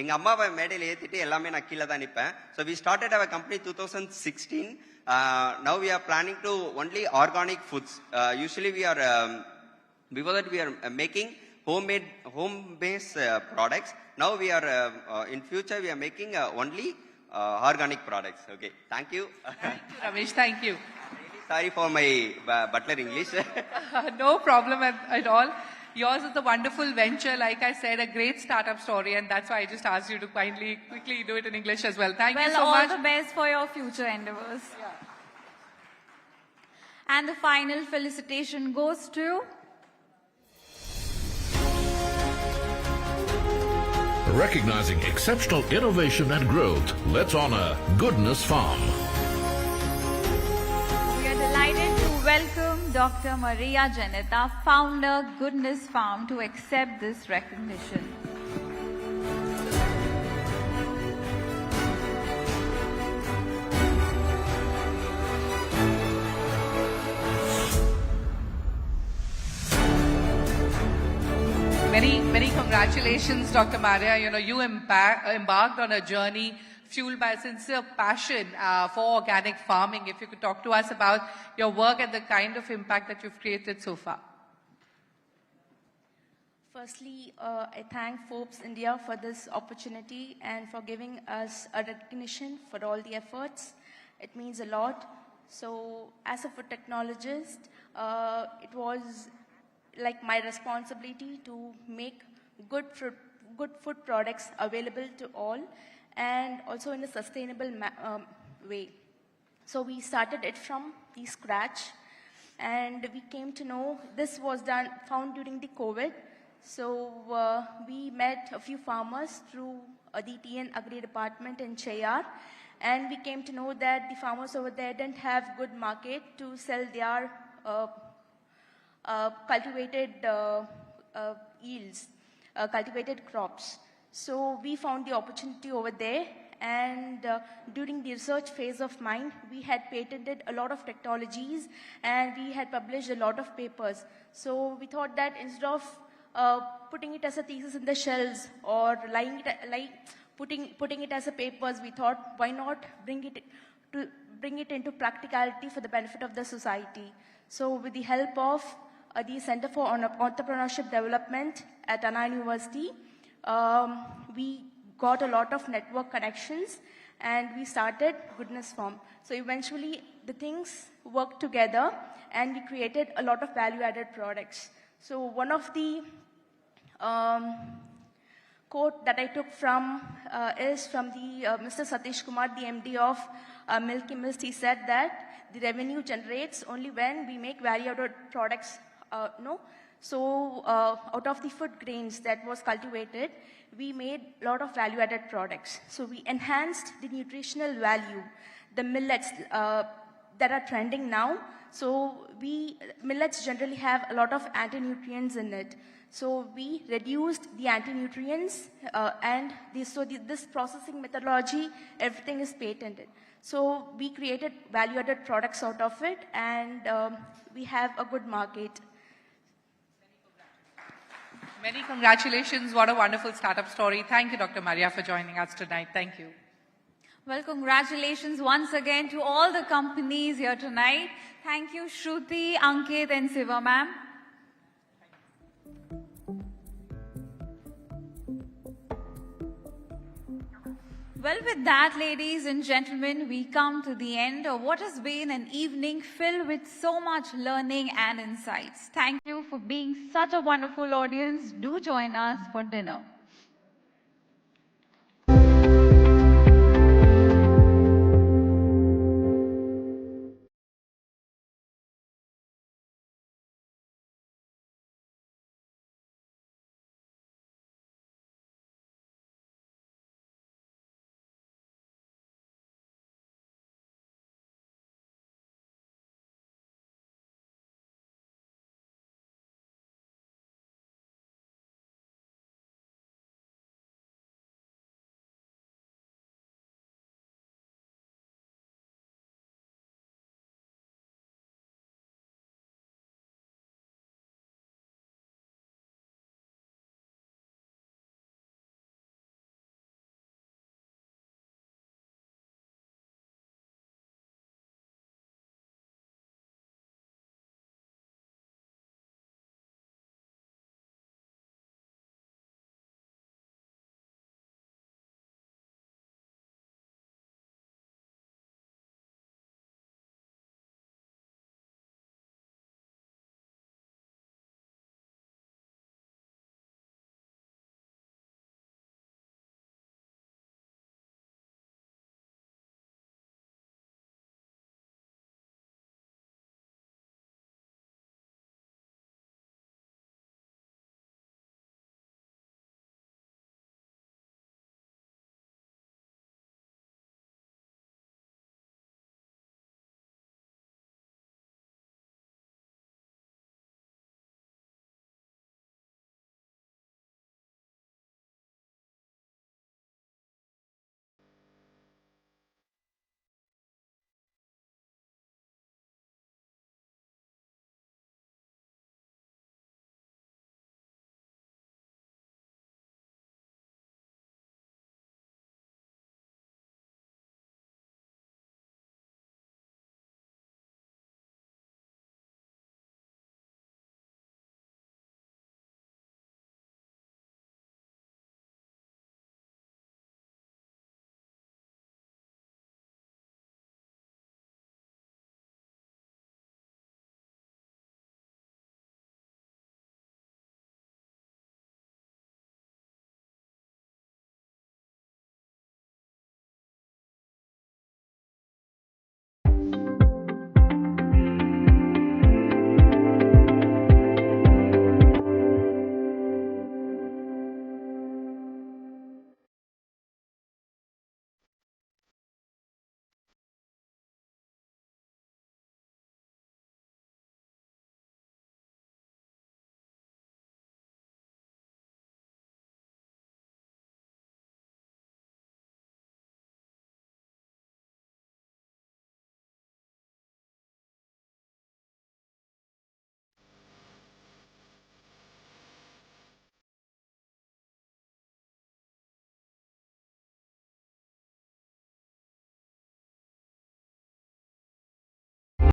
எங்கள் அம்மாவை மேடையில் ஏற்றிட்டு எல்லாமே நான் கீழே தான் நிற்பேன். So we started our company 2016. Now we are planning to only organic foods. Usually we are before that we are making home-based products. Now we are in future we are making only organic products. Okay, thank you. Thank you, Ramesh. Thank you. Sorry for my butler English. No problem at all. Yours is a wonderful venture, like I said, a great startup story, and that's why I just asked you to quickly do it in English as well. Thank you so much. Well, all the best for your future endeavors. Yeah. And the final felicitation goes to Recognizing exceptional innovation and growth, let's honor Goodness Farm. We are delighted to welcome Dr. Maria Janetta, founder Goodness Farm, to accept this recognition. Many congratulations, Dr. Maria. You know, you embarked on a journey fueled by a sincere passion for organic farming. If you could talk to us about your work and the kind of impact that you've created so far. Firstly, I thank Forbes India for this opportunity and for giving us a recognition for all the efforts. It means a lot. So, as a food technologist, it was like my responsibility to make good food products available to all. and also in a sustainable way. So we started it from the scratch, and we came to know this was found during the COVID. So we met a few farmers through the TN Agri department in Chennai, and we came to know that the farmers over there didn't have good market to sell their cultivated yields, cultivated crops. So we found the opportunity over there, and during the research phase of mine, we had patented a lot of technologies and we had published a lot of papers. So we thought that instead of putting it as a thesis in the shelves or putting it as a papers, we thought, why not bring it into practicality for the benefit of the society. So with the help of the Center for Entrepreneurship Development at Anna University, we got a lot of network connections and we started Goodness Farm. So eventually the things worked together and we created a lot of value-added products. So one of the quote that I took from is from the Mr. Satish Kumar, the MD of Milky Mist. He said that the revenue generates only when we make value-added products. So out of the food grains that was cultivated, we made a lot of value-added products. So we enhanced the nutritional value. The millets that are trending now, so millets generally have a lot of anti-nutrients in it. So we reduced the anti-nutrients and this processing methodology, everything is patented. So we created value-added products out of it, and we have a good market. Many congratulations. What a wonderful startup story. Thank you, Dr. Maria, for joining us tonight. Thank you. Well, congratulations once again to all the companies here tonight. Thank you, Shruti, Ankit, and Siva, ma'am. Well, with that, ladies and gentlemen, we come to the end of what has been an evening filled with so much learning and insights. Thank you for being such a wonderful audience. Do join us for dinner.